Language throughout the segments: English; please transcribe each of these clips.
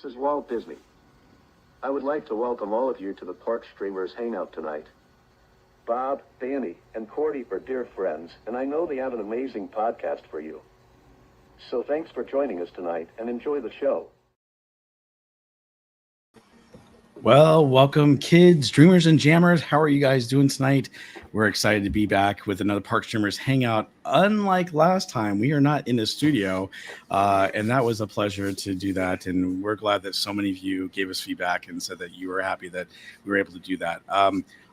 this is Walt Disney. I would like to welcome all of you to the Park Streamers Hangout tonight. Bob, Danny, and Cordy are dear friends, and I know they have an amazing podcast for you. So thanks for joining us tonight, and enjoy the show. Well, welcome kids, dreamers, and jammers. How are you guys doing tonight? We're excited to be back with another Park Streamers Hangout. Unlike last time, we are not in the studio, and that was a pleasure to do that. And we're glad that so many of you gave us feedback and said that you were happy that we were able to do that.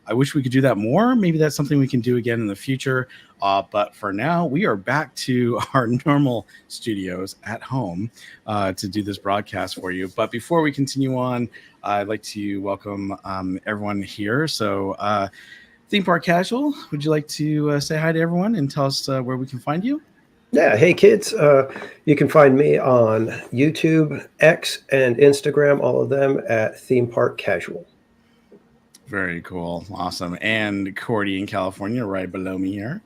I wish we could do that more. Maybe that's something we can do again in the future. But for now, we are back to our normal studios at home to do this broadcast for you. But before we continue on, I'd like to welcome everyone here. So Theme Park Casual, would you like to say hi to everyone and tell us where we can find you? Yeah, hey kids, you can find me on YouTube, X, and Instagram, all of them at Theme Park Casual. Very cool. Awesome. And Cordy in California, right below me here.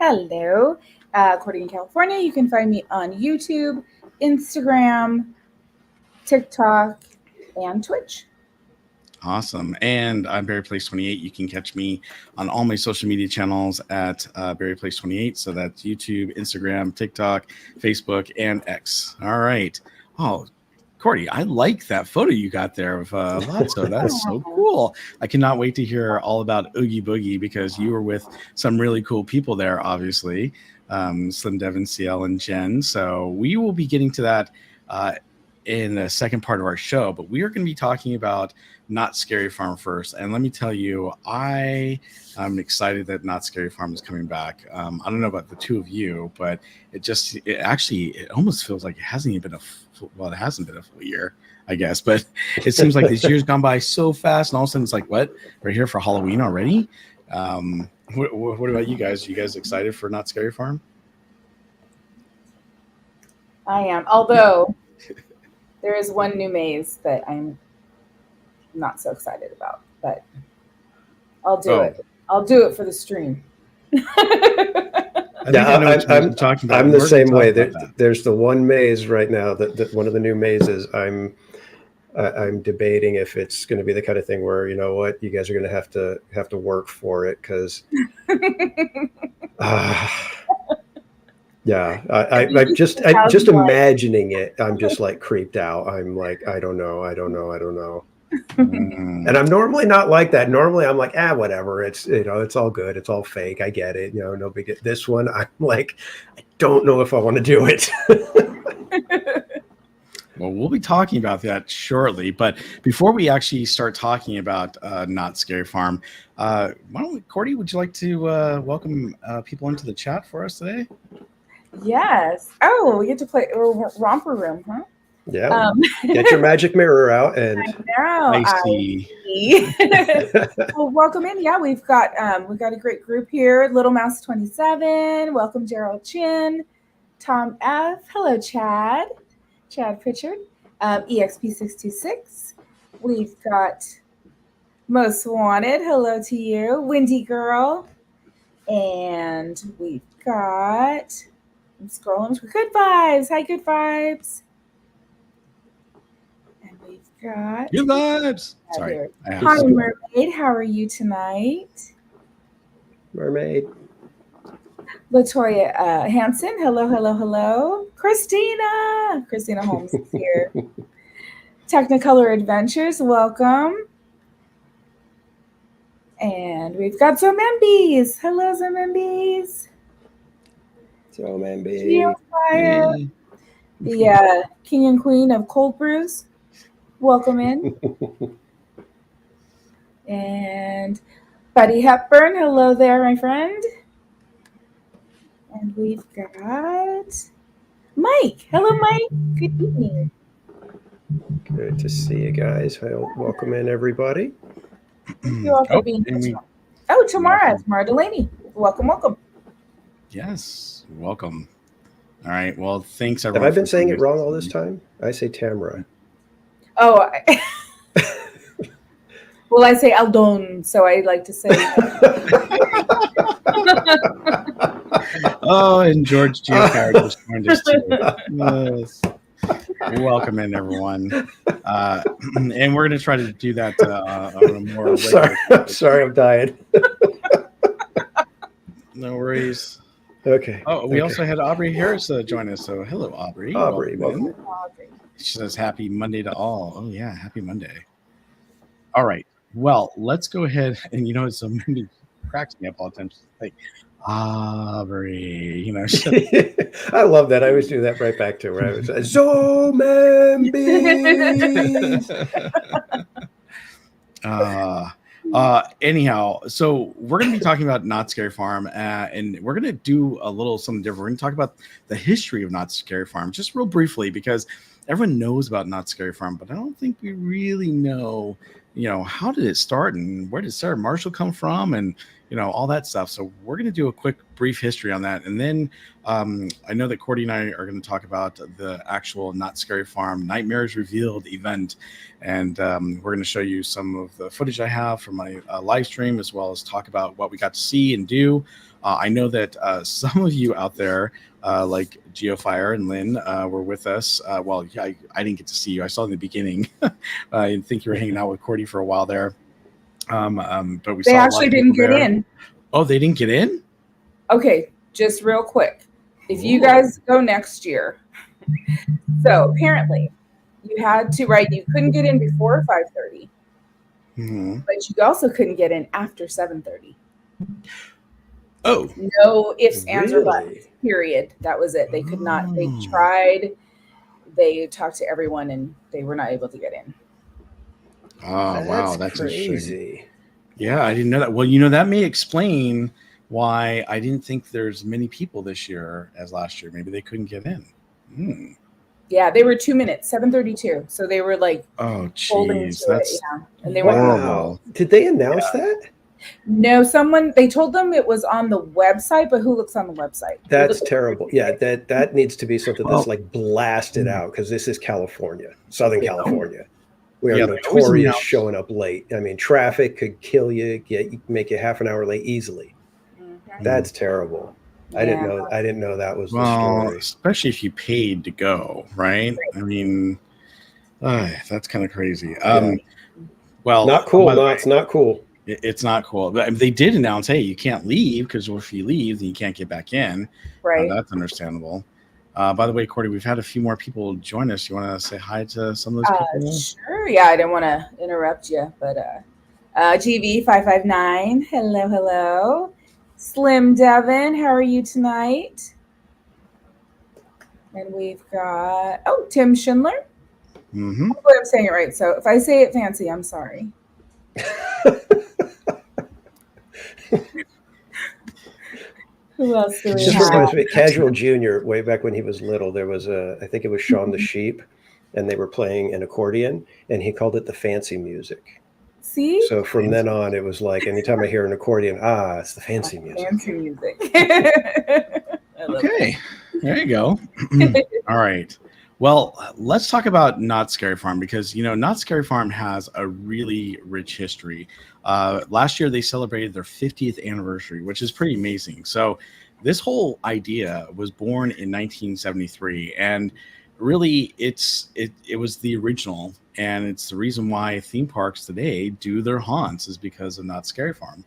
Hello. Cordy in California. You can find me on YouTube, Instagram, TikTok, and Twitch. Awesome. And I'm BarryPlace28. You can catch me on all my social media channels at BarryPlace28. So that's YouTube, Instagram, TikTok, Facebook, and X. All right. Oh, Cordy, I like that photo you got there of Lotso. That's so cool. I cannot wait to hear all about Oogie Boogie because you were with some really cool people there, obviously. Slim, Devin, CL, and Jen. So we will be getting to that in the second part of our show, but we are going to be talking about Knott Scary Farm first. And let me tell you, I'm excited that Knott Scary Farm is coming back. I don't know about the two of you, but it almost feels like it hasn't even been it hasn't been a full year, I guess, but it seems like this year's gone by so fast, and all of a sudden it's like, what? We're here for Halloween already? What about you guys? Are you guys excited for Knott Scary Farm? I am, although there is one new maze that I'm not so excited about, but I'll do it. I'll do it for the stream. I'm the same way. There's the one maze right now that one of the new mazes. I'm debating if it's going to be the kind of thing where, you know what, you guys are going to have to work for it because. Yeah, I'm just imagining it. I'm just like creeped out. I'm like, I don't know. And I'm normally not like that. Normally I'm like, whatever. It's, it's all good. It's all fake. I get it. No big deal. This one, I'm like, I don't know if I want to do it. Well, we'll be talking about that shortly. But before we actually start talking about Knott Scary Farm, Cordy, would you like to welcome people into the chat for us today? Yes. Oh, we get to play Romper Room, huh? Yeah. Get your magic mirror out and I see. Well, welcome in. Yeah, we've got a great group here. Little Mouse 27. Welcome Gerald Chin, Tom F. Hello, Chad Pritchard, EXP626. We've got Most Wanted. Hello to you, Windy Girl, and we've got. I'm scrolling. Good Vibes. Hi, Good Vibes. And we've got Good Vibes. Sorry. Hi, Mermaid. How are you tonight? Mermaid. Latoya Hansen. Hello. Christina Holmes is here. Technicolor Adventures. Welcome. And we've got Zomembies. Hello, Zomembies. The king and queen of cold brews. Welcome in. And Buddy Hepburn. Hello there, my friend. And we've got Mike. Hello, Mike. Good evening. Good to see you guys. Welcome in, everybody. You're all for being here. Tamara Delaney. Welcome. Yes, welcome. All right. Well, thanks, everyone. Have I been saying it wrong all this time? I say Tamara. Oh, well, I say Aldon, so I like to say. Oh, and George Giacomo just joined us too. Yes. Welcome in, everyone. And we're going to try to do that on a more I'm sorry. I'm sorry, I'm dying. No worries. Okay. Oh, we also had Aubrey Harris join us. So hello, Aubrey. Aubrey, welcome in. Aubrey. She says happy Monday to all. Oh, yeah. Happy Monday. All right. Well, let's go ahead. And, so many cracks me up all the time. Like, Aubrey, I love that. I always do that right back to her. I was Zombie. Anyhow, so we're going to be talking about Knott's Scary Farm, and we're going to do a little something different. We're going to talk about the history of Knott's Scary Farm, just real briefly, because everyone knows about Knott's Scary Farm, but I don't think we really know, how did it start and where did Sarah Marshall come from, and all that stuff. So we're going to do a quick brief history on that. And then I know that Cordy and I are going to talk about the actual Knott's Scary Farm Nightmares Revealed event. And we're going to show you some of the footage I have from my live stream, as well as talk about what we got to see and do. I know that some of you out there, like Geofire and Lynn, were with us. Well, I didn't get to see you. I saw in the beginning. I think you were hanging out with Cordy for a while there. But we They saw actually didn't get in. Oh, they didn't get in? Okay, just real quick. If you guys go next year, so apparently you had to, right? You couldn't get in before 5:30, but you also couldn't get in after 7:30. Oh, no ifs, ands, or buts. Really? Period. That was it. They could not. They tried. They talked to everyone, and they were not able to get in. Oh, wow, that's crazy. Yeah, I didn't know that. Well, that may explain why I didn't think there's many people this year as last year. Maybe they couldn't get in. Yeah, they were 2 minutes, 7:32. So they were like, oh, holding jeez, to that's it, and they horrible. Wow. Did they announce that? No, they told them it was on the website, but who looks on the website? That's terrible. Yeah, that needs to be something that's like blasted out, because this is California, Southern California. We are notorious showing up late. I mean, traffic could kill you, make you half an hour late easily. Mm-hmm. That's terrible. Yeah. I didn't know that was the story. Especially if you paid to go, right? I mean, that's kind of crazy. Well, not cool. No, it's not cool. It's not cool. But they did announce, hey, you can't leave, because if you leave, then you can't get back in. Right. That's understandable. By the way, Cordy, we've had a few more people join us. You want to say hi to some of those people? Sure. Yeah, I didn't want to interrupt you, but GV559, hello. Slim Devin, how are you tonight? And we've got, Tim Schindler. Mm-hmm. Hopefully I'm saying it right. So if I say it fancy, I'm sorry. Who else do we have? Casual Junior, way back when he was little, there was I think it was Shaun the Sheep, and they were playing an accordion, and he called it the fancy music. See? So from then on, it was like, anytime I hear an accordion, it's the fancy music. Fancy music. Okay, there you go. All right. Well, let's talk about Knott's Scary Farm, because, Knott's Scary Farm has a really rich history. Last year, they celebrated their 50th anniversary, which is pretty amazing. So this whole idea was born in 1973, and really it was the original, and it's the reason why theme parks today do their haunts, is because of Knott's Scary Farm.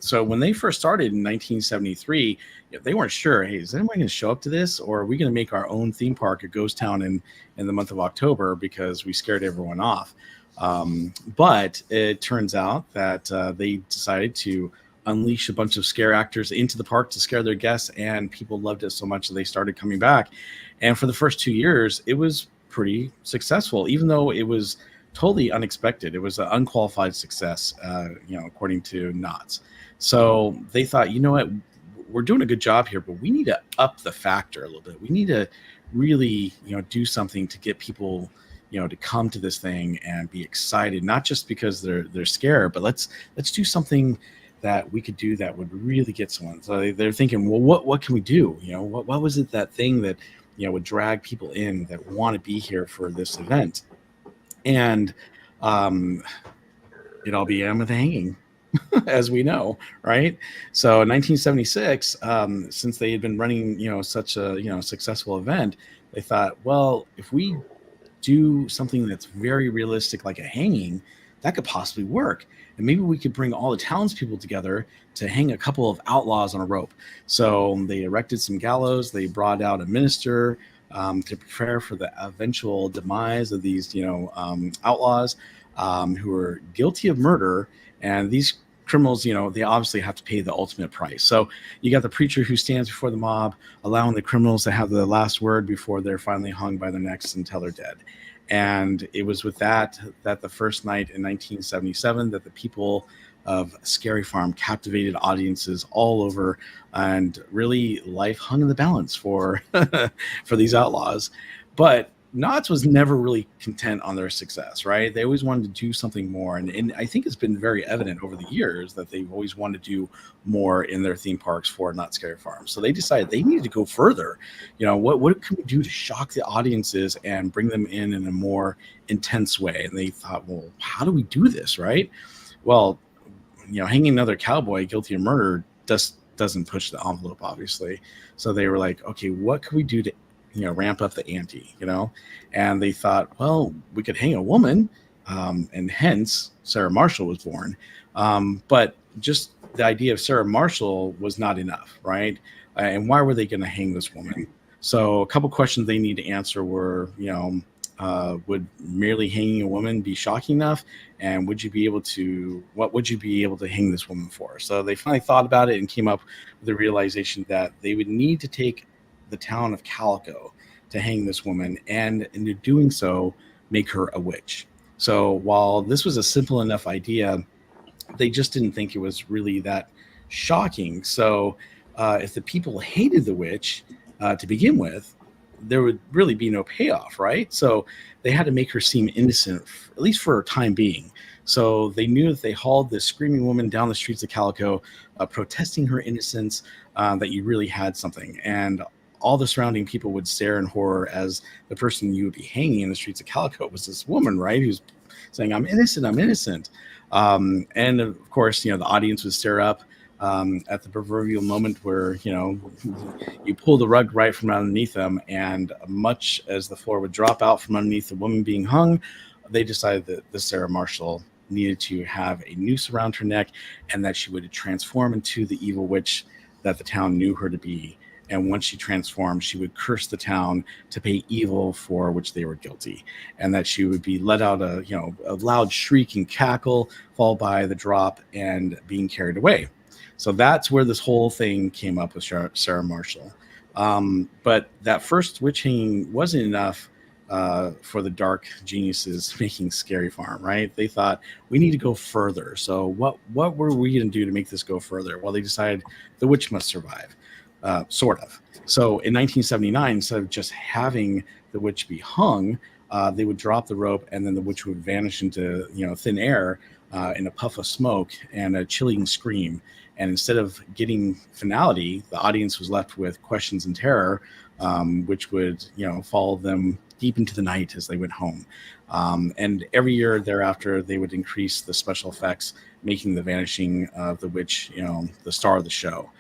So when they first started in 1973, they weren't sure, hey, is anyone going to show up to this, or are we going to make our own theme park, a ghost town in the month of October, because we scared everyone off. But it turns out that they decided to unleash a bunch of scare actors into the park to scare their guests, and people loved it so much that they started coming back. And for the first 2 years, it was pretty successful, even though it was totally unexpected. It was an unqualified success, according to Knott's. So they thought, you know what, we're doing a good job here, but we need to up the factor a little bit. We need to really, do something to get people, to come to this thing and be excited, not just because they're scared, but let's do something that we could do that would really get someone. So they're thinking, well, what can we do? What was it, that thing that, would drag people in that want to be here for this event? And it all began with a hanging. as we know, right? So in 1976, since they had been running, such a, successful event, they thought, well, if we do something that's very realistic, like a hanging, that could possibly work. And maybe we could bring all the townspeople together to hang a couple of outlaws on a rope. So they erected some gallows. They brought out a minister to prepare for the eventual demise of these, outlaws who were guilty of murder. And these criminals, they obviously have to pay the ultimate price. So you got the preacher who stands before the mob, allowing the criminals to have the last word before they're finally hung by their necks until they're dead. And it was with that the first night in 1977 that the people of Scary Farm captivated audiences all over, and really life hung in the balance for for these outlaws. But Knott was never really content on their success, right? They always wanted to do something more. And I think it's been very evident over the years that they've always wanted to do more in their theme parks for Knott's Scary Farm. So they decided they needed to go further. What can we do to shock the audiences and bring them in a more intense way? And they thought, well, how do we do this, right? Well, hanging another cowboy guilty of murder doesn't push the envelope, obviously. So they were like, okay, what can we do to ramp up the ante, and they thought, well, we could hang a woman, and hence Sarah Marshall was born. But just the idea of Sarah Marshall was not enough, right? And why were they going to hang this woman? So a couple questions they need to answer were, would merely hanging a woman be shocking enough? And what would you be able to hang this woman for? So they finally thought about it and came up with the realization that they would need to take the town of Calico to hang this woman, and in doing so, make her a witch. So while this was a simple enough idea, they just didn't think it was really that shocking. So if the people hated the witch to begin with, there would really be no payoff, right? So they had to make her seem innocent, at least for a time being. So they knew that they hauled this screaming woman down the streets of Calico, protesting her innocence, that you really had something. And all the surrounding people would stare in horror as the person you would be hanging in the streets of Calico was this woman, right? Who's saying, I'm innocent, I'm innocent. And of course, the audience would stare up at the proverbial moment where, you pull the rug right from underneath them, and much as the floor would drop out from underneath the woman being hung, they decided that the Sarah Marshall needed to have a noose around her neck, and that she would transform into the evil witch that the town knew her to be. And once she transformed, she would curse the town to pay evil for which they were guilty, and that she would be let out a loud shriek and cackle, followed by the drop and being carried away. So that's where this whole thing came up with Sarah Marshall. But that first witch hanging wasn't enough for the dark geniuses making Scary Farm, right? They thought, we need to go further. So what were we going to do to make this go further? Well, they decided the witch must survive. Sort of. So in 1979, instead of just having the witch be hung, they would drop the rope, and then the witch would vanish into thin air in a puff of smoke and a chilling scream. And instead of getting finality, the audience was left with questions and terror, which would follow them deep into the night as they went home. And every year thereafter, they would increase the special effects, making the vanishing of the witch the star of the show.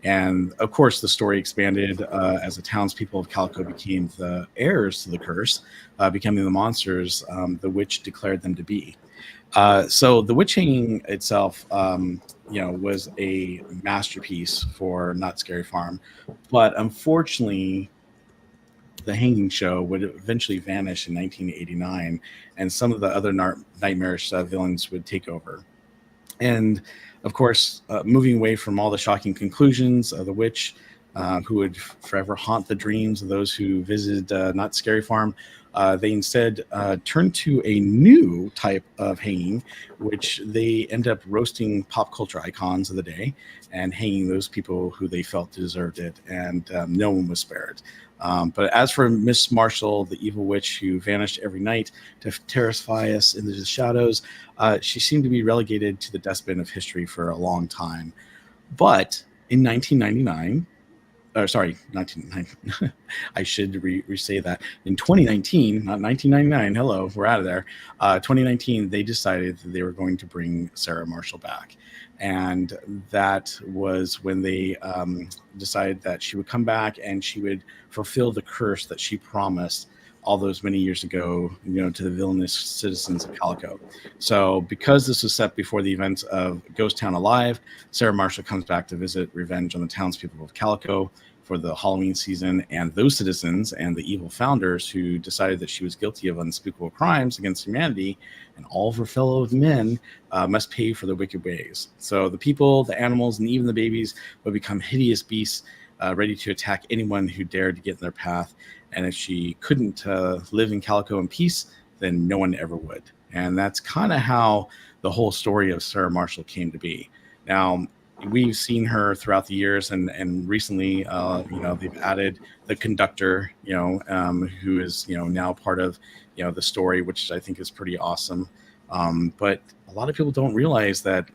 And of course, the story expanded as the townspeople of Calico became the heirs to the curse, becoming the monsters the witch declared them to be. So the witch hanging itself, was a masterpiece for Knott's Scary Farm. But unfortunately, the hanging show would eventually vanish in 1989, and some of the other nightmarish villains would take over. And of course, moving away from all the shocking conclusions of the witch, who would forever haunt the dreams of those who visited Knott's Scary Farm, they instead turned to a new type of hanging, which they end up roasting pop culture icons of the day and hanging those people who they felt deserved it, and no one was spared. But as for Miss Marshall, the evil witch who vanished every night to terrify us into the shadows, she seemed to be relegated to the dustbin of history for a long time. But in 1999, I should re-say that. In 2019, not 1999, hello, we're out of there. 2019, they decided that they were going to bring Sarah Marshall back. And that was when they decided that she would come back and she would fulfill the curse that she promised all those many years ago, to the villainous citizens of Calico. So because this was set before the events of Ghost Town Alive, Sarah Marshall comes back to visit revenge on the townspeople of Calico for the Halloween season, and those citizens and the evil founders who decided that she was guilty of unspeakable crimes against humanity and all of her fellow men must pay for their wicked ways. So the people, the animals, and even the babies would become hideous beasts ready to attack anyone who dared to get in their path. And if she couldn't live in Calico in peace, then no one ever would. And that's kind of how the whole story of Sarah Marshall came to be. Now, we've seen her throughout the years, and recently, they've added the conductor, who is, now part of, the story, which I think is pretty awesome. But a lot of people don't realize that,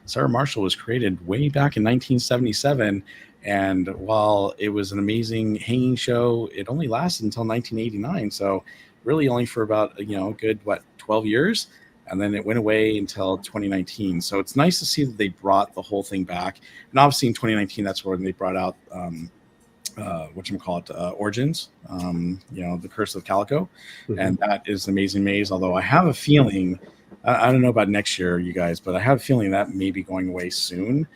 Sarah Marshall was created way back in 1977. And while it was an amazing hanging show, it only lasted until 1989. So really only for about, a good, 12 years. And then it went away until 2019. So it's nice to see that they brought the whole thing back. And obviously in 2019, that's when they brought out, Origins, the Curse of Calico. Mm-hmm. And that is Amazing Maze. Although I have a feeling, I don't know about next year, you guys, but I have a feeling that may be going away soon.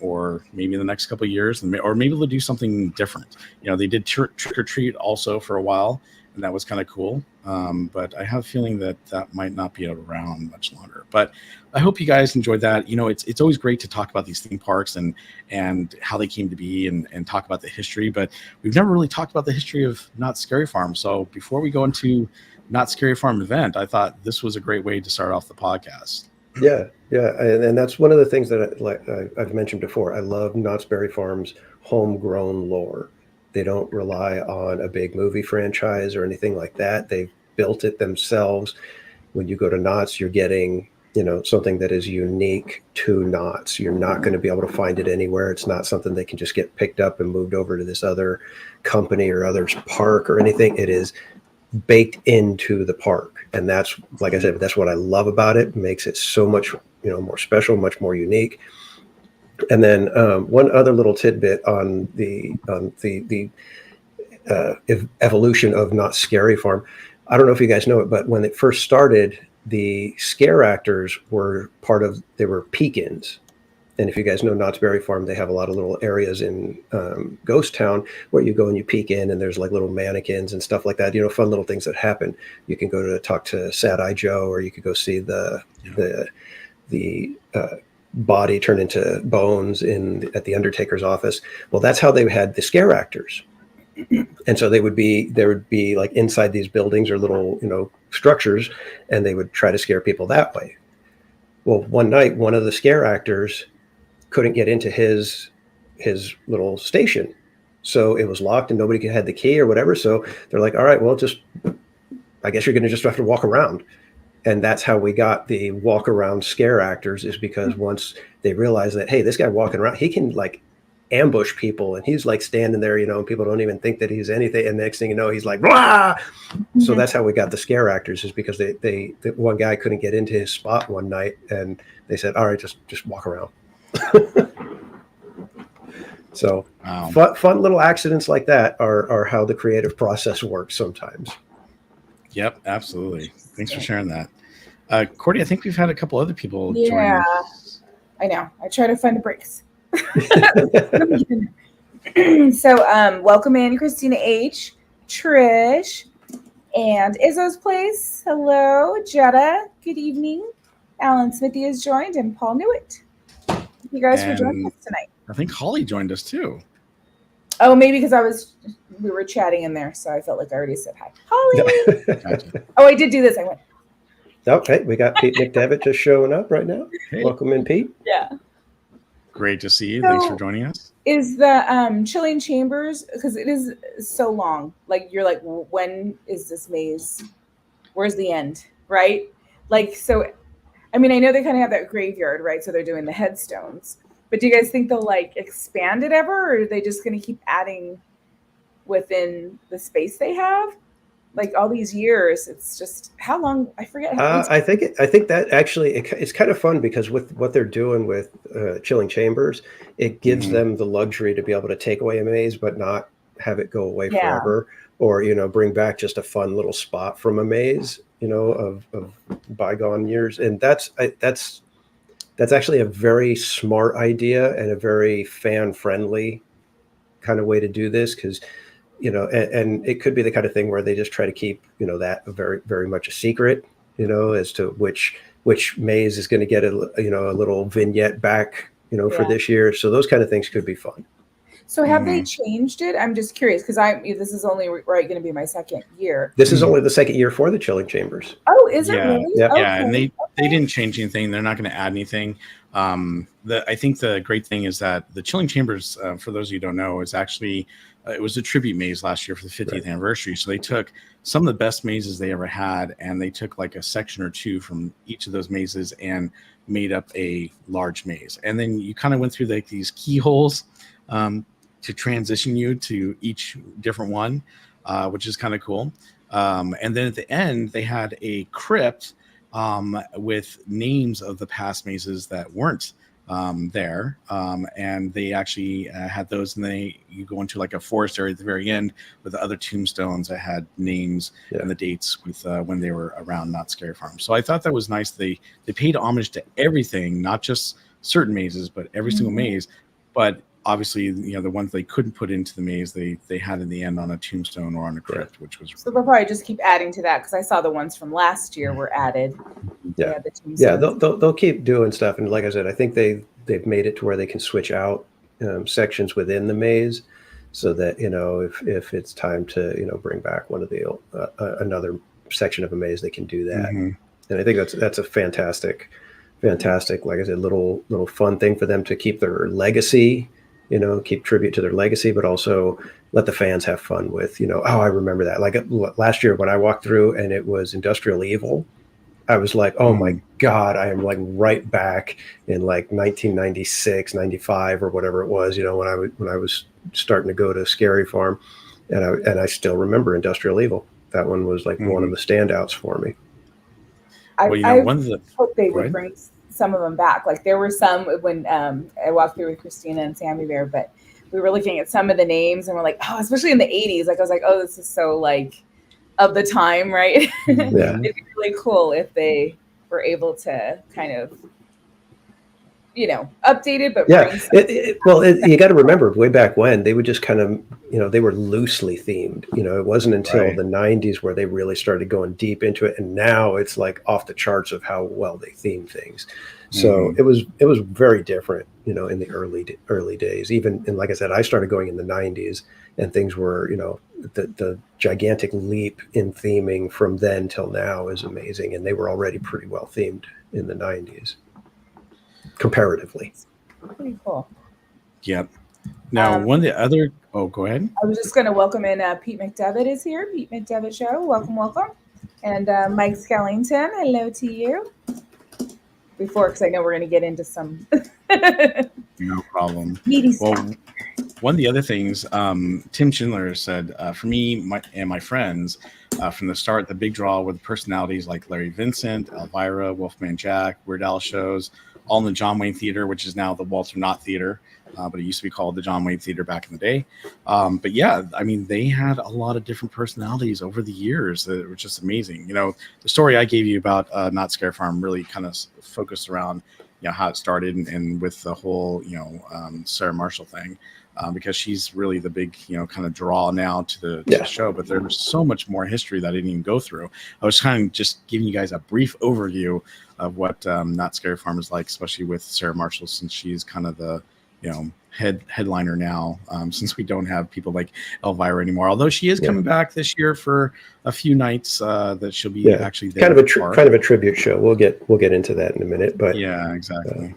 Or maybe in the next couple of years, or maybe they'll do something different. They did Trick or Treat also for a while, and that was kind of cool. But I have a feeling that might not be around much longer. But I hope you guys enjoyed that. It's always great to talk about these theme parks and how they came to be and talk about the history. But we've never really talked about the history of Knott's Scary Farm. So before we go into Knott's Scary Farm event, I thought this was a great way to start off the podcast. Yeah, and that's one of the things that I've mentioned before. I love Knott's Berry Farm's homegrown lore. They don't rely on a big movie franchise or anything like that. They've built it themselves. When you go to Knott's, you're getting, something that is unique to Knott's. You're not going to be able to find it anywhere. It's not something that can just get picked up and moved over to this other company or other park or anything. It is baked into the park, and that's, like I said, that's what I love about it. It makes it so much more special, much more unique. And then one other little tidbit on the evolution of Knott's Scary Farm. I don't know if you guys know it, but when it first started, the scare actors were they were peek-ins. And if you guys know Knott's Berry Farm, they have a lot of little areas in Ghost Town where you go and you peek in, and there's like little mannequins and stuff like that. Fun little things that happen. You can go to talk to Sad Eye Joe, or you could go see the body turn into bones at the Undertaker's office. Well, that's how they had the scare actors. And so there would be like inside these buildings or little structures, and they would try to scare people that way. Well, one night, one of the scare actors couldn't get into his little station, so it was locked and nobody had the key or whatever. So they're like, all right, well, I guess you're going to just have to walk around. And that's how we got the walk around scare actors, is because once they realized that, hey, this guy walking around, he can like ambush people, and he's like standing there, and people don't even think that he's anything. And the next thing you know, he's like, blah! Mm-hmm. So that's how we got the scare actors, is because the one guy couldn't get into his spot one night, and they said, all right, just walk around. So wow. Fun little accidents like that are how the creative process works sometimes. Yep, absolutely. Thanks for sharing that. Cordy, I think we've had a couple other people join. Yeah, I know. I try to find the breaks. So welcome in Christina H, Trish, and Izzo's Place. Hello, Jetta. Good evening. Alan Smithy has joined, and Paul Newitt. Thank you guys for joining us tonight. I think Holly joined us too. Oh, maybe because we were chatting in there, so I felt like I already said hi. Holly. Gotcha. Oh, I did do this. I went. Okay, we got Pete McDevitt just showing up right now. Hey. Welcome in, Pete. Yeah. Great to see you. Thanks for joining us. Is the Chilling Chambers, because it is so long, like you're like, when is this maze? Where's the end? Right? Like, so, I mean, I know they kind of have that graveyard, right? So they're doing the headstones. But do you guys think they'll like expand it ever, or are they just going to keep adding within the space they have? like all these years. It's just how long? I forget. I think that actually it's kind of fun because with what they're doing with Chilling Chambers, it gives them the luxury to be able to take away a maze but not have it go away forever, or bring back just a fun little spot from a maze, of bygone years. And that's actually a very smart idea and a very fan friendly kind of way to do this, because and it could be the kind of thing where they just try to keep that very, very much a secret, as to which maze is going to get a little vignette back, for this year. So those kind of things could be fun. So have they changed it? I'm just curious because this is only going to be my second year. This is only the second year for the Chilling Chambers. Oh, is it really? Yeah, okay. And they didn't change anything. They're not going to add anything. I think the great thing is that the Chilling Chambers, for those of you who don't know, is actually it was a tribute maze last year for the 50th anniversary. So they took some of the best mazes they ever had, and they took like a section or two from each of those mazes and made up a large maze. And then you kind of went through like these keyholes to transition you to each different one, which is kind of cool. And then at the end, they had a crypt with names of the past mazes that weren't there, and they actually had those, and you go into like a forest area at the very end with the other tombstones that had names and the dates with when they were around Knott's Scary Farm. So I thought that was nice. They paid homage to everything, not just certain mazes, but every single maze. But obviously, the ones they couldn't put into the maze, they had in the end on a tombstone or on a crypt, which was so they'll probably just keep adding to that, because I saw the ones from last year were added. They'll keep doing stuff, and like I said, I think they've made it to where they can switch out sections within the maze, so that if it's time to bring back one of the another section of a maze, they can do that. And I think that's a fantastic, like I said, little fun thing for them to keep their legacy. Keep tribute to their legacy, but also let the fans have fun with, I remember that. Like last year when I walked through and it was Industrial Evil, I was like, oh my God, I am like right back in like 1996, 95 or whatever it was, when I was starting to go to Scary Farm, and I still remember Industrial Evil. That one was like one of the standouts for me. I hope they would bring some of them back. Like there were some when I walked through with Christina and Sammy Bear, but we were looking at some of the names and we're like, oh, especially in the 80s. Like I was like, oh, this is so like of the time, right? Yeah. It'd be really cool if they were able to kind of, update it, but you got to remember way back when they would just kind of, they were loosely themed. It wasn't until the 90s where they really started going deep into it, and now it's like off the charts of how well they theme things. So it was very different, in the early days. Even, and like I said, I started going in the 90s, and things were, the gigantic leap in theming from then till now is amazing, and they were already pretty well themed in the 90s. Comparatively. Pretty cool. Yep. Now, one of the other... Oh, go ahead. I was just going to welcome in Pete McDevitt is here. Pete McDevitt Show. Welcome. And Mike Skellington, hello to you. Because I know we're going to get into some... No problem. Meaty stuff. Well, one of the other things, Tim Schindler said, for me and my friends, from the start, the big draw were the personalities like Larry Vincent, Elvira, Wolfman Jack, Weird Al shows, all in the John Wayne Theater, which is now the Walter Knott Theater, but it used to be called the John Wayne Theater back in the day. But yeah, I mean, they had a lot of different personalities over the years that were just amazing. The story I gave you about Knott's Scary Farm really kind of focused around how it started and with the whole Sarah Marshall thing, because she's really the big kind of draw now to the show. But there's so much more history that I didn't even go through. I was kind of just giving you guys a brief overview of what Knott's Scary Farm is like, especially with Sarah Marshall, since she's kind of the headliner now, since we don't have people like Elvira anymore. Although she is coming back this year for a few nights, that she'll be actually there. Kind of a tribute show. We'll get into that in a minute. But yeah, exactly.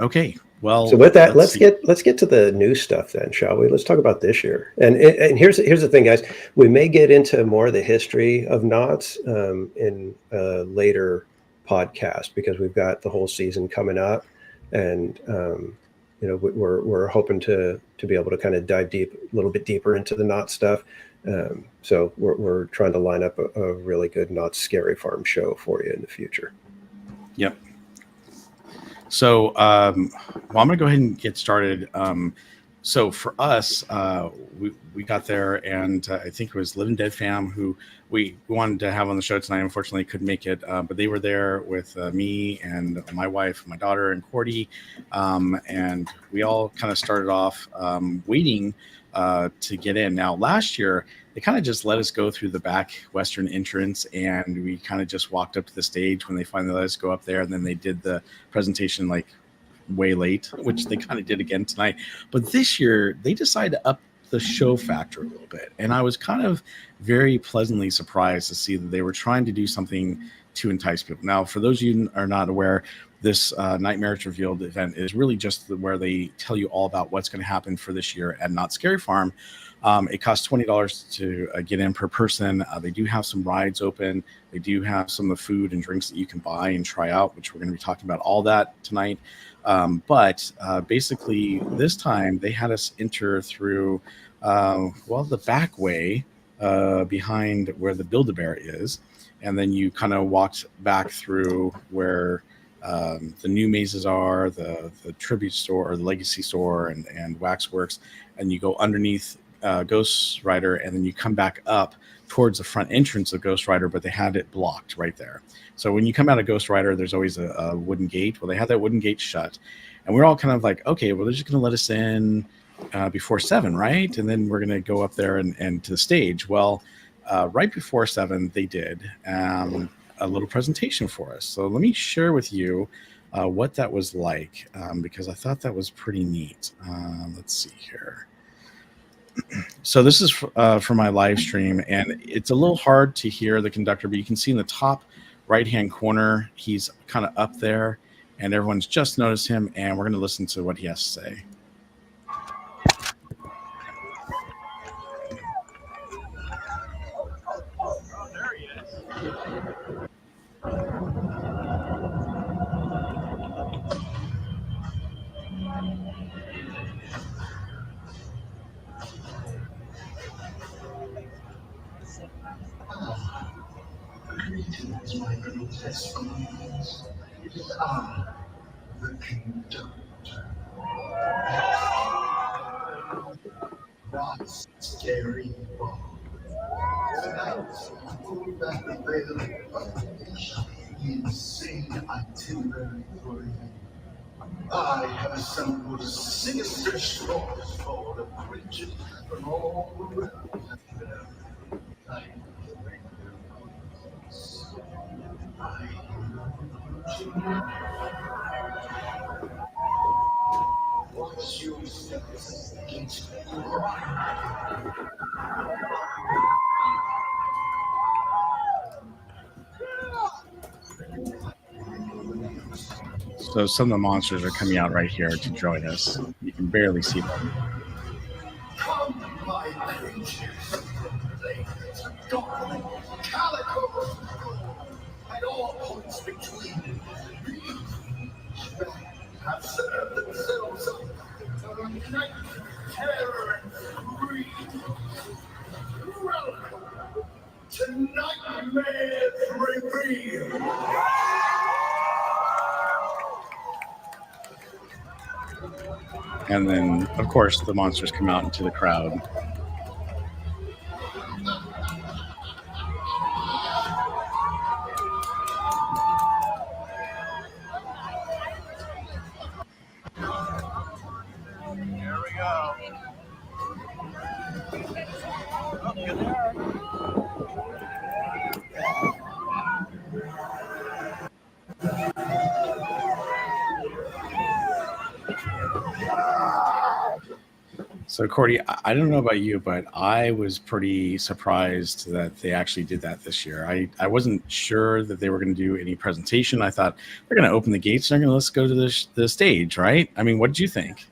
Okay. Well, so with that, let's get to the new stuff then, shall we? Let's talk about this year. And here's the thing, guys. We may get into more of the history of Knott's in a later podcast, because we've got the whole season coming up, and we're hoping to be able to kind of dive a little bit deeper into the Knott stuff. So we're trying to line up a really good Knott Scary Farm show for you in the future. Yep. So, I'm going to go ahead and get started. So for us, we got there, and I think it was Living Dead Fam who we wanted to have on the show tonight. Unfortunately, couldn't make it, but they were there with me and my wife, my daughter, and Cordy, and we all kind of started off waiting to get in. Now, last year, they kind of just let us go through the back western entrance, and we kind of just walked up to the stage when they finally let us go up there, and then they did the presentation like way late, which they kind of did again tonight. But this year they decided to up the show factor a little bit, and I was kind of very pleasantly surprised to see that they were trying to do something to entice people. Now, for those of you who are not aware, this Nightmares Revealed event is really just where they tell you all about what's going to happen for this year at Knott Scary Farm. It costs $20 to get in per person. They do have some rides open. They do have some of the food and drinks that you can buy and try out, which we're going to be talking about all that tonight. But basically, this time they had us enter through, the back way behind where the Build-A-Bear is. And then you kind of walked back through where the new mazes are, the tribute store or the legacy store and Waxworks, and you go underneath Ghost Rider, and then you come back up towards the front entrance of Ghost Rider, but they had it blocked right there. So when you come out of Ghost Rider, there's always a wooden gate. Well, they had that wooden gate shut, and we're all kind of like, okay, well, they're just going to let us in before 7, right? And then we're going to go up there and to the stage. Well, right before 7, they did a little presentation for us. So let me share with you what that was like, because I thought that was pretty neat. Let's see here. So this is for my live stream, and it's a little hard to hear the conductor, but you can see in the top right-hand corner, he's kind of up there, and everyone's just noticed him, and we're going to listen to what he has to say. Greetings, my little testimonies. It is I, the conductor. Not scary far. Tonight, pull back the veil of the insane itinerary for you. I have assembled a sinister smorgasbord of creatures from all around. Watch your steps against So some of the monsters are coming out right here to join us. You can barely see them. come, my creatures, blades, darling, calico, at all points between these have served themselves up to night, terror, and greed. Welcome to Nightmares Revealed. And then, of course, the monsters come out into the crowd. Here we go. Oh, you're there. So, Cordy, I don't know about you, but I was pretty surprised that they actually did that this year. I wasn't sure that they were going to do any presentation. I thought they're going to open the gates and they're going to let's go to the stage, right? I mean, what did you think?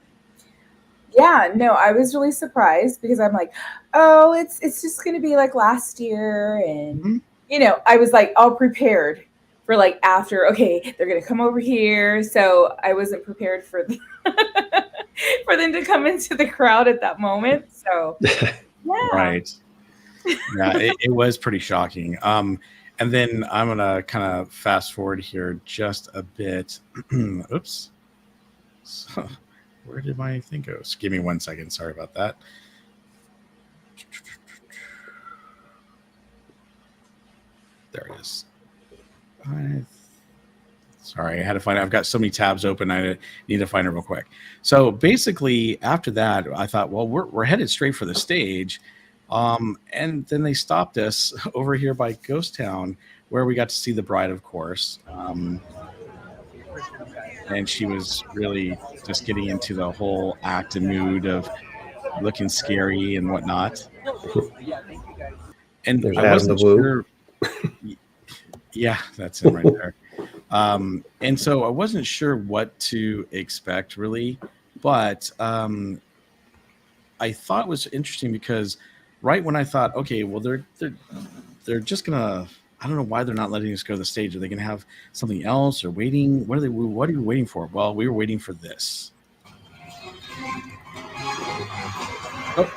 Yeah, no, I was really surprised because I'm like, oh, it's just going to be like last year. And, Mhm. I was like all prepared for like after, okay, they're going to come over here. So I wasn't prepared for for them to come into the crowd at that moment. So yeah. Right. Yeah, it was pretty shocking. And then I'm going to kind of fast forward here just a bit. Oops. So, where did my thing go? So give me 1 second. Sorry about that. There it is. Sorry, I had to find it. I've got so many tabs open. I need to find it real quick. So basically, after that, I thought, well, we're headed straight for the stage. And then they stopped us over here by Ghost Town, where we got to see the bride, of course. And she was really just getting into the whole act and mood of looking scary and whatnot. And There's I Adam wasn't the Woo. sure. Yeah, that's him right there. And so I wasn't sure what to expect, really. But I thought it was interesting because right when I thought, okay, well, they're just gonna, I don't know why they're not letting us go to the stage. Are they gonna have something else or waiting? What are you waiting for? Well, we were waiting for this. Oh,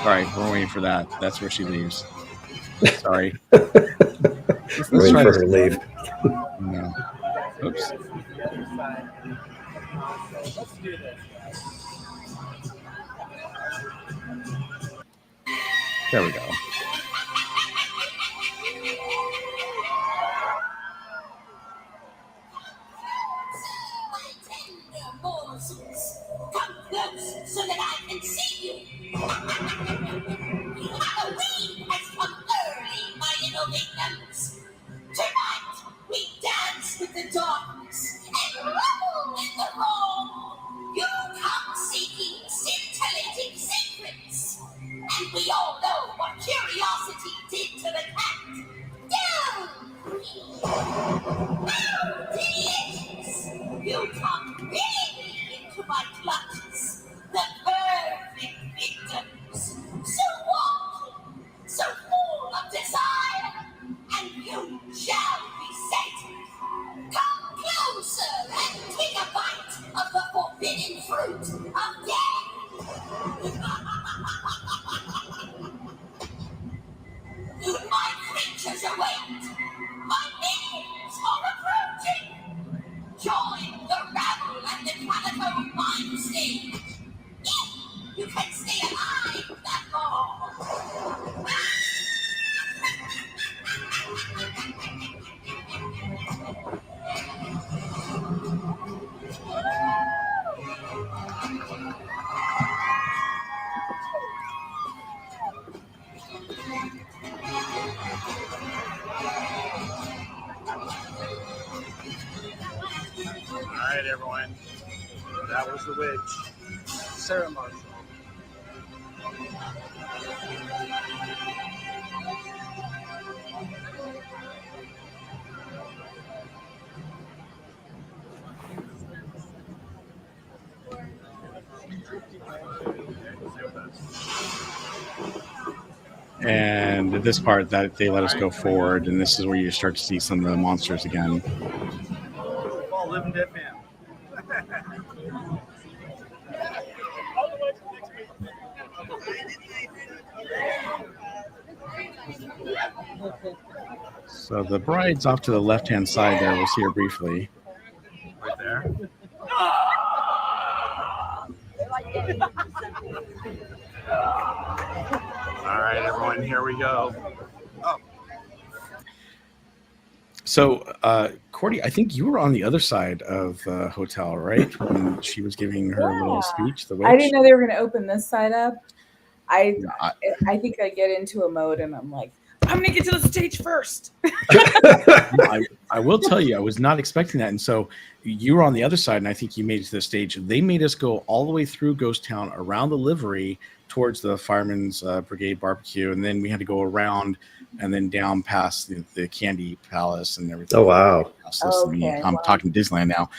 sorry, we're waiting for that. That's where she leaves. Sorry. Waiting for her to leave. No. Oops. There we go. Come close so that I can see you. Halloween has come early, my innovators. Tonight, we dance with the darkness and revel in the wrong. You come seeking scintillating secrets. And we all know what curiosity did to the cat. Oh, delicious! You come really into my clutches. The perfect victims. So wanting, so full of desire. And you shall be sated. Come closer and take a bite of the forbidden fruit of death. My creatures await. My minions are approaching. Join the rabble at the Calico Mine stage. If you can stay alive that long. All right, everyone. That was the witch. Sarah Marshall. And at this part, that they let us go forward, and this is where you start to see some of the monsters again. All living dead man. So the bride's off to the left-hand side there. We'll see her briefly. Right there. All right, everyone, here we go. Oh. So, Cordy, I think you were on the other side of the hotel, right? When she was giving her little speech, the witch. I didn't know they were going to open this side up. I think I get into a mode and I'm like, I'm going to get to the stage first. I will tell you, I was not expecting that. And so you were on the other side, and I think you made it to the stage. They made us go all the way through Ghost Town, around the livery, towards the Fireman's Brigade barbecue. And then we had to go around and then down past the Candy Palace and everything. Oh, wow. Okay, I'm talking Disneyland now.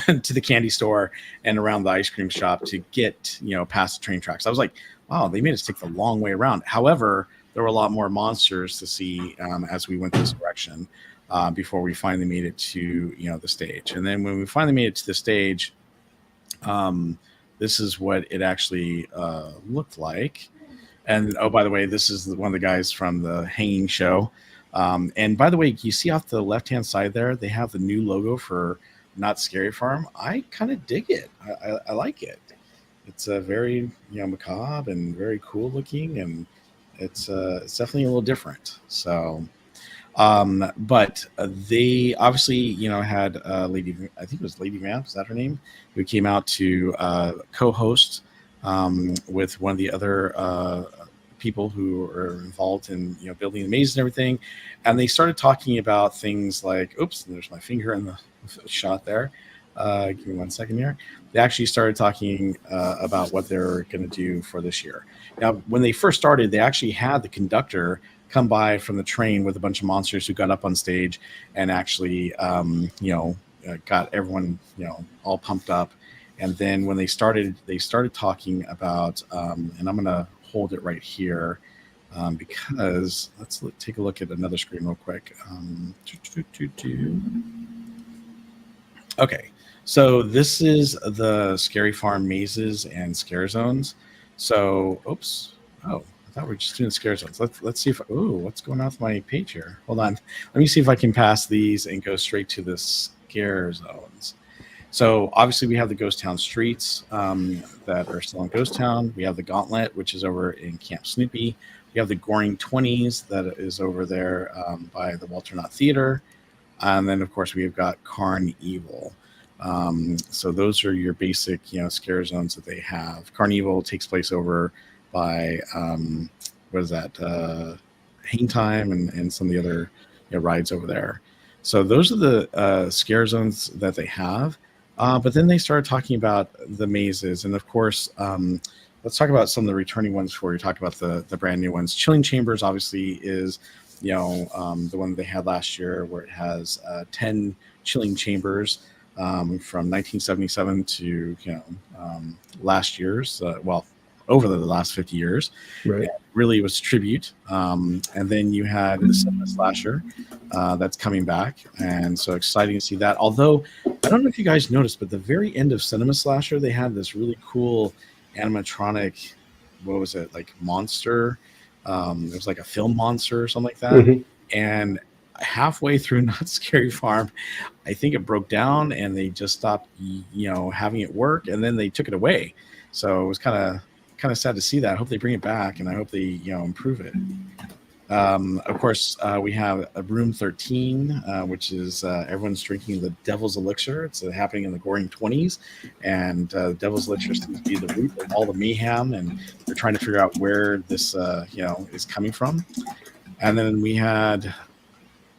To the candy store and around the ice cream shop to get, past the train tracks. I was like, wow, they made us take the long way around. However, there were a lot more monsters to see as we went this direction. before we finally made it to the stage. And then when we finally made it to the stage, this is what it actually looked like. And oh, by the way, this is one of the guys from the hanging show. And by the way, you see off the left-hand side there, they have the new logo for Knott Scary Farm. I kind of dig it. I like it. It's a very macabre and very cool looking, and it's definitely a little different. So, but they obviously had Lady, I think it was Lady Vamp, is that her name, who came out to co-host with one of the other people who are involved in building the maze and everything, and they started talking about things like, oops, there's my finger in the shot there. Give me 1 second here. They actually started talking about what they're going to do for this year. Now, when they first started, they actually had the conductor come by from the train with a bunch of monsters who got up on stage and actually, got everyone, all pumped up. And then when they started talking about, and I'm going to hold it right here because let's take a look at another screen real quick. Okay. So this is the Scary Farm mazes and scare zones. So, oops. Oh, I thought we were just doing scare zones. Let's see if, what's going on with my page here? Hold on. Let me see if I can pass these and go straight to the scare zones. So obviously we have the Ghost Town streets that are still in Ghost Town. We have the Gauntlet, which is over in Camp Snoopy. We have the Goring 20s that is over there by the Walter Knott Theater. And then, of course, we've got Carnival. So those are your basic, scare zones that they have. Carnival takes place over by, what is that, Hang Time and some of the other rides over there. So those are the scare zones that they have. But then they started talking about the mazes. And, of course, let's talk about some of the returning ones before we talk about the brand new ones. Chilling Chambers, obviously, is the one they had last year, where it has 10 chilling chambers from 1977 to last year's, over the last 50 years. Right. It really was tribute. And then you had the Cinema Slasher that's coming back, and so exciting to see that. Although I don't know if you guys noticed, but the very end of Cinema Slasher, they had this really cool animatronic, what was it, like monster. It was like a film monster or something like that. Mm-hmm. And halfway through Knott Scary Farm, I think it broke down and they just stopped, having it work, and then they took it away. So it was kind of sad to see that. I hope they bring it back, and I hope they, improve it. Of course, we have a Room 13, which is everyone's drinking the Devil's Elixir. It's happening in the Goring 20s, and Devil's Elixir seems to be the root of all the mayhem, and they're trying to figure out where this, is coming from. And then we had,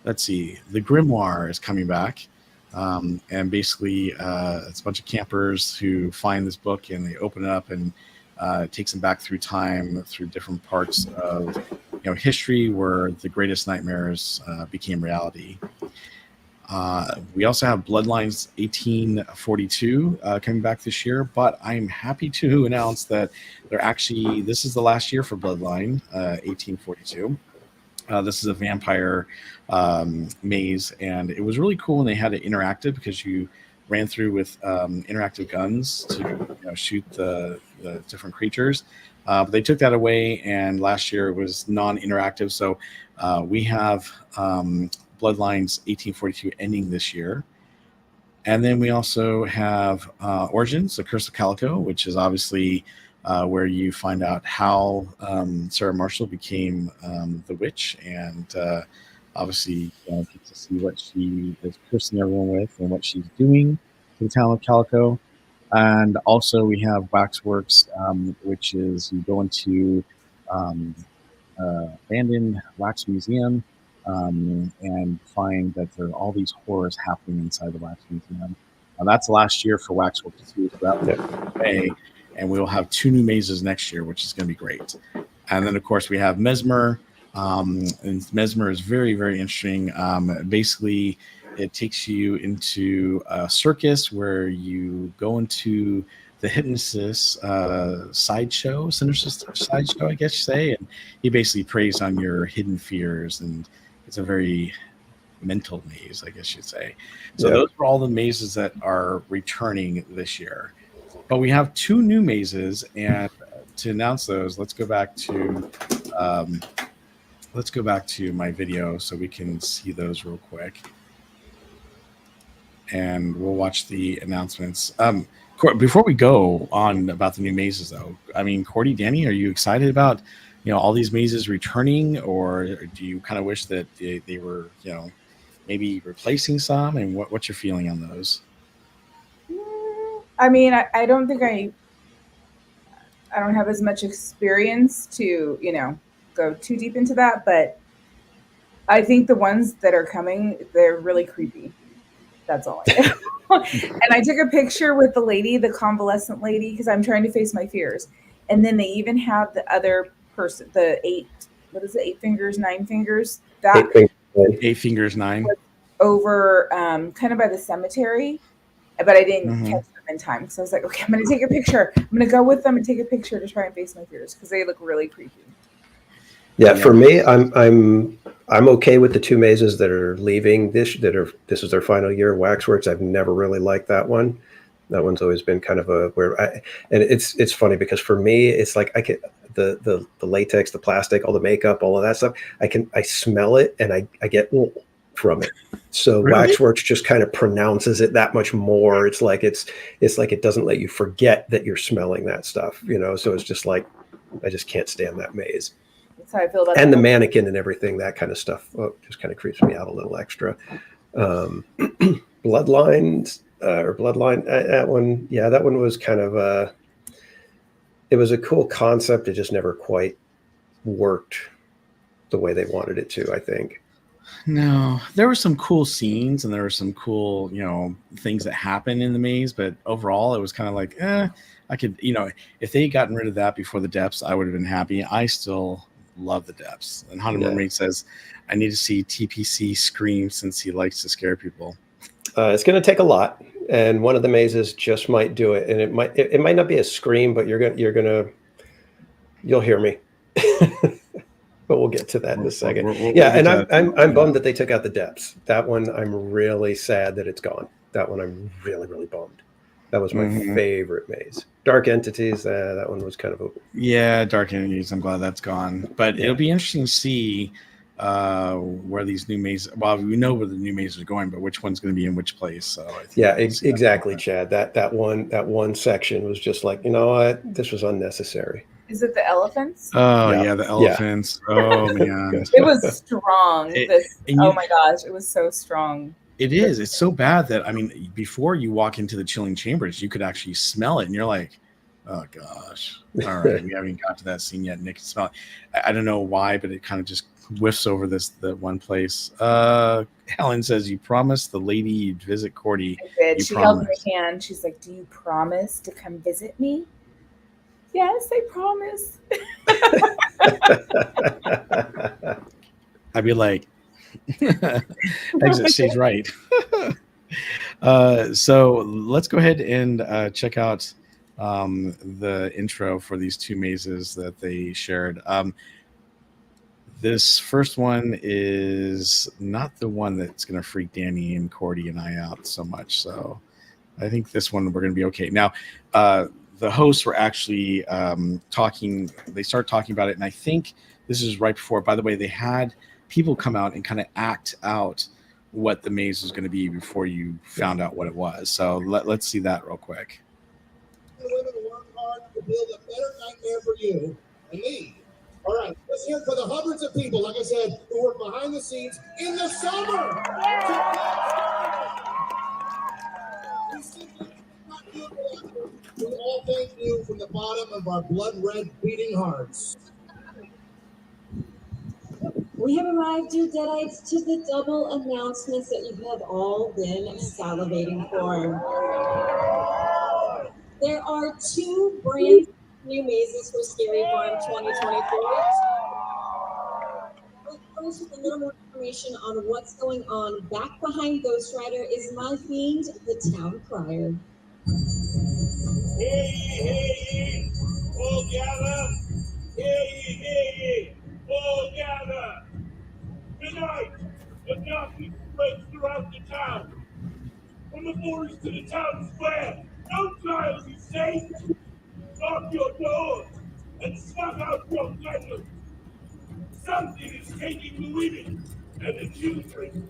let's see, the Grimoire is coming back, and basically it's a bunch of campers who find this book and they open it up, and it takes them back through time, through different parts of history where the greatest nightmares became reality. We also have Bloodlines 1842 coming back this year, but I'm happy to announce that this is the last year for Bloodline 1842. This is a vampire maze, and it was really cool when they had it interactive, because you ran through with interactive guns to shoot the different creatures. But they took that away, and last year it was non-interactive. So we have Bloodlines 1842 ending this year. And then we also have Origins, The Curse of Calico, which is obviously where you find out how Sarah Marshall became the witch, and obviously get to see what she is cursing everyone with and what she's doing to the town of Calico. And also we have Waxworks, which is you go into abandoned wax museum and find that there are all these horrors happening inside the wax museum. Now, that's last year for Waxworks too, so that will May, and we will have 2 new mazes next year, which is going to be great. And then, of course, we have Mesmer, and Mesmer is very, very interesting. Basically, it takes you into a circus where you go into the hypnotist sideshow, sinister sideshow, I guess you say, and he basically preys on your hidden fears, and it's a very mental maze, I guess you'd say. So Yeah. those are all the mazes that are returning this year. But we have 2 new mazes, and to announce those, let's go back to my video so we can see those real quick. And we'll watch the announcements. Before we go on about the new mazes, though, I mean, Cordy, Danny, are you excited about all these mazes returning, or do you kind of wish that they were maybe replacing some? And what's your feeling on those? I mean, I don't think I don't have as much experience to go too deep into that, but I think the ones that are coming, they're really creepy. That's all I know. And I took a picture with the lady, the convalescent lady, because I'm trying to face my fears. And then they even have the other person, the 8 fingers, 9 fingers? That 8 fingers, 9. Over kind of by the cemetery, but I didn't catch them in time. So I was like, okay, I'm going to take a picture. I'm going to go with them and take a picture to try and face my fears because they look really creepy. Yeah, for me, I'm okay with the 2 mazes that are leaving this is their final year. Waxworks, I've never really liked that one. That one's always been kind of and it's funny because for me it's like I can the latex, the plastic, all the makeup, all of that stuff. I smell it and I get from it. So Really? Waxworks just kind of pronounces it that much more. It's like it doesn't let you forget that you're smelling that stuff, So it's just like I just can't stand that maze. That's how I feel about And the mannequin and everything, that kind of stuff just kind of creeps me out a little extra. Bloodlines or Bloodline, that one was kind of it was a cool concept. It just never quite worked the way they wanted it to, I think. No, there were some cool scenes and there were some cool, things that happened in the maze, but overall it was kind of like, I could, if they had gotten rid of that before the depths, I would have been happy. I still love the depths. And Haunted Mermaid says, I need to see TPC scream since he likes to scare people. It's going to take a lot, and one of the mazes just might do it, and it might not be a scream, but you'll hear me. But we'll get to that in a second. I'm bummed that they took out the depths. That one, I'm really sad that it's gone. That one, I'm really, really bummed. That was my favorite maze. Dark Entities, that one was kind of Dark Entities. I'm glad that's gone. But it'll be interesting to see where these new mazes. Well, we know where the new mazes are going, but which one's going to be in which place. So exactly, Chad. That one section was just like, you know what, this was unnecessary. Is it the elephants? Oh yeah, the elephants. Yeah. Oh man, it was strong. Oh my gosh, it was so strong. It is. It's so bad that before you walk into the chilling chambers, you could actually smell it, and you're like, "Oh gosh!" All right, we haven't got to that scene yet. Nick can smell it. I don't know why, but it kind of just whiffs over the one place. Helen says, "You promised the lady you'd visit Cordy." I did. She held my hand. She's like, "Do you promise to come visit me?" Yes, I promise. I'd be like, exit stage right. So let's go ahead and check out the intro for these 2 mazes that they shared. This first one is not the one that's going to freak Danny and Cordy and I out so much. So I think this one we're going to be okay. Now, the hosts were actually talking. They started talking about it, and I think this is right before. By the way, they had people come out and kind of act out what the maze was going to be before you found out what it was. So let's see that real quick. The women work hard to build a better nightmare for you and me. All right, let's hear it for the hundreds of people, like I said, who work behind the scenes in the summer. We simply not do it without you. We all thank you from the bottom of our blood-red beating hearts. We have arrived, dear Deadites, to the double announcements that you have all been salivating for. There are 2 brand new mazes for Scary Farm 2024. But first, with a little more information on what's going on back behind Ghost Rider is my fiend, the Town Crier. Hey, hey, all gather. Hey, all gather. Tonight, the darkness forest to the town square. No child is safe. Lock your doors and swap out your lantern. Something is taking the women and the children.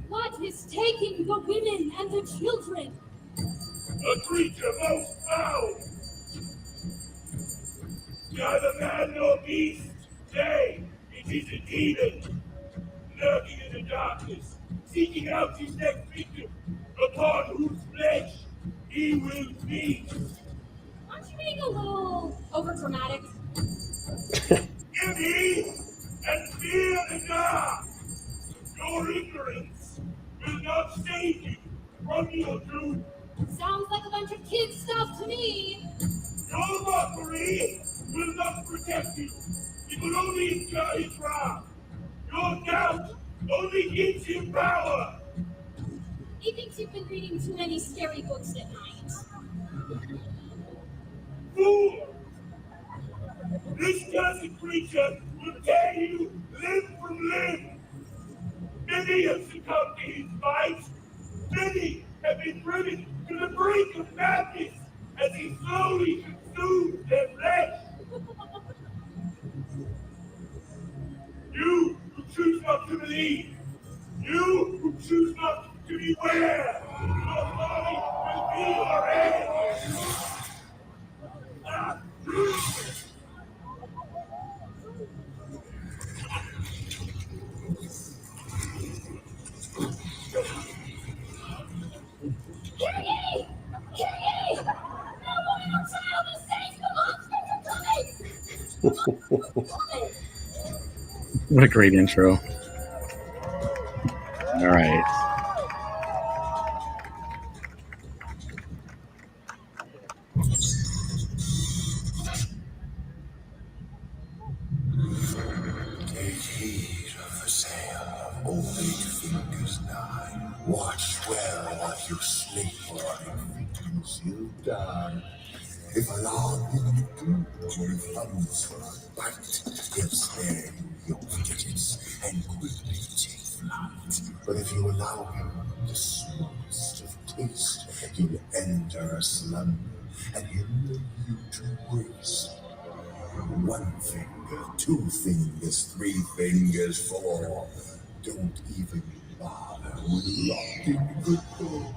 What is taking the women and the children? A creature most foul. Neither man nor beast. Nay, it is a demon. Lurking in the darkness, seeking out his next victim, upon whose flesh he will feast. Aren't you being a little overdramatic? Give heed and fear the dark. Your ignorance will not save you from your truth. Sounds like a bunch of kid stuff to me. Your mockery will not protect you. It will only incur his wrath. Your doubt only gives him power. He thinks you've been reading too many scary books at night. Fool! This cursed creature will tear you limb from limb. Many have succumbed to his bite. Many have been driven to the brink of madness as he slowly consumes their flesh. You who choose not to believe, you who choose not to beware, your body will be your end. Kitty! Kitty! No woman or child is safe. The monsters are coming. What a great intro. All right. Take heed of the sail of old 8 fingers 9. Watch well while you sleep, or in victims you'll die. If alarm you do, your thumbs for a bite, he'll spare you your digits and quickly take flight. But if you allow him the smallest of taste, he'll enter a slumber and he'll leave you to waste. 1 finger, 2 fingers, 3 fingers, 4. Don't even bother with locking the door.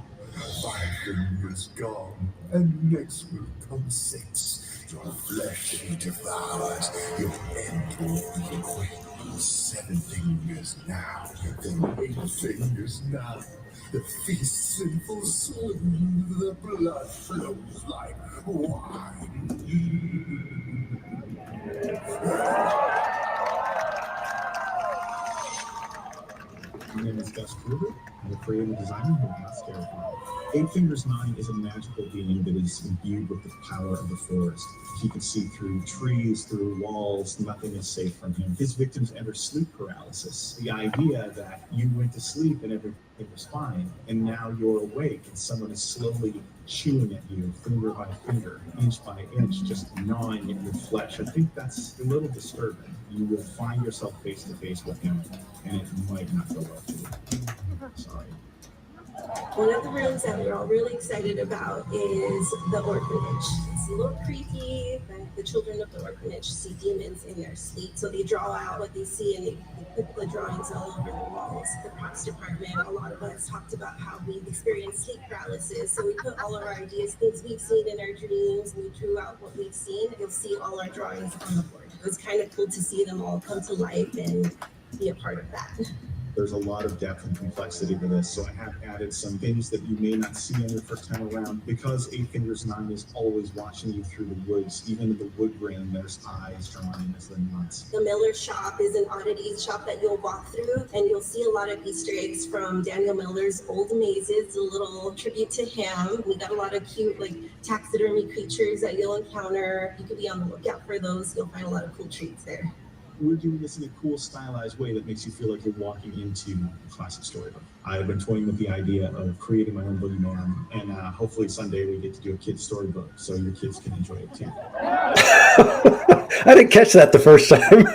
5 fingers gone, and next will come 6. Your flesh he devours, your end will be quick. 7 fingers now, then 8 fingers now. The feast's in full swing, the blood flows like wine. My name is Gus Gruber. I'm a creative designer who wants to terrify. 8 Fingers 9 is a magical being that is imbued with the power of the forest. He can see through trees, through walls. Nothing is safe from him. His victims enter sleep paralysis. The idea that you went to sleep and everything was fine, and now you're awake and someone is slowly chewing at you, finger by finger, inch by inch, just gnawing at your flesh. I think that's a little disturbing. You will find yourself face to face with him, and it might not go well for you. Sorry. One of the rooms that we're all really excited about is the orphanage. It's a little creepy, but the children of the orphanage see demons in their sleep. So they draw out what they see and they put the drawings all over the walls. The props department, a lot of us talked about how we've experienced sleep paralysis. So we put all of our ideas, things we've seen in our dreams, and we drew out what we've seen. You'll see all our drawings on the board. It was kind of cool to see them all come to life and be a part of that. There's a lot of depth and complexity to this, so I have added some things that you may not see on your first time around. Because 8 Fingers 9 is always watching you through the woods, even in the wood grain, there's eyes drawn in as the knots. The Miller shop is an oddity shop that you'll walk through, and you'll see a lot of Easter eggs from Daniel Miller's old mazes, a little tribute to him. We got a lot of cute, like, taxidermy creatures that you'll encounter. You could be on the lookout for those. You'll find a lot of cool treats there. We're doing this in a cool, stylized way that makes you feel like you're walking into a classic storybook. I've been toying with the idea of creating my own boogeyman, and hopefully Sunday we get to do a kid's storybook so your kids can enjoy it too. I didn't catch that the first time.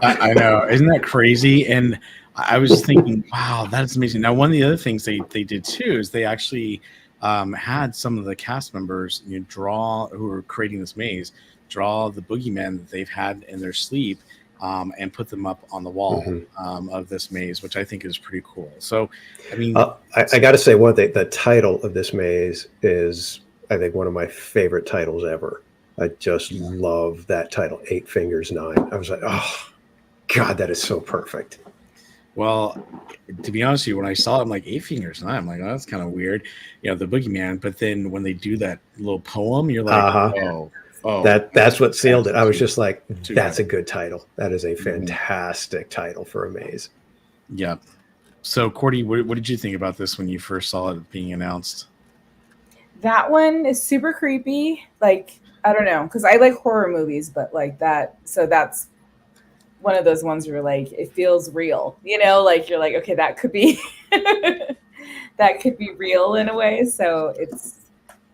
I know. Isn't that crazy? And I was just thinking, wow, that's amazing. Now, one of the other things they did too is they actually had some of the cast members who were creating this maze draw the boogeymen that they've had in their sleep and put them up on the wall of this maze, which I think is pretty cool. So, I mean, I got to say one thing: the title of this maze is, I think, one of my favorite titles ever. I just love that title, 8 Fingers 9. I was like, oh God, that is so perfect. Well, to be honest with you, when I saw it, I'm like, 8 Fingers 9. I'm like, oh, that's kind of weird, the boogeyman. But then when they do that little poem, you're like, that's what sealed it. I was just like, that's good. a good title. That is a fantastic title for a maze. Yep. So, Cordy, what did you think about this when you first saw it being announced? That one is super creepy. Like, I don't know, because I like horror movies, but like that. So that's one of those ones where like it feels real, like you're like, okay, that could be that could be real in a way. So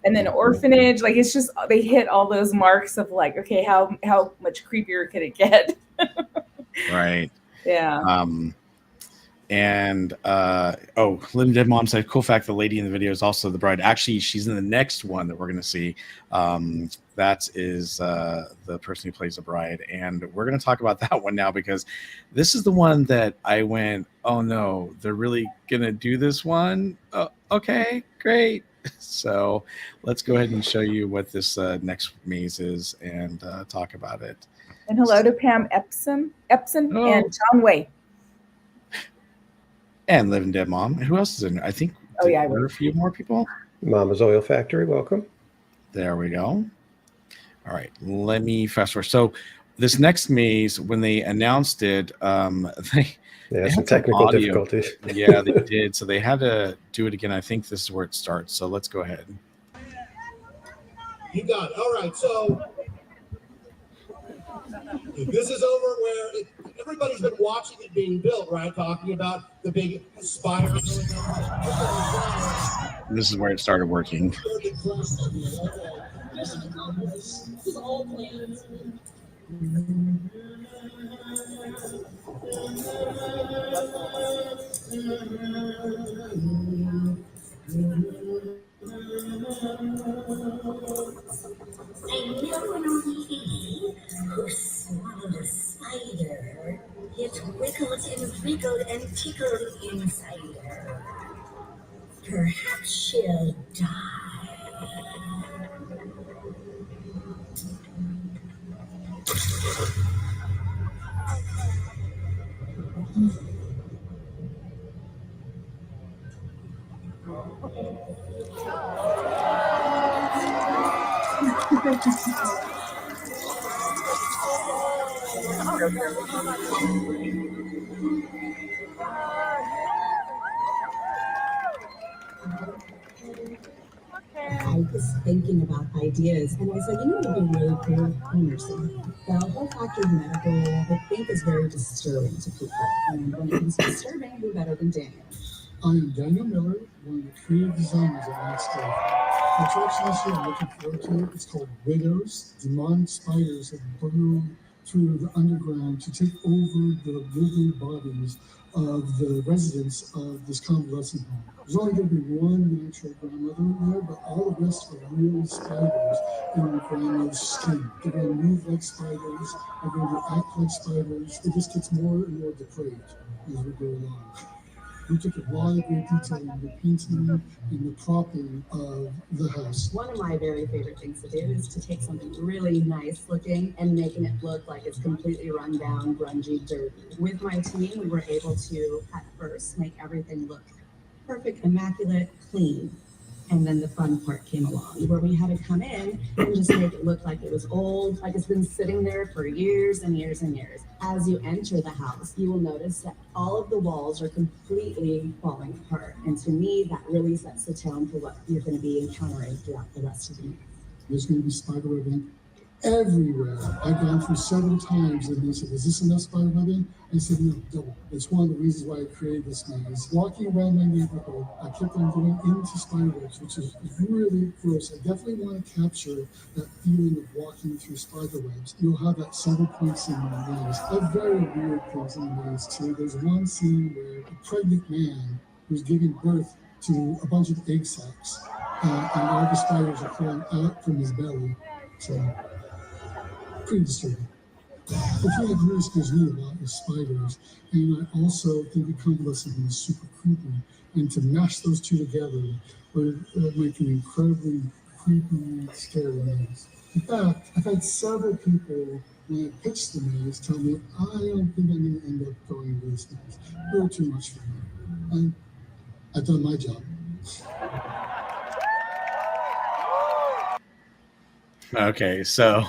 and then orphanage, like it's just they hit all those marks of like, okay, how much creepier could it get? Right. Yeah. And Living Dead Mom said, cool fact, the lady in the video is also the bride. Actually, she's in the next one that we're going to see. That is the person who plays the bride. And we're going to talk about that one now, because this is the one that I went, oh no, they're really going to do this one? Okay, great. So let's go ahead and show you what this next maze is and talk about it. And hello to Pam Epson and John Way. And Living Dead Mom. Who else is in there? I think there were a few more people. Mama's Oil Factory, welcome. There we go. All right, let me fast forward. So this next maze, when they announced it, they had some technical difficulties. Yeah, they did. So they had to do it again. I think this is where it starts. So let's go ahead. You got it. All right, so this is over where everybody's been watching it being built, right? Talking about the big spire. This is where it started working. I know an old who swallowed a spider. It wiggled and wriggled and tickled inside her. Perhaps she'll die. I was thinking about ideas, and I said, it would be really cool, nursing. The whole factor of medical, I think, is very disturbing to people. And when it comes to disturbing, who better than Daniel? I am Daniel Miller, one of the creative designers at Knott. The attraction this year I'm looking forward to, it's called Widows. Demonic spiders have burrowed through the underground to take over the living bodies of the residents of this convalescent home. There's only going to be one natural grandmother in there, but all the rest are real spiders in the grandmother's skin. They're going to move like spiders, they're going to act like spiders. It just gets more and more depraved as we go along. We took a lot of great detail in the painting and the propping of the house. One of my very favorite things to do is to take something really nice looking and making it look like it's completely run down, grungy, dirty. With my team, we were able to, at first, make everything look perfect, immaculate, clean. And then the fun part came along, where we had to come in and just make it look like it was old, like it's been sitting there for years and years and years. As you enter the house, you will notice that all of the walls are completely falling apart. And to me, that really sets the tone for what you're going to be encountering throughout the rest of the night. There's going to be spider webbing everywhere. I've gone through several times, and they said, "Is this enough spider webbing?" I said, "No, double." It's one of the reasons why I created this maze. Walking around my neighborhood, I kept on going into spider webs, which is really gross. I definitely want to capture that feeling of walking through spider webs. You'll have that several points in the maze. I have very weird things in the maze too. There's one scene where a pregnant man who's giving birth to a bunch of egg sacs, and all the spiders are crawling out from his belly. So, pretty disturbing. The thing that really scares me a lot is spiders, and I also think the convalescent is super creepy. And to mash those two together would make an incredibly creepy, scary maze. In fact, I've had several people, when I pitched the maze, tell me, "I don't think I'm going to end up going into this maze. A little too much for me." And I've done my job. Okay, so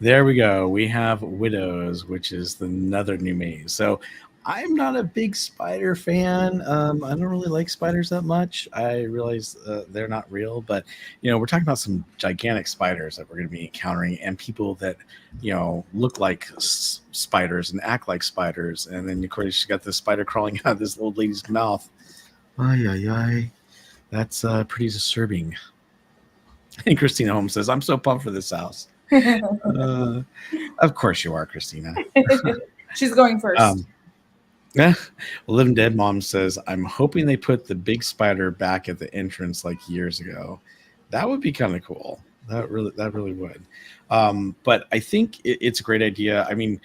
there we go. We have Widows, which is another new maze. So I'm not a big spider fan. I don't really like spiders that much. I realize they're not real, but we're talking about some gigantic spiders that we're going to be encountering, and people that look like spiders and act like spiders. And then of course she's got this spider crawling out of this old lady's mouth. Ay, ay, ay. That's pretty disturbing. And Christina Holmes says, "I'm so pumped for this house." Of course you are, Christina. She's going first. Yeah. Live and Dead Mom says, "I'm hoping they put the big spider back at the entrance like years ago. That would be kind of cool. That really would." But I think it's a great idea. I mean,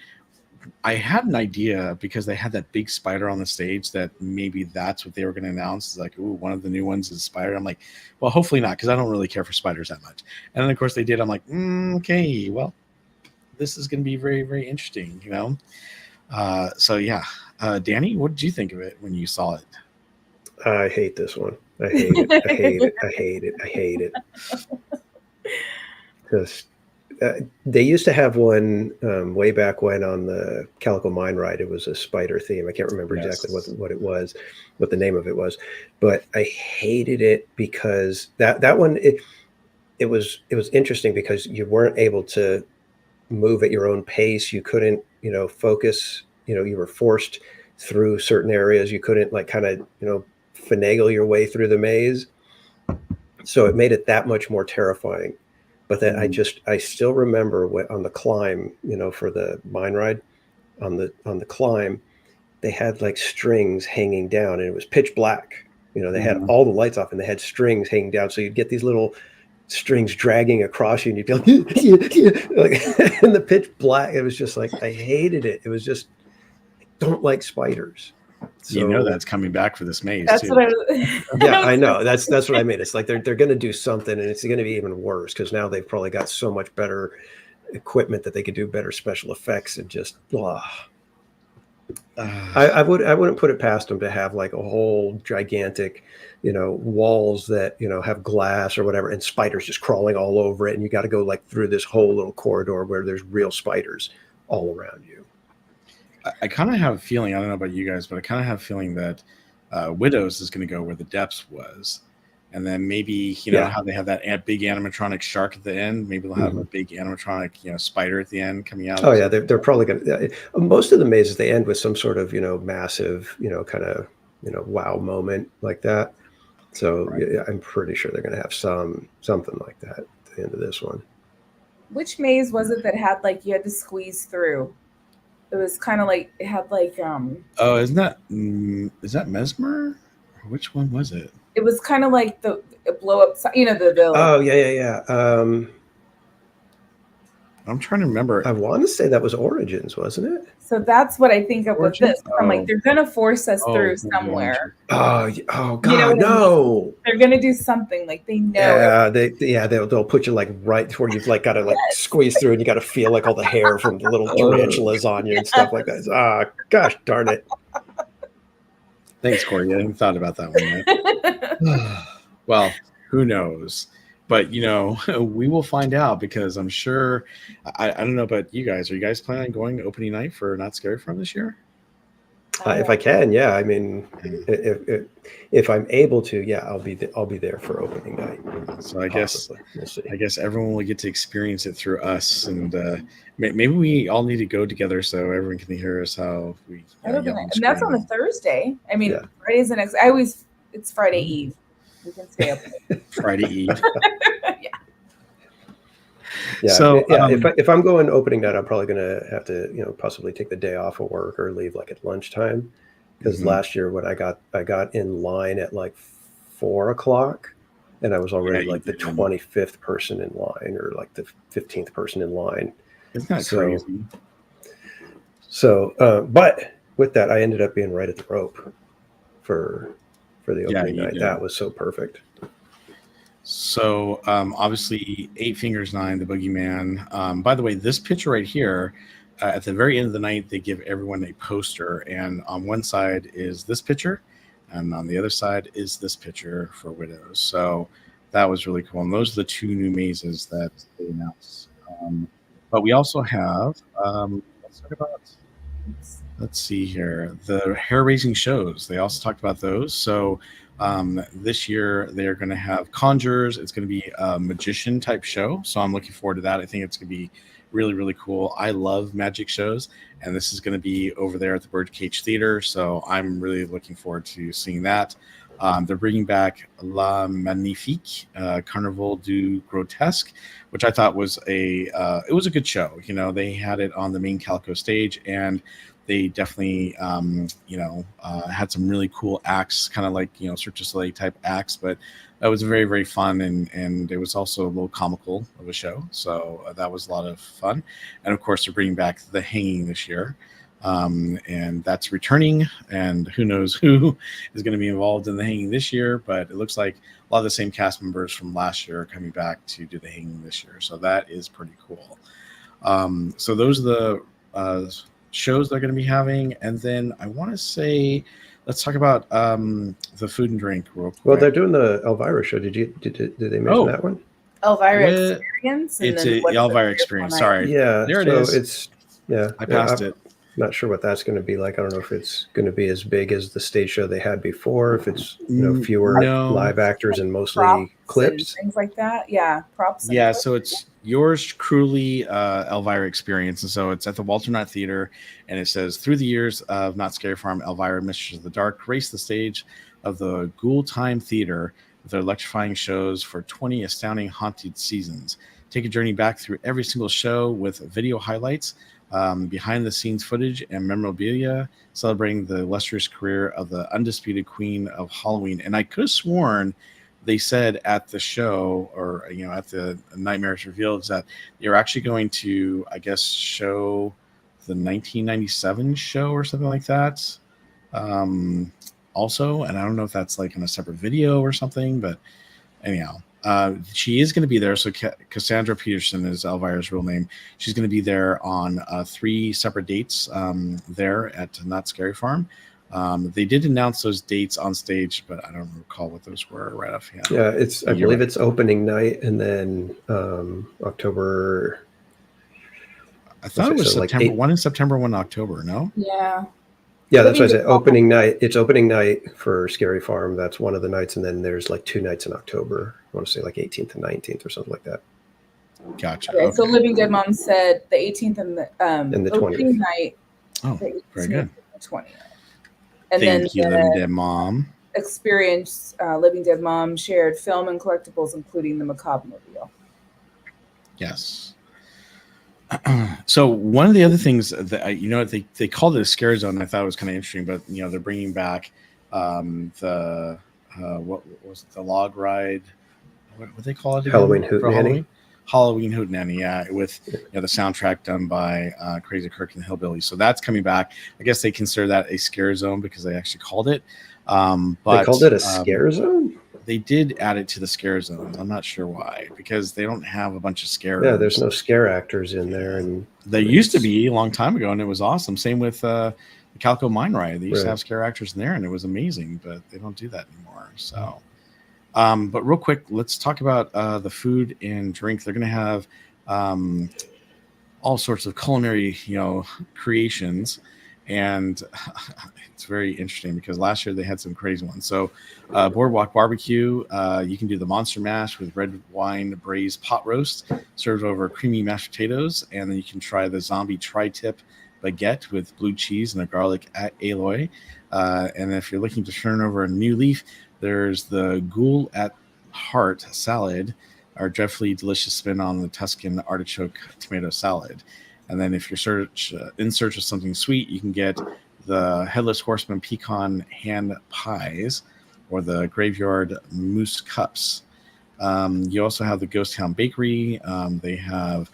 I had an idea because they had that big spider on the stage that maybe that's what they were going to announce. It's like, ooh, one of the new ones is spider. I'm like, well, hopefully not, because I don't really care for spiders that much. And then, of course, they did. I'm like, okay, well, this is going to be very, very interesting, So, yeah. Danny, what did you think of it when you saw it? I hate this one. I hate it. I hate it. I hate it. I hate it. Because they used to have one way back when on the Calico Mine ride. It was a spider theme. I can't remember exactly what it was, what the name of it was, but I hated it because that one it was interesting because you weren't able to move at your own pace. You couldn't focus. You were forced through certain areas. You couldn't finagle your way through the maze. So it made it that much more terrifying. But then I still remember on the climb, for the mine ride, on the climb, they had like strings hanging down, and it was pitch black. They had all the lights off, and they had strings hanging down. So you'd get these little strings dragging across you, and you'd be like in the pitch black. It was just like, I hated it. It was just, I don't like spiders. So, that's coming back for this maze. That's too. what yeah, I know. That's what I mean. It's like they're going to do something, and it's going to be even worse because now they've probably got so much better equipment that they could do better special effects and just blah. I wouldn't put it past them to have like a whole gigantic, walls that have glass or whatever, and spiders just crawling all over it, and you got to go like through this whole little corridor where there's real spiders all around you. I kind of have a feeling, I don't know about you guys, but I kind of have a feeling that Widows is going to go where the Depths was. And then maybe, how they have that big animatronic shark at the end. Maybe they'll have a big animatronic, spider at the end coming out. Oh, yeah. They're probably going to. Most of the mazes, they end with some sort of, massive, kind of, wow moment like that. So yeah, I'm pretty sure they're going to have something like that at the end of this one. Which maze was it that had like you had to squeeze through? It was kind of like it had like Oh, is that Mesmer? Which one was it? It was kind of like the blow up. The. Oh yeah. I'm trying to remember. I want to say that was Origins, wasn't it? So that's what I think of with this. I'm like, they're gonna force us through somewhere. Oh God, no! I mean? They're gonna do something like they know. Yeah, they'll put you like right where you've like got to like squeeze through, and you got to feel like all the hair from the little tarantulas on you and stuff like that. Ah, gosh darn it! Thanks, Corey. I hadn't thought about that one yet. Well, who knows? But, we will find out because I'm sure, I don't know about you guys. Are you guys planning on going to opening night for Not Scared From this year? If I can, yeah. I mean, if I'm able to, yeah, I'll be there for opening night. So I guess we'll see. I guess everyone will get to experience it through us, and maybe we all need to go together so everyone can hear us how we. And that's on a Thursday. I mean, Friday's the next. It's Friday Eve. We can stay up. Friday Eve. Yeah. So if I'm going opening night, I'm probably gonna have to possibly take the day off of work or leave like at lunchtime, because last year when I got in line at like 4 o'clock, and I was already like the 25th person in line or like the 15th person in line. Isn't that crazy? So, but with that, I ended up being right at the rope for the opening night. That was so perfect. So obviously 8 Fingers 9, the Boogeyman. By the way, this picture right here, at the very end of the night, they give everyone a poster, and on one side is this picture, and on the other side is this picture for Widows. So that was really cool. And those are the 2 new mazes that they announced. But we also have, let's see here, the hair-raising shows. They also talked about those. So this year they're going to have conjures. It's going to be a magician type show. So I'm looking forward to that. I think it's going to be really, really cool. I love magic shows, and this is going to be over there at the Birdcage Theater. So I'm really looking forward to seeing that. They're bringing back La Magnifique Carnival du Grotesque, which I thought was it was a good show. They had it on the main Calico stage, and they definitely had some really cool acts, kind of like Cirque du Soleil type acts, but it was very, very fun, and it was also a little comical of a show. So that was a lot of fun. And of course, they're bringing back the Hanging this year. And that's returning, and who knows who is going to be involved in the Hanging this year, but it looks like a lot of the same cast members from last year are coming back to do the Hanging this year. So that is pretty cool. So those are the shows they're going to be having. And then I want to say, let's talk about the food and drink real quick. Well, they're doing the Elvira show. Did they mention that one? Elvira Experience? It's an Elvira Experience. Sorry. Yeah. There it is. I passed it. Not sure what that's going to be like. I don't know if it's going to be as big as the stage show they had before, if it's fewer live actors and mostly clips, things like that. Yeah, props. Yeah, so it's yours truly, Elvira Experience, and so it's at the Walter Knott Theater, and it says, through the years of Knott's Scary Farm, Elvira, Mistress of the Dark, graced the stage of the Ghoul Time Theater with their electrifying shows for 20 astounding haunted seasons. Take a journey back through every single show with video highlights, behind-the-scenes footage, and memorabilia celebrating the illustrious career of the undisputed queen of Halloween. And I could have sworn they said at the show, or at the Nightmares Revealed, that you're actually going to, I guess, show the 1997 show or something like that. Also, and I don't know if that's like in a separate video or something, but anyhow. She is going to be there. So Cassandra Peterson is Elvira's real name. She's going to be there on 3 separate dates there at Knott's Scary Farm. They did announce those dates on stage, but I don't recall what those were right offhand. Yeah, I believe it's opening night, and then October. I thought it was September. Like 1 in September, 1 in October. No. Yeah. Yeah, that's what I said. Opening night. It's opening night for Scary Farm. That's one of the nights, and then there's like 2 nights in October. I want to say like 18th and 19th or something like that. Gotcha. Okay. So Living Dead Mom said the 18th and the opening 20th. Night. Oh, very good. 20th. And Thank you, Living Dead Mom. Experience Living Dead Mom shared film and collectibles, including the Macabre Mobile. Yes. So one of the other things that they called it a scare zone. I thought it was kind of interesting, but they're bringing back the what was it, the log ride? What they call it? Halloween Hootenanny. Halloween Hootenanny, yeah, with the soundtrack done by Crazy Kirk and the Hillbillies. So that's coming back. I guess they consider that a scare zone because they actually called it. But they called it a scare zone. They did add it to the scare zones. I'm not sure why, because they don't have a bunch of scare. Yeah, there's no scare actors in there, and there used to be a long time ago, and it was awesome. Same with the Calico Mine Ride. They used to have scare actors in there, and it was amazing. But they don't do that anymore. So, but real quick, let's talk about the food and drink. They're going to have all sorts of culinary, creations. And it's very interesting because last year they had some crazy ones. So Boardwalk Barbecue, you can do the Monster Mash with red wine braised pot roast served over creamy mashed potatoes. And then you can try the zombie tri-tip baguette with blue cheese and a garlic alloy. And if you're looking to turn over a new leaf, there's the Ghoul at Heart salad, our dreadfully delicious spin on the Tuscan artichoke tomato salad. And then if you're in search of something sweet, you can get the Headless Horseman pecan hand pies or the Graveyard Mousse cups. You also have the Ghost Town Bakery. They have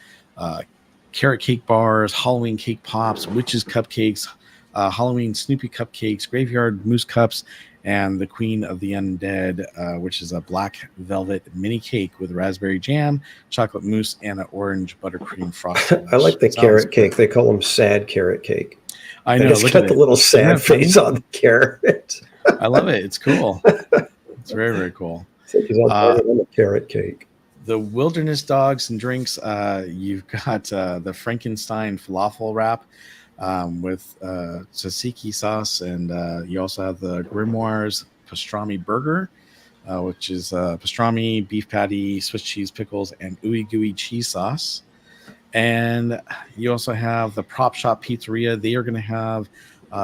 carrot cake bars, Halloween cake pops, witches cupcakes, Halloween Snoopy cupcakes, Graveyard Mousse cups, and the Queen of the Undead, which is a black velvet mini cake with raspberry jam, chocolate mousse, and an orange buttercream frosting. I like the carrot cake. They call them sad carrot cake. I know. It's got the little sad face on the carrot. I love it. It's cool. It's very, very cool. The carrot cake. The Wilderness Dogs and Drinks. You've got the Frankenstein falafel wrap with tzatziki sauce, and you also have the Grimoires pastrami burger, which is pastrami, beef patty, Swiss cheese pickles, and ooey gooey cheese sauce. And you also have the Prop Shop Pizzeria. They are going to have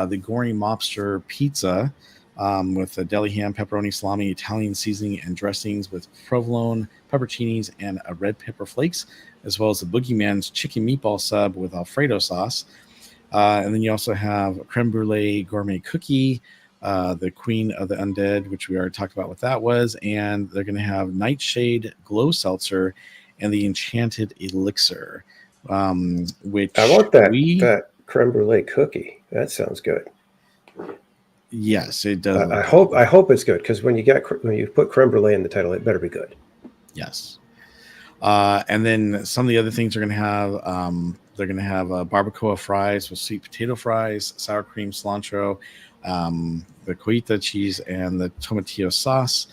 the Gory Mobster Pizza with a deli ham, pepperoni, salami, Italian seasoning, and dressings with provolone, pepperoncinis, and a red pepper flakes, as well as the Boogeyman's chicken meatball sub with Alfredo sauce. And then you also have creme brulee gourmet cookie, the Queen of the Undead, which we already talked about what that was. And they're going to have Nightshade Glow Seltzer and the Enchanted Elixir, which I want that creme brulee cookie. That sounds good. Yes, it does. I hope it's good, because when you put creme brulee in the title, it better be good. Yes. And then some of the other things are going to have, they're going to have barbacoa fries with sweet potato fries, sour cream, cilantro, the cojita cheese, and the tomatillo sauce.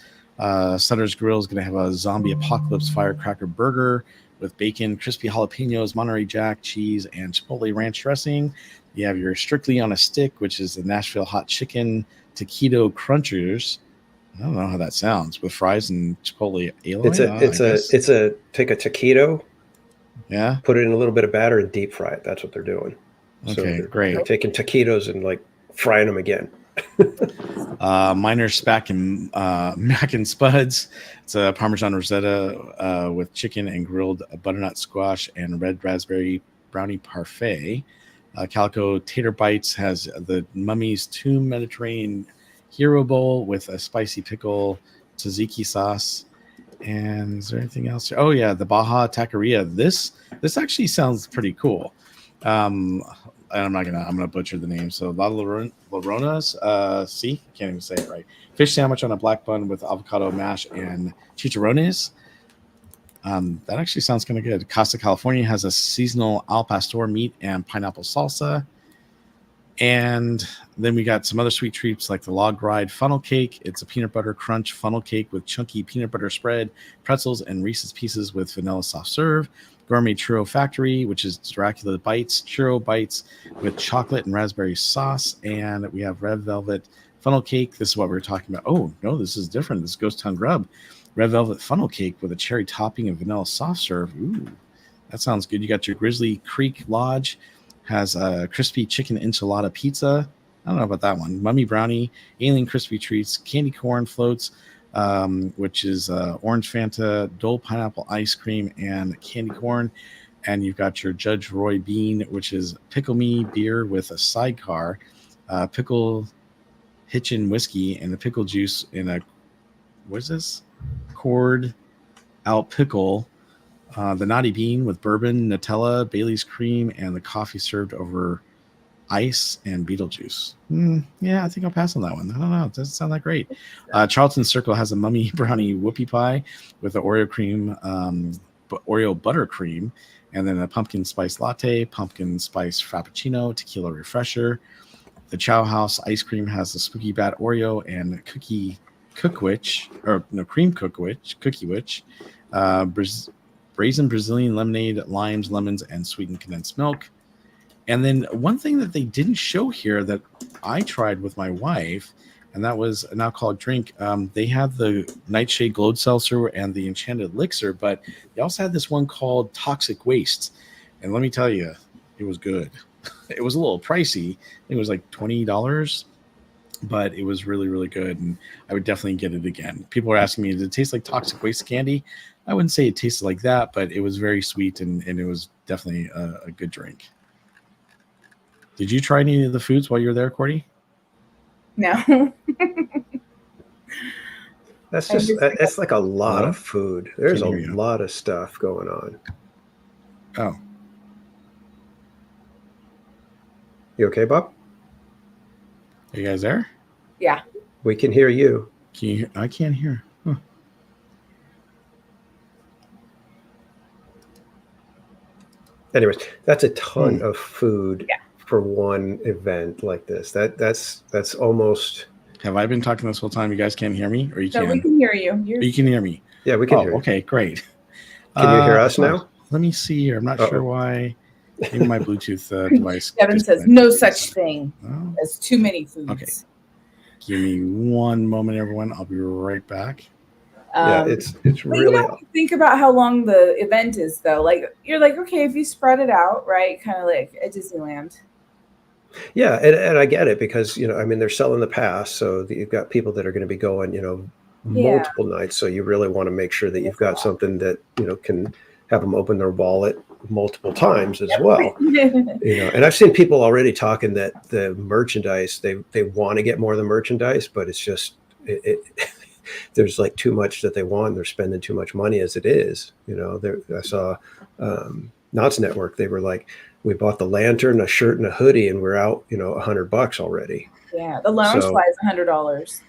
Sutter's Grill is going to have a zombie apocalypse firecracker burger with bacon, crispy jalapenos, Monterey Jack cheese, and Chipotle ranch dressing. You have your Strictly on a Stick, which is the Nashville hot chicken taquito crunchers. I don't know how that sounds, with fries and Chipotle alloy. It's a take a taquito, yeah, put it in a little bit of batter and deep fry it. That's what they're doing. Okay, so great. They're taking taquitos and like frying them again. Minor Mac and Spuds. It's a Parmesan Rosetta with chicken and grilled butternut squash and red raspberry brownie parfait. Calico Tater Bites has the Mummy's Tomb Mediterranean Hero Bowl with a spicy pickle tzatziki sauce. And is there anything else? Oh yeah, the Baja Taqueria. This actually sounds pretty cool. I'm gonna butcher the name. So La Lloronas, can't even say it right. Fish sandwich on a black bun with avocado mash and chicharrones. That actually sounds kind of good. Costa California has a seasonal al pastor meat and pineapple salsa. And then we got some other sweet treats like the Log Ride funnel cake. It's a peanut butter crunch funnel cake with chunky peanut butter spread, pretzels, and Reese's Pieces with vanilla soft serve. Gourmet Churro Factory, which is Dracula Bites, churro bites with chocolate and raspberry sauce. And we have Red Velvet funnel cake. This is what we were talking about. Oh, no, this is different. This is Ghost Town Grub. Red Velvet funnel cake with a cherry topping and vanilla soft serve. Ooh, that sounds good. You got your Grizzly Creek Lodge. Has a crispy chicken enchilada pizza. I don't know about that one. Mummy brownie, alien crispy treats, candy corn floats, which is orange Fanta, Dole pineapple ice cream, and candy corn. And you've got your Judge Roy Bean, which is pickle me beer with a sidecar, pickle hitchin whiskey, and the pickle juice in a cord out pickle. The Naughty Bean with bourbon, Nutella, Bailey's cream, and the coffee served over ice and Beetlejuice. Yeah, I think I'll pass on that one. I don't know. It doesn't sound that great. Charlton Circle has a Mummy brownie whoopie pie with the Oreo cream, Oreo buttercream, and then a pumpkin spice latte, pumpkin spice frappuccino, tequila refresher. The Chow House ice cream has the Spooky Bat Oreo and cream cookie witch. Brazen Brazilian lemonade, limes, lemons, and sweetened condensed milk. And then one thing that they didn't show here that I tried with my wife, and that was an alcoholic drink. They had the Nightshade Glowed Seltzer and the Enchanted Elixir, but they also had this one called Toxic Waste. And let me tell you, it was good. It was a little pricey. It was like $20, but it was really, really good. And I would definitely get it again. People were asking me, does it taste like Toxic Waste candy? I wouldn't say it tasted like that, but it was very sweet and it was definitely a good drink. Did you try any of the foods while you were there, Cordy? No. That's like a lot of food. There's a lot of stuff going on. Oh. You okay, Bob? Are you guys there? Yeah. We can hear you. Can you hear? I can't hear. Huh. Anyways, that's a ton of food for one event like this. That's almost. Have I been talking this whole time? You guys can't hear me, or you can? No, we can hear you. You can hear me. Yeah, we can hear you. Okay, great. Can you hear us now? Let me see here. I'm not sure why. Maybe my Bluetooth device. Kevin says no such thing as too many foods. Okay. Give me one moment, everyone. I'll be right back. Yeah, it's really. You know, think about how long the event is, though. Like you're like, okay, if you spread it out, right, kind of like at Disneyland. Yeah, and I get it because I mean they're selling the pass, so you've got people that are going to be going, multiple nights. So you really want to make sure that you've got something that can have them open their wallet multiple times as well. And I've seen people already talking that the merchandise they want to get more of the merchandise, but it's just there's like too much that they want. And they're spending too much money as it is. I saw Knott's Network. They were like, we bought the lantern, a shirt, and a hoodie, and we're out, $100 already. Yeah, the lounge fly is $100.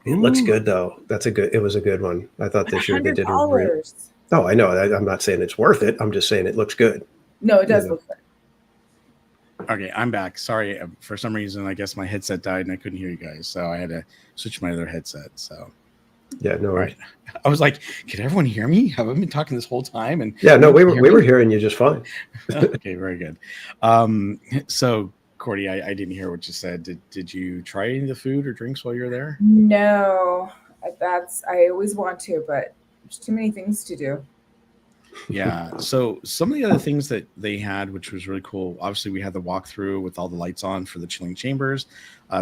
It looks good though. It was a good one. I thought this year they did a great. Oh, I know. I'm not saying it's worth it. I'm just saying it looks good. No, it does look good. Okay, I'm back. Sorry, for some reason, I guess my headset died and I couldn't hear you guys, so I had to switch my other headset. So, yeah, no worries. Right. I was like, "Can everyone hear me? Have I been talking this whole time?" And yeah, no, we were hearing you just fine. Okay, very good. So, Cordy, I didn't hear what you said. Did you try any of the food or drinks while you were there? No, I always want to, but there's too many things to do. Yeah. So some of the other things that they had, which was really cool, obviously we had the walkthrough with all the lights on for the chilling chambers.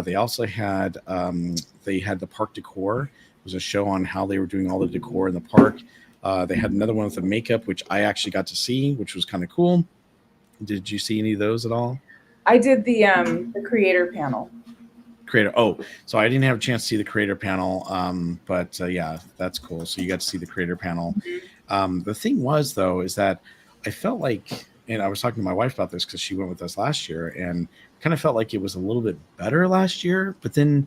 They also had the park decor. It was a show on how they were doing all the decor in the park. They had another one with the makeup, which I actually got to see, which was kind of cool. Did you see any of those at all? I did the creator panel. So I didn't have a chance to see the creator panel, but yeah, that's cool. So you got to see the creator panel. The thing was, though, is that I felt like, and I was talking to my wife about this because she went with us last year, and kind of felt like it was a little bit better last year, but then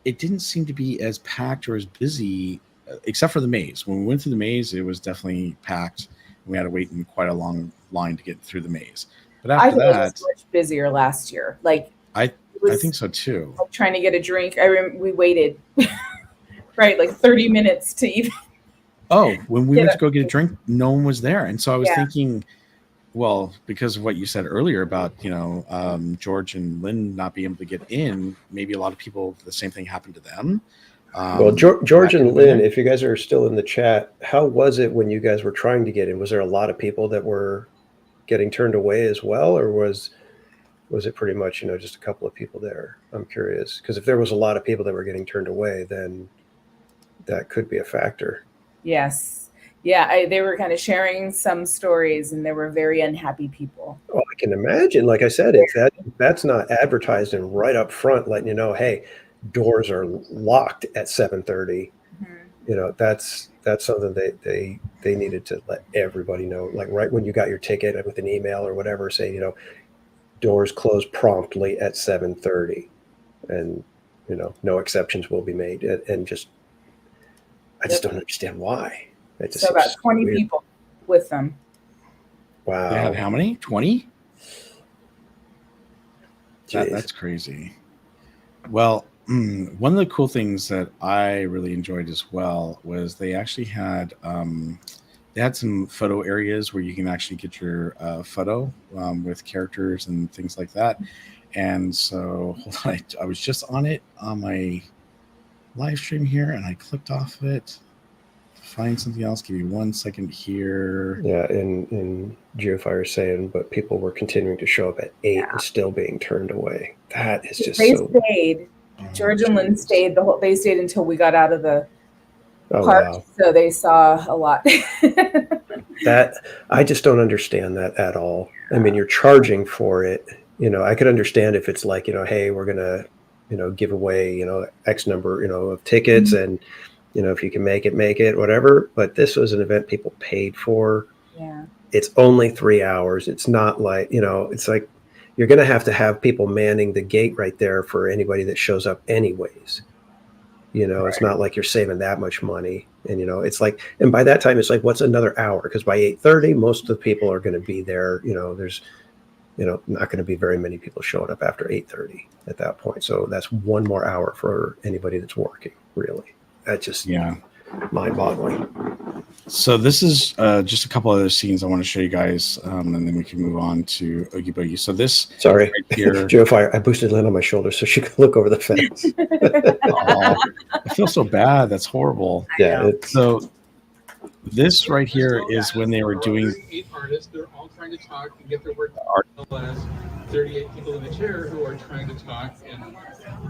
it didn't seem to be as packed or as busy, except for the maze. When we went through the maze, it was definitely packed. We had to wait in quite a long line to get through the maze. But after that, it was much busier last year. Like I think so too. Like trying to get a drink. We waited right like 30 minutes to even. Oh, when we went to go get a drink, no one was there, and so I was thinking, well, because of what you said earlier about George and Lynn not being able to get in, maybe a lot of people the same thing happened to them. Well, George and Lynn, if you guys are still in the chat, how was it when you guys were trying to get in? Was there a lot of people that were getting turned away as well, or was it pretty much just a couple of people there? I'm curious, because if there was a lot of people that were getting turned away, then that could be a factor. Yes. Yeah, they were kind of sharing some stories, and there were very unhappy people. Oh, I can imagine. Like I said, if that's not advertised and right up front, letting you know, hey, doors are locked at 7:30. That's something they needed to let everybody know. Like right when you got your ticket with an email or whatever, say doors close promptly at 7:30, and no exceptions will be made. And I just don't understand why. So about 20 weird. People with them. Wow. They had how many? 20? That's crazy. Well, one of the cool things that I really enjoyed as well was they actually had they had some photo areas where you can actually get your photo with characters and things like that. And so hold on, I was just on it on my live stream here, and I clicked off of it. Find something else. Give me 1 second here. Yeah, in Geofire saying, but people were continuing to show up at 8 and still being turned away. That is just They so. stayed. George and Lynn stayed They stayed until we got out of the Oh, park, wow. so they saw a lot. That I just don't understand that at all. I mean, you're charging for it. You know, I could understand if it's like, you know, hey, we're gonna, you know, give away, you know, X number, you know, of tickets, and you know, if you can make it, whatever. But this was an event people paid for. Yeah. It's only 3 hours. It's not like, you know, it's like you're going to have people manning the gate right there for anybody that shows up anyways. You know, It's not like you're saving that much money. And, you know, it's like, and by that time, it's like, what's another hour? Because by 8:30, most of the people are going to be there. You know, there's, you know, not going to be very many people showing up after 8:30 at that point. So that's 1 more hour for anybody that's working, really. That's just mind-boggling. So this is just a couple other scenes I want to show you guys, and then we can move on to Oogie Boogie. So this, sorry, right here, Joe, I boosted Lynn on my shoulder so she could look over the fence. I feel so bad. That's horrible. Yeah. So this right here is when they were doing 8 artists. They're all trying to talk and get their work done. As 38 people in the chair who are trying to talk and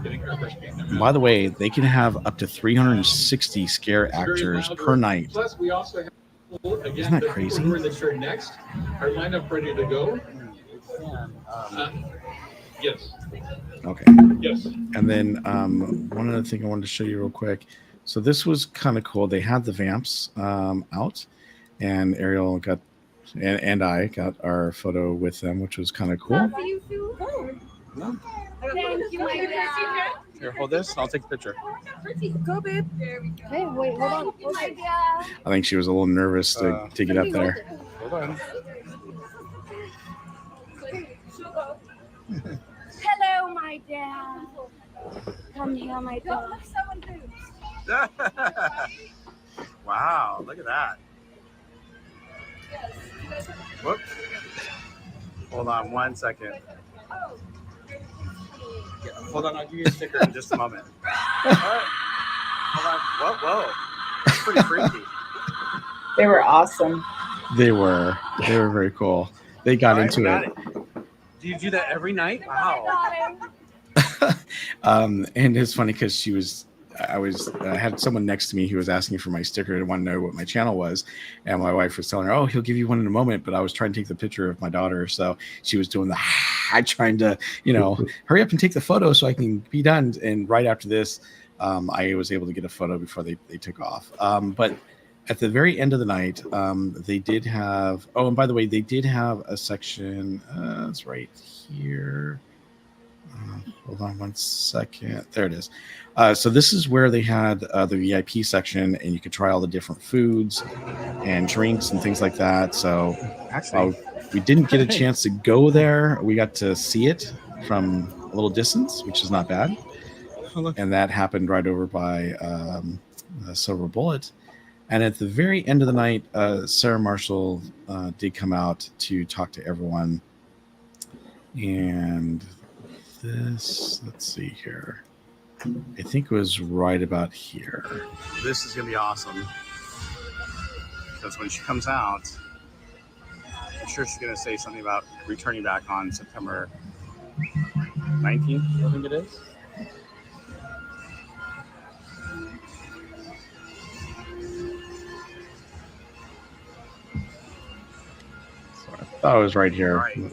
getting airbrush paint them. By the way, they can have up to 360 scare actors per night. Plus, we also have again, Isn't that the crazy? people who are in the chair next are lined up ready to go. Yes. Okay. Yes. And then one other thing I wanted to show you real quick. So this was kind of cool. They had the vamps out, and Ariel got and I got our photo with them, which was kind of cool. Thank you, my dad. Here, hold this. I'll take a picture. Go, babe. There we go. Hey, wait, hold on. Oh my God. I think she was a little nervous to get up there. Hold on. Hello, my dad. Come here, my dad. Wow, look at that. Whoop. Hold on 1 second. Hold on, I'll give you a sticker in just a moment. Hold on. Whoa. That's pretty freaky. They were awesome. They were very cool. They got into it. Do you do that every night? Wow. And it's funny because I had someone next to me who was asking for my sticker and wanted to know what my channel was, and my wife was telling her, "Oh, he'll give you one in a moment." But I was trying to take the picture of my daughter, so she was doing trying to, hurry up and take the photo so I can be done. And right after this, I was able to get a photo before they took off. But at the very end of the night, they did have. Oh, and by the way, they did have a section. It's right here. Hold on 1 second. There it is. So this is where they had the VIP section, and you could try all the different foods and drinks and things like that. So we didn't get a chance to go there. We got to see it from a little distance, which is not bad. And that happened right over by Silver Bullet. And at the very end of the night, Sarah Marshall did come out to talk to everyone. And this, let's see here. I think it was right about here. This is going to be awesome. Because when she comes out, I'm sure she's going to say something about returning back on September 19th, I think it is. So I thought it was right here. All right.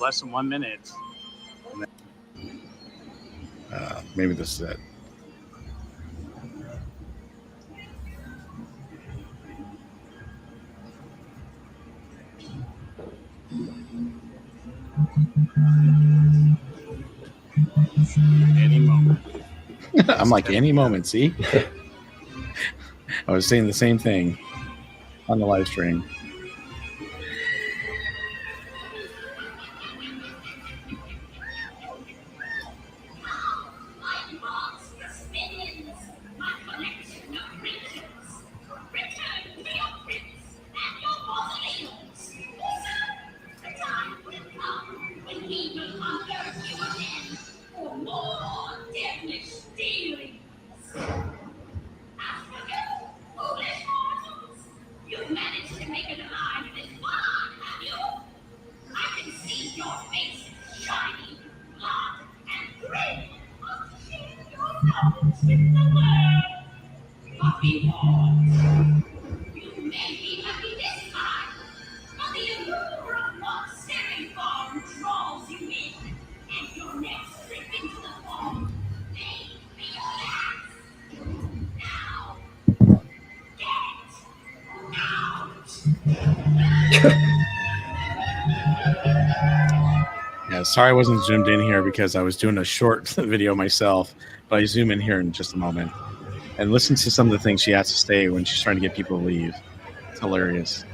Less than 1 minute. Maybe this is it. Any moment. I'm like, any moment, see? I was saying the same thing on the live stream. shiny, hot, and green. Share your knowledge with the world. Puppy Paws. You may be lucky this time, but the allure of Knott's staring farm draws you in, and your next trip into the farm may be your last. Now, get out. Yeah, sorry I wasn't zoomed in here because I was doing a short video myself, but I zoom in here in just a moment and listen to some of the things she has to say when she's trying to get people to leave. It's hilarious.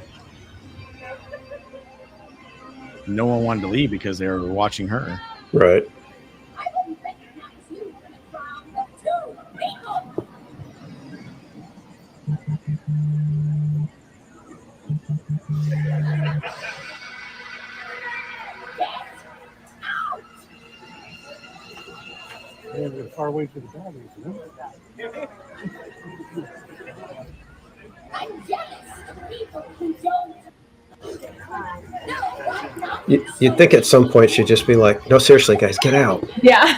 No one wanted to leave because they were watching her. Right. I wouldn't recognize you from a crowd of two people. Yeah, we're far away from the batteries, isn't it? I'm jealous of people who don't. You'd think at some point she'd just be like, no, seriously, guys, get out. Yeah.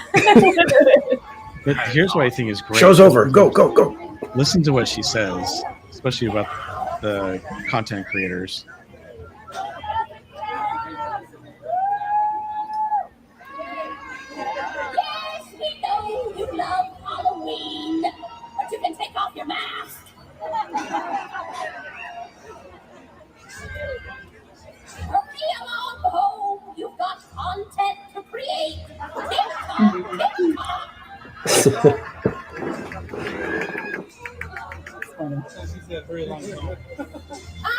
But here's what I think is great. Show's over. Go, go, go. Listen to what she says, especially about the content creators. Yes, we know you love Halloween, but you can take off your mask. Hurry along home. You've got content to create. TikTok, TikTok.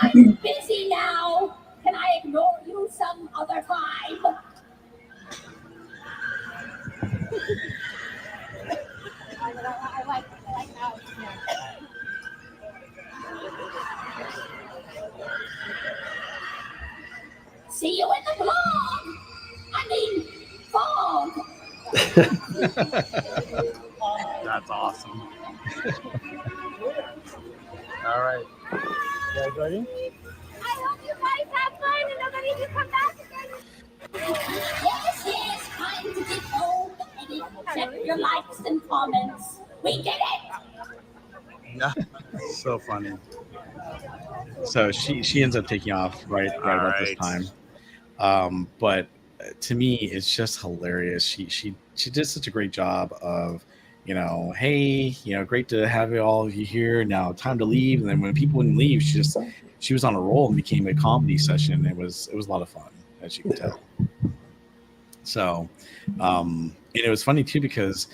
I'm busy now. Can I ignore you some other time? I like how it's See you in the vlog. I mean, fog. That's awesome. All right. You guys ready? I hope you guys have fun and nobody can come back again. Yes, time to get home and check your likes and comments. We get it. Yeah. So funny. So she ends up taking off right about this time. But to me, it's just hilarious. She did such a great job of, hey, great to have all of you here. Now time to leave. And then when people wouldn't leave, she was on a roll and became a comedy session. It was a lot of fun, as you can tell. So, and it was funny too because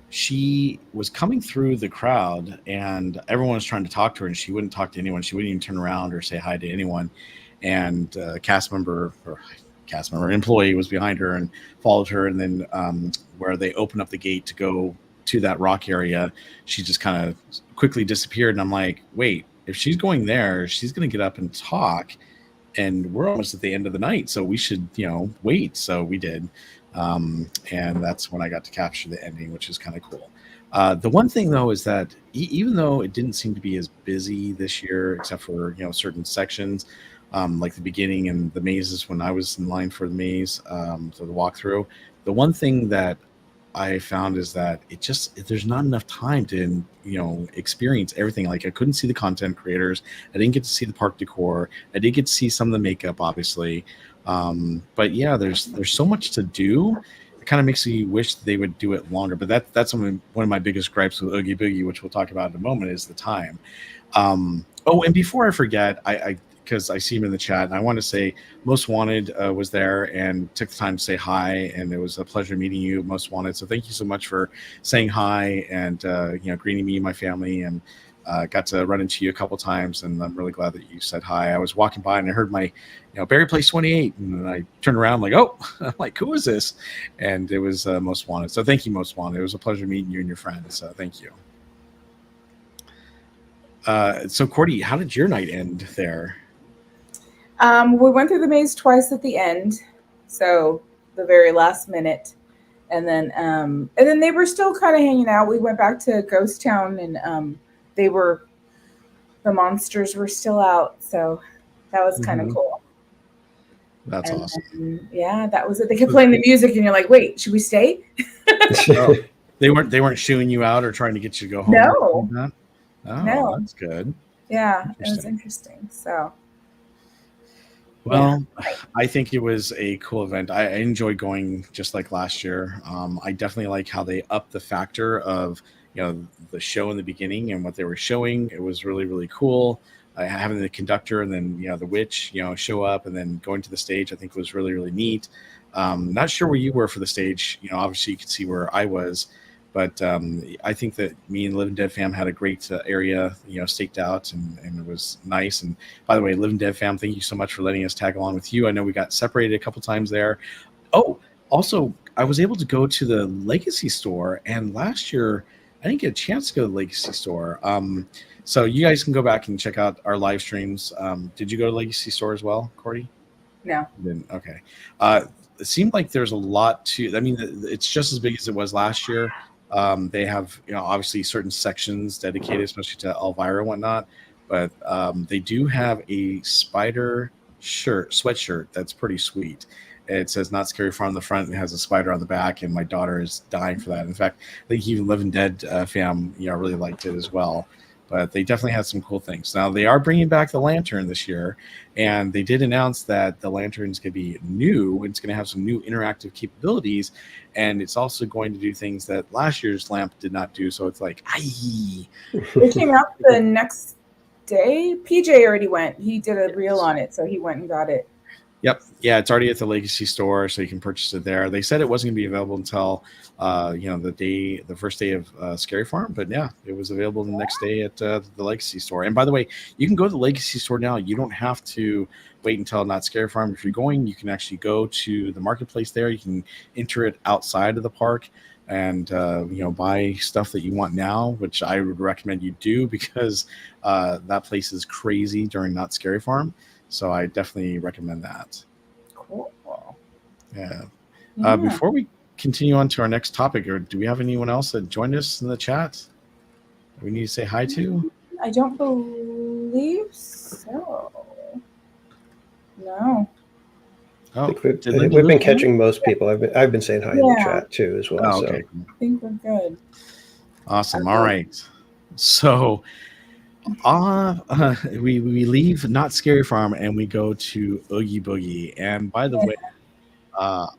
she was coming through the crowd and everyone was trying to talk to her and she wouldn't talk to anyone. She wouldn't even turn around or say hi to anyone. And employee was behind her and followed her. And then where they opened up the gate to go to that rock area, she just kind of quickly disappeared. And I'm like, wait, if she's going there, she's going to get up and talk. And we're almost at the end of the night. So we should, wait. So we did. And that's when I got to capture the ending, which is kind of cool. The one thing, though, is that even though it didn't seem to be as busy this year, except for, certain sections, like the beginning and the mazes when I was in line for the maze, for the walkthrough, the one thing that I found is that there's not enough time to, experience everything. Like I couldn't see the content creators. I didn't get to see the park decor. I did get to see some of the makeup, obviously. But yeah, there's so much to do. It kind of makes me wish they would do it longer, but that's one of my biggest gripes with Oogie Boogie, which we'll talk about in a moment, is the time. And before I forget, because I see him in the chat, and I want to say Most Wanted was there and took the time to say hi, and it was a pleasure meeting you, Most Wanted. So thank you so much for saying hi and greeting me and my family, and got to run into you a couple times, and I'm really glad that you said hi. I was walking by and I heard my Barry Place 28, and I turned around like, oh, I'm like, who is this? And it was Most Wanted. So thank you, Most Wanted. It was a pleasure meeting you and your friends. So thank you. So Cordy, how did your night end there? We went through the maze twice at the end, so the very last minute, and then they were still kind of hanging out. We went back to Ghost Town, and the monsters were still out, so that was kind of cool. That's and awesome. then, yeah, that was it. They kept playing the music, and you're like, "Wait, should we stay?" Oh, they weren't shooing you out or trying to get you to go home. No. Oh, No. that's good. Yeah, it was interesting. So, well, I think it was a cool event. I enjoyed going just like last year. I definitely like how they upped the factor of the show in the beginning and what they were showing. It was really, really cool. Having the conductor and then the witch show up and then going to the stage, I think was really, really neat. Not sure where you were for the stage. Obviously you could see where I was, but I think that me and Live and Dead Fam had a great area, staked out, and it was nice. And by the way, Live and Dead Fam, thank you so much for letting us tag along with you. I know we got separated a couple times there. Oh, also, I was able to go to the Legacy store, and last year I didn't get a chance to go to the Legacy store. So you guys can go back and check out our live streams. Did you go to Legacy store as well, Cordy? No. Didn't. Okay. It seemed like there's a lot to. I mean, it's just as big as it was last year. They have, obviously certain sections dedicated, especially to Elvira and whatnot. But they do have a spider sweatshirt that's pretty sweet. It says "Not Scary Farm" on the front and has a spider on the back, and my daughter is dying for that. In fact, I think even Live and Dead Fam, really liked it as well. But they definitely had some cool things. Now they are bringing back the lantern this year, and they did announce that the lantern's going to be new. It's going to have some new interactive capabilities, and it's also going to do things that last year's lamp did not do. So it's like, aye. It came out the next day. PJ already went. He did a reel on it, so he went and got it. Yep. Yeah, it's already at the Legacy store, so you can purchase it there. They said it wasn't going to be available until, the first day of Scary Farm, but yeah, it was available the next day at the Legacy store. And by the way, you can go to the Legacy store now. You don't have to wait until Not Scary Farm. If you're going, you can actually go to the marketplace there. You can enter it outside of the park and buy stuff that you want now, which I would recommend you do because that place is crazy during Not Scary Farm. So I definitely recommend that. Cool. Yeah. Before we continue on to our next topic, or do we have anyone else that joined us in the chat we need to say hi to? I don't believe so. No. Oh, I think we've been catching most people. I've been saying hi in the chat too as well. Oh, okay. So. I think we're good. Awesome. All right. So we leave Not Scary Farm and we go to Oogie Boogie. And by the way,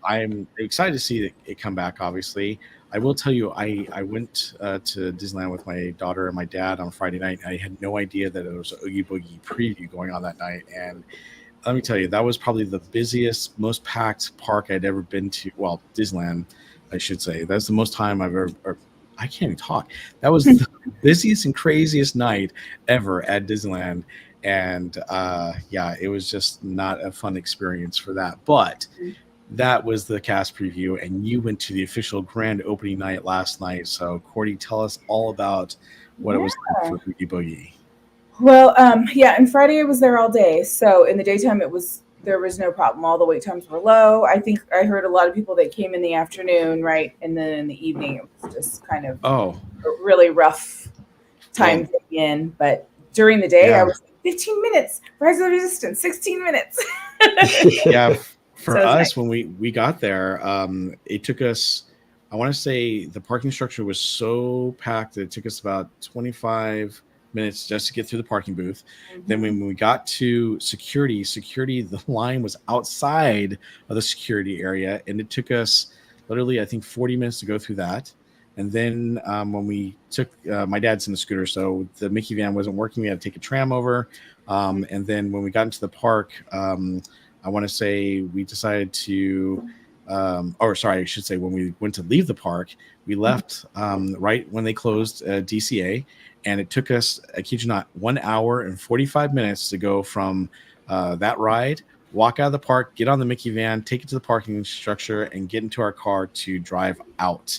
I'm excited to see it come back. Obviously, I will tell you, I went to Disneyland with my daughter and my dad on Friday night. I had no idea that it was an Oogie Boogie preview going on that night, and let me tell you, that was probably the busiest, most packed park I'd ever been to. Well, Disneyland, I should say. That's the most time I've ever. I can't even talk. That was the busiest and craziest night ever at Disneyland. And it was just not a fun experience for that. But that was the cast preview, and you went to the official grand opening night last night. So, Cordy, tell us all about what it was like for Oogie Boogie. Well, and Friday I was there all day. So in the daytime, there was no problem. All the wait times were low. I think I heard a lot of people that came in the afternoon, right? And then in the evening, it was just kind of a really rough time getting in. But during the day, I was like, 15 minutes, Rise of the Resistance, 16 minutes. Yeah, for us, when we got there, it took us, I want to say the parking structure was so packed that it took us about 25 minutes just to get through the parking booth. Then when we got to security, the line was outside of the security area, and it took us literally, I think, 40 minutes to go through that. And then when we took my dad's in the scooter, so the Mickey van wasn't working. We had to take a tram over. And then when we got into the park, I want to say we decided to I should say when we went to leave the park, we left right when they closed DCA. And it took us, I kid you not, 1 hour and 45 minutes to go from that ride, walk out of the park, get on the Mickey van, take it to the parking structure, and get into our car to drive out.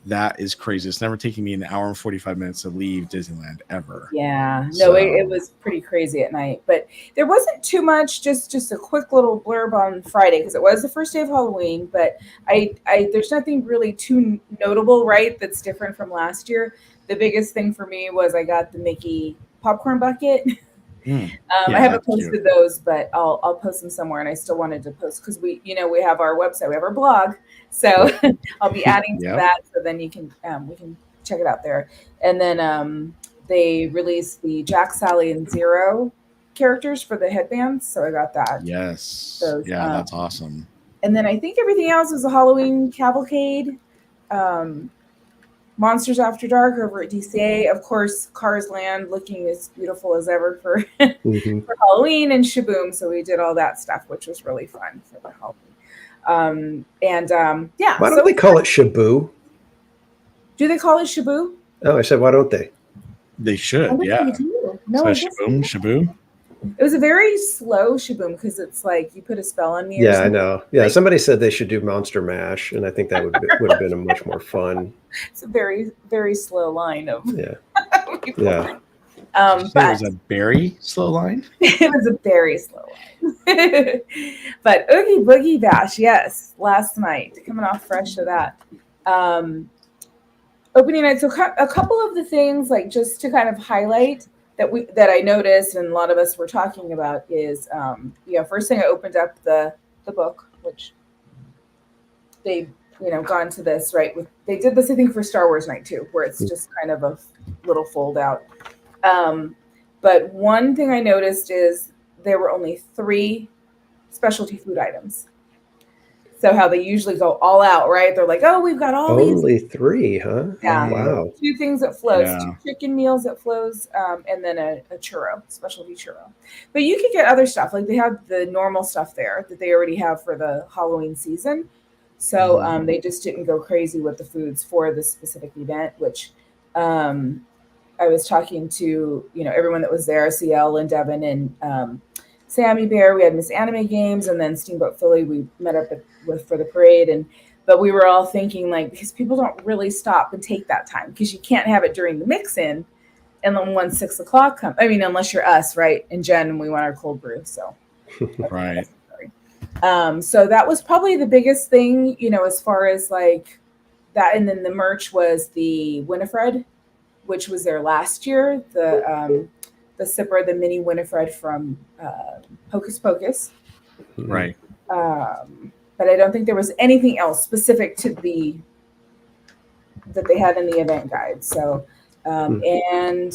That is crazy. It's never taken me an hour and 45 minutes to leave Disneyland ever. Yeah, no, it was pretty crazy at night. But there wasn't too much, just a quick little blurb on Friday, because it was the first day of Halloween. But I there's nothing really too notable, right, that's different from last year. The biggest thing for me was I got the Mickey popcorn bucket. Yeah, I haven't that's cute. posted those, but I'll post them somewhere. And I still wanted to post because we have our website, we have our blog, so I'll be adding to Yep. that. So then you can we can check it out there. And then they released the Jack, Sally, and Zero characters for the headbands, so I got that. Yes. Those, Yeah, that's awesome. And then I think everything else was a Halloween cavalcade. Monsters After Dark over at DCA. Of course, Cars Land looking as beautiful as ever for Halloween, and Shaboom. So we did all that stuff, which was really fun for the Halloween. Yeah. Why don't they call it Shaboo? Do they call it Shaboo? Oh, I said, why don't they? They should, I think yeah. they do. No, So I guess Shaboom. it was a very slow Shaboom because it's like you put a spell on me. or Yeah, I something. know. Yeah, somebody said they should do Monster Mash, and I think that would have been a much more fun. It's a very, very slow line of Yeah. people. Yeah. It But was a very slow line. it was a very slow line. But Oogie Boogie Bash, yes, last night, coming off fresh to that. Opening night. So a couple of the things, like just to kind of highlight that I noticed, and a lot of us were talking about, is first thing I opened up the book, which they've gone to this right with. They did this, I think, for Star Wars night too, where it's just kind of a little fold out. But one thing I noticed is there were only 3 specialty food items. So how they usually go all out, right? They're like, oh, we've got all these. Only 3, huh? Yeah. Wow. 2 things at Flo's, Yeah. 2 chicken meals at Flo's, and then a churro, specialty churro. But you could get other stuff. Like they have the normal stuff there that they already have for the Halloween season. So they just didn't go crazy with the foods for this specific event, which I was talking to, everyone that was there, CL and Devin and Sammy Bear. We had Miss Anime Games, and then Steamboat Philly we met up with for the parade. But we were all thinking, like, because people don't really stop and take that time, because you can't have it during the mix-in, and then when 6 o'clock comes, I mean, unless you're us, right? And Jen, and we want our cold brew, so. Right. So that was probably the biggest thing, as far as like that. And then the merch was the Winifred, which was there last year. The sipper, the mini Winifred from Hocus Pocus. Right. But I don't think there was anything else specific to that they had in the event guide. So, and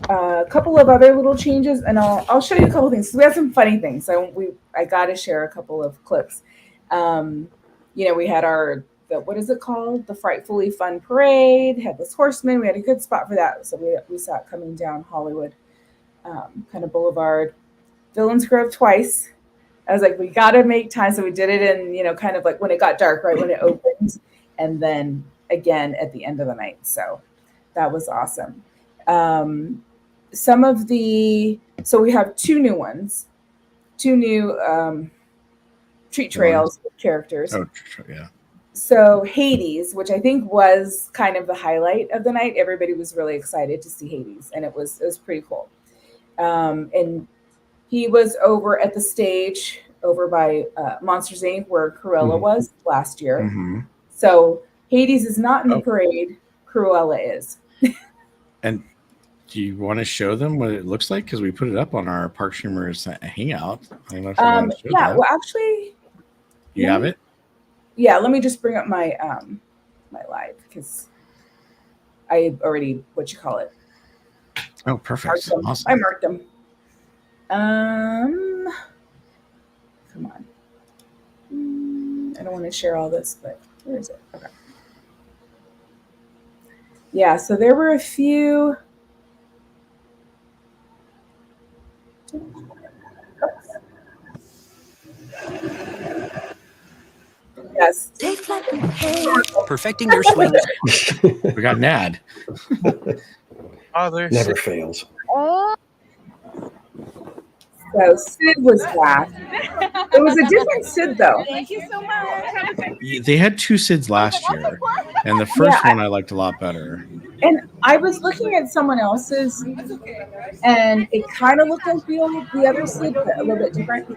a couple of other little changes, and I'll show you a couple of things. So we had some funny things. I got to share a couple of clips. We had what is it called? The Frightfully Fun Parade, Headless Horseman. We had a good spot for that. So we saw it coming down Hollywood, kind of Boulevard. Villains Grove twice. I was like, we got to make time. So we did it in, kind of like when it got dark, right when it opened, and then again at the end of the night. So that was awesome. So we have 2 new ones, 2 new treat trails with characters. Oh, yeah. So Hades, which I think was kind of the highlight of the night. Everybody was really excited to see Hades, and it was pretty cool. And he was over at the stage over by Monsters Inc., where Cruella was last year. Mm-hmm. So Hades is not in the parade. Cruella is. And do you want to show them what it looks like? Because we put it up on our Park Streamers Hangout. I don't know if you want to show that. Well, actually, You have it? Yeah, let me just bring up my my live, because I already Oh, perfect. Awesome. I marked them. Come on. I don't want to share all this, but where is it? Okay. Yeah, so there were a few. Yes. Perfecting your swings. We got Nad. Never fails. Oh. So Sid was back. It was a different Sid, though. Thank you so much. They had 2 Sids last year, and the first one I liked a lot better. And I was looking at someone else's, and it kind of looked like the other Sid, but a little bit different.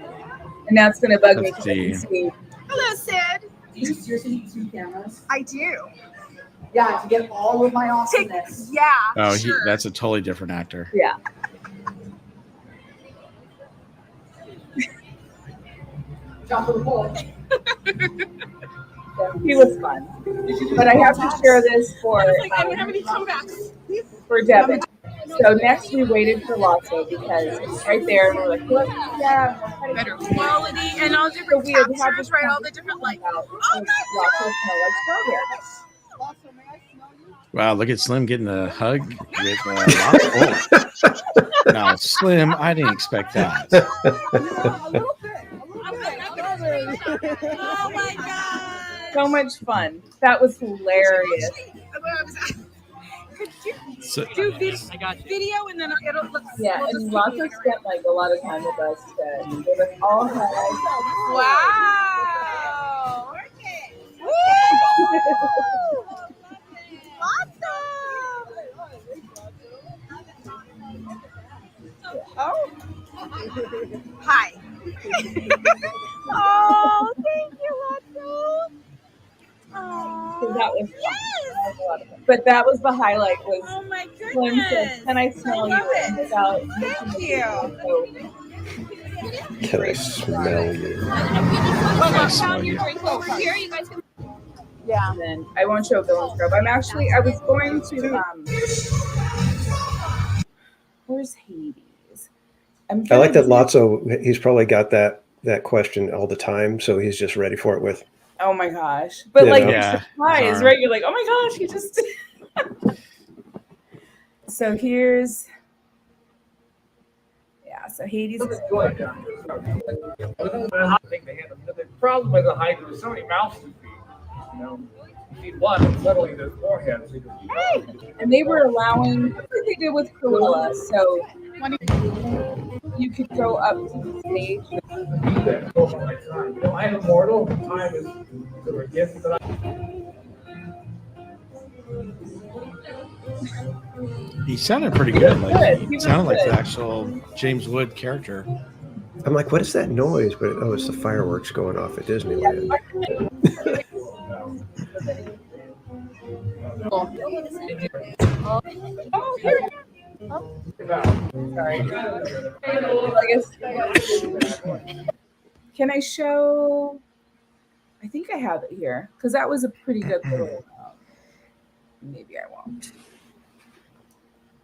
And that's going to bug me because I can see. Hello, Sid. Do you seriously need 2 cameras? I do. Yeah, to get all of my awesomeness. Yeah. Oh, sure. that's a totally different actor. Yeah. He was fun. But I have to share this for I don't have any comebacks. for Devin. So next we waited for Lotso because it was right there. And we're like, look, yeah, Better quality and all different captures, right? All the different like. Lotso smell like strawberries. Wow, look at Slim getting a hug with Lotso. Now, Slim, I didn't expect that. Oh my god! So much fun. That was hilarious. Could you do video and then it'll look. Yeah, we'll and just Lotso spent like a lot of time with us to give us all hugs. Wow! Woo! Oh. Hi. Oh, thank you, Lotso. So that was fun. That was a lot of fun. But that was the highlight. Was Oh my Slim said, goodness. "Can I smell love you?" it. Without Thank you. Can I smell you? Found your drink over here. You guys can. Yeah. And then I won't show Villain Scrub. I was going to where's Hades? I like that Lotso, he's probably got that question all the time, so he's just ready for it with. Oh my gosh. But You like know? you're Yeah. surprised, right? You're like, oh my gosh, he just So here's so Hades is good. I think they had the problem with the hydra is so many mouths to feed. You know, you feed one and suddenly there's more heads. and they were allowing what they did with Cruella, so you could go up to the stage. I am immortal. Time is a gift that He sounded pretty good. Like He he was sounded like good. the actual James Wood character. I'm like, what is that noise? But it's the fireworks going off at Disneyland. Sorry. I guess. Can I show? I think I have it here because that was a pretty good little. Maybe I won't.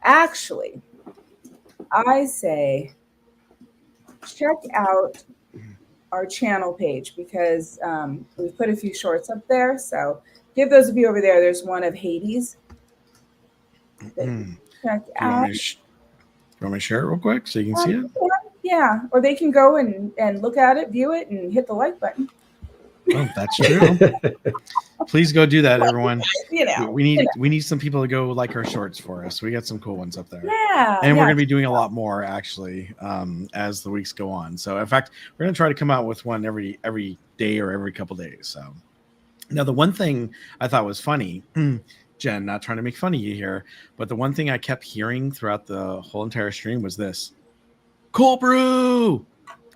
Actually, I say check out our channel page because we've put a few shorts up there. So give those of you over there. There's one of Hades. That you can check You want out. me to share it real quick so you can see it? Yeah, or they can go and look at it, view it, and hit the like button. Oh, that's true. Please go do that, everyone. You know, we need some people to go like our shorts for us. We got some cool ones up there. Yeah, and we're yeah. going to be doing a lot more actually as the weeks go on. So in fact, we're going to try to come out with one every day or every couple days. So now the one thing I thought was funny, Jen, not trying to make fun of you here, but the one thing I kept hearing throughout the whole entire stream was this: cold brew.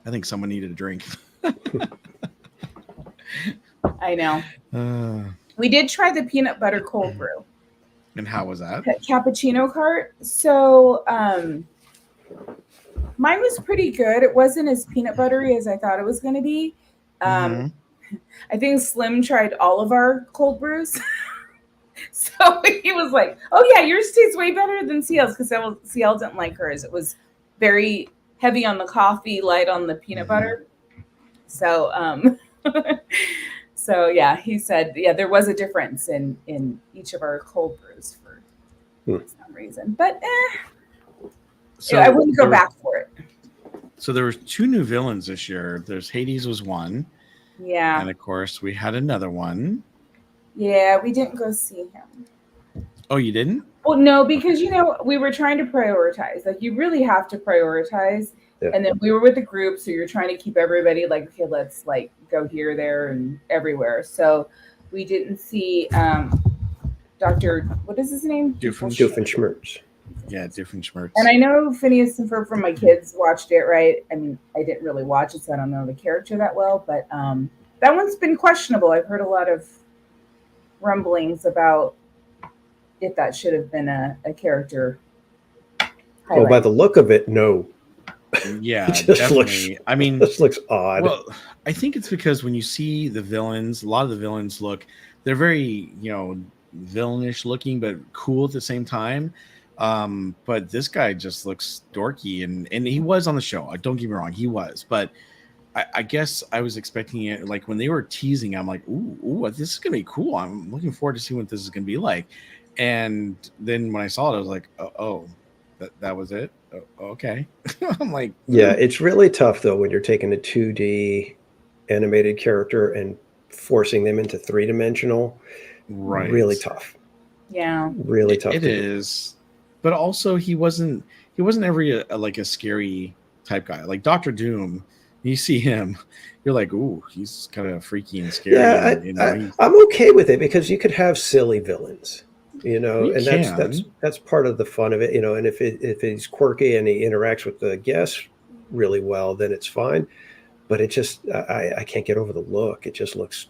I think someone needed a drink. I know. We did try the peanut butter cold brew. And how was that? Cappuccino cart. So mine was pretty good. It wasn't as peanut buttery as I thought it was going to be. I think Slim tried all of our cold brews. So he was like, oh yeah, yours tastes way better than CL's because CL didn't like hers. It was very heavy on the coffee, light on the peanut butter. So so yeah, he said, yeah, there was a difference in each of our cold brews for some reason. But So I wouldn't go back for it. So there was 2 new villains this year. There's Hades was one. Yeah. And of course we had another one. Yeah, we didn't go see him. Oh, you didn't? Well, no, because we were trying to prioritize. Like you really have to prioritize. Yeah. And then we were with the group, so you're trying to keep everybody like, okay, let's like go here, there, and everywhere. So we didn't see Dr. What is his name? Doofenshmirtz. Yeah, Doofenshmirtz. And I know Phineas and Ferb from my kids watched it, right? I mean, I didn't really watch it, so I don't know the character that well, but that one's been questionable. I've heard a lot of rumblings about if that should have been a character highlight. Well, by the look of it, no. Yeah, Just definitely. I mean, this looks odd. well, I think it's because when you see the villains, a lot of the villains they're very, villainish looking, but cool at the same time. But this guy just looks dorky, and he was on the show. Don't get me wrong, he was, but I guess I was expecting it, like when they were teasing, I'm like, ooh, this is gonna be cool. I'm looking forward to seeing what this is gonna be like. And then when I saw it, I was like, oh, that was it. Oh, okay. I'm like, yeah, it's really tough though when you're taking a 2D animated character and forcing them into 3-dimensional. right, Really tough. Yeah, Really tough. It is, but also he wasn't ever like a scary type guy. Like Doctor Doom, you see him, you're like, ooh, he's kind of freaky and scary. Yeah, and, I'm okay with it because you could have silly villains, and that's part of the fun of it, and if he's quirky and he interacts with the guests really well, then it's fine. But it just I can't get over the look. It just looks.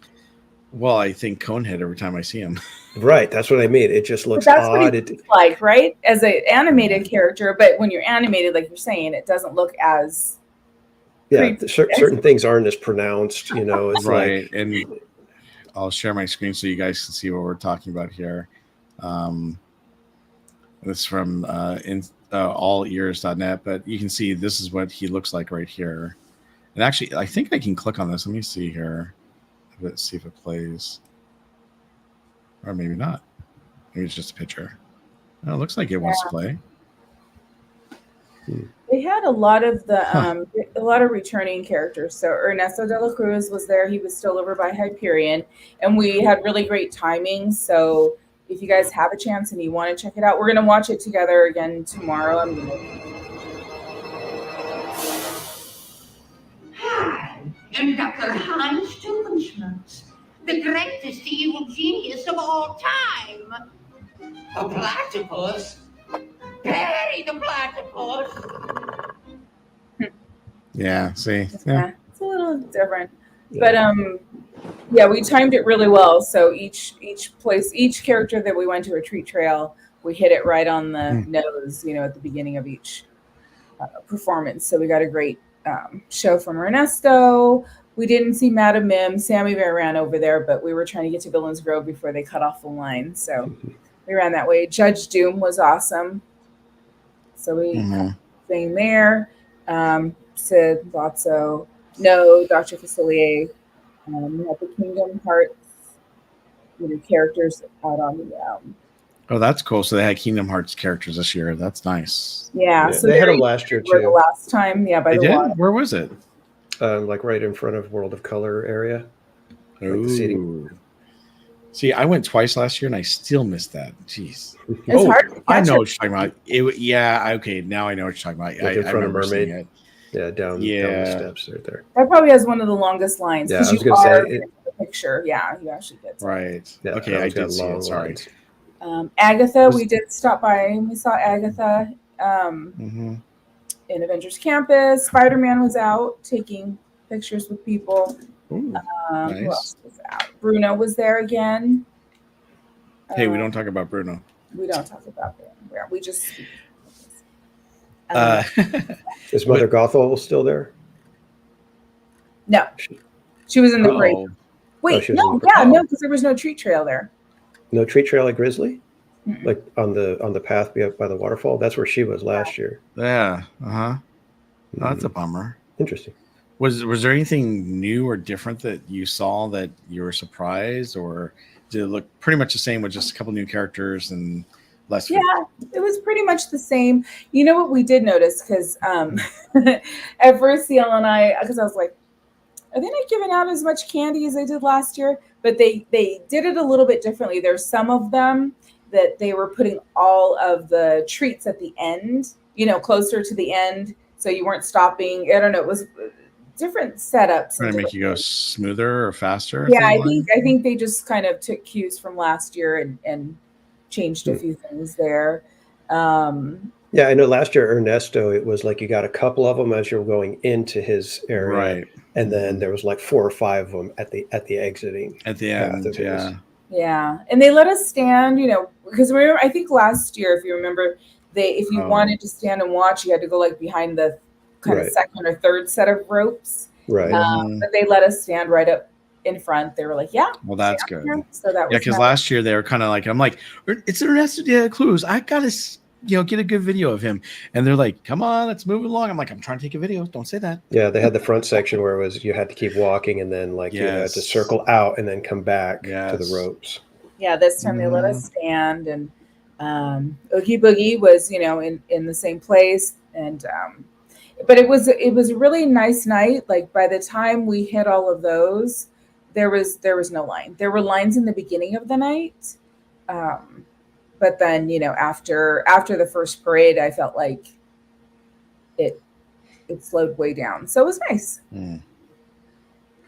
Well, I think Conehead every time I see him. Right, that's what I mean. It just looks that's odd. What he looks like, right, as an animated character, but when you're animated, like you're saying, it doesn't look as. Yeah, certain things aren't as pronounced, It's right, like, and I'll share my screen so you guys can see what we're talking about here. This is from allears.net, but you can see this is what he looks like right here. And actually, I think I can click on this. Let me see here. Let's see if it plays. Or maybe not. Maybe it's just a picture. Oh, it looks like it wants to play. They had a lot of a lot of returning characters. So Ernesto de la Cruz was there. He was still over by Hyperion, and we had really great timing. So if you guys have a chance and you want to check it out, we're going to watch it together again tomorrow. Hi, I'm Dr. Hans Stubenschmutz, the greatest evil genius of all time. A platypus? Bury the platypus! Yeah, see? Yeah, it's a little different. But yeah, we timed it really well. So each character that we went to a treat trail, we hit it right on the nose, at the beginning of each performance. So we got a great show from Ernesto. We didn't see Madame Mim. Sammy Bear ran over there, but we were trying to get to Villains Grove before they cut off the line. So we ran that way. Judge Doom was awesome. So we sang there. Sid, Lotso, No, Dr. Facilier. We had the Kingdom Hearts characters out on the Oh, that's cool. So they had Kingdom Hearts characters this year. That's nice. yeah, so they had them last year too. The last time, by they the did? water. Where was it? Like right in front of World of Color area. Like the seating. See, I went twice last year and I still missed that. Jeez. It's hard to catch I know it. what you're talking about. Yeah, okay. Now I know what you're talking about. Like in front of remember seeing Mermaid. it. Yeah, down the steps right there. That probably has one of the longest lines. Yeah, I was you going to are say in the picture. Yeah, you actually get right. Yeah, okay, I did see it. Sorry. Agatha, we did stop by and we saw Agatha in Avengers Campus. Spider-Man was out taking pictures with people. Ooh, Who nice. else was out? Bruno was there again. Hey, we don't talk about Bruno. We don't talk about Bruno. We just. Is Mother Gothel still there? No, she was in the break. Wait, she was in the no, because there was no treat trail there. No treat trail at Grizzly, like on the path by the waterfall. That's where she was last year. Yeah. Oh, that's a bummer. Interesting. Was there anything new or different that you saw that you were surprised, or did it look pretty much the same with just a couple new characters and less? Yeah, it was pretty much the same. You know what we did notice, because at first CL and I, because I was like, are they not giving out as much candy as they did last year? But they did it a little bit differently. There's some of them that they were putting all of the treats at the end, closer to the end, so you weren't stopping. I don't know. It was different setups. Trying to make you go smoother or faster? Yeah, I think they just kind of took cues from last year and changed a few things there. Yeah, I know last year Ernesto, it was like you got a couple of them as you were going into his area, right? And then there was like 4 or 5 of them at the exiting. At the end, yeah. Yeah, and they let us stand, because I think last year, if you remember, if you wanted to stand and watch, you had to go like behind the kind of second or third set of ropes. Right. But they let us stand right up in front. They were like, yeah. Well, that's good. Here. So that was because last year they were kind of like, I'm like, it's Ernesto de la Cruz. I gotta, get a good video of him. And they're like, come on, let's move along. I'm like, I'm trying to take a video. Don't say that. Yeah, they had the front section where it was you had to keep walking, and then you had to circle out and then come back to the ropes. Yeah, this time they let us stand, and Oogie Boogie was, in the same place, and but it was a really nice night. Like by the time we hit all of those, there was no line. There were lines in the beginning of the night, but then after the first parade, I felt like it slowed way down. So it was nice.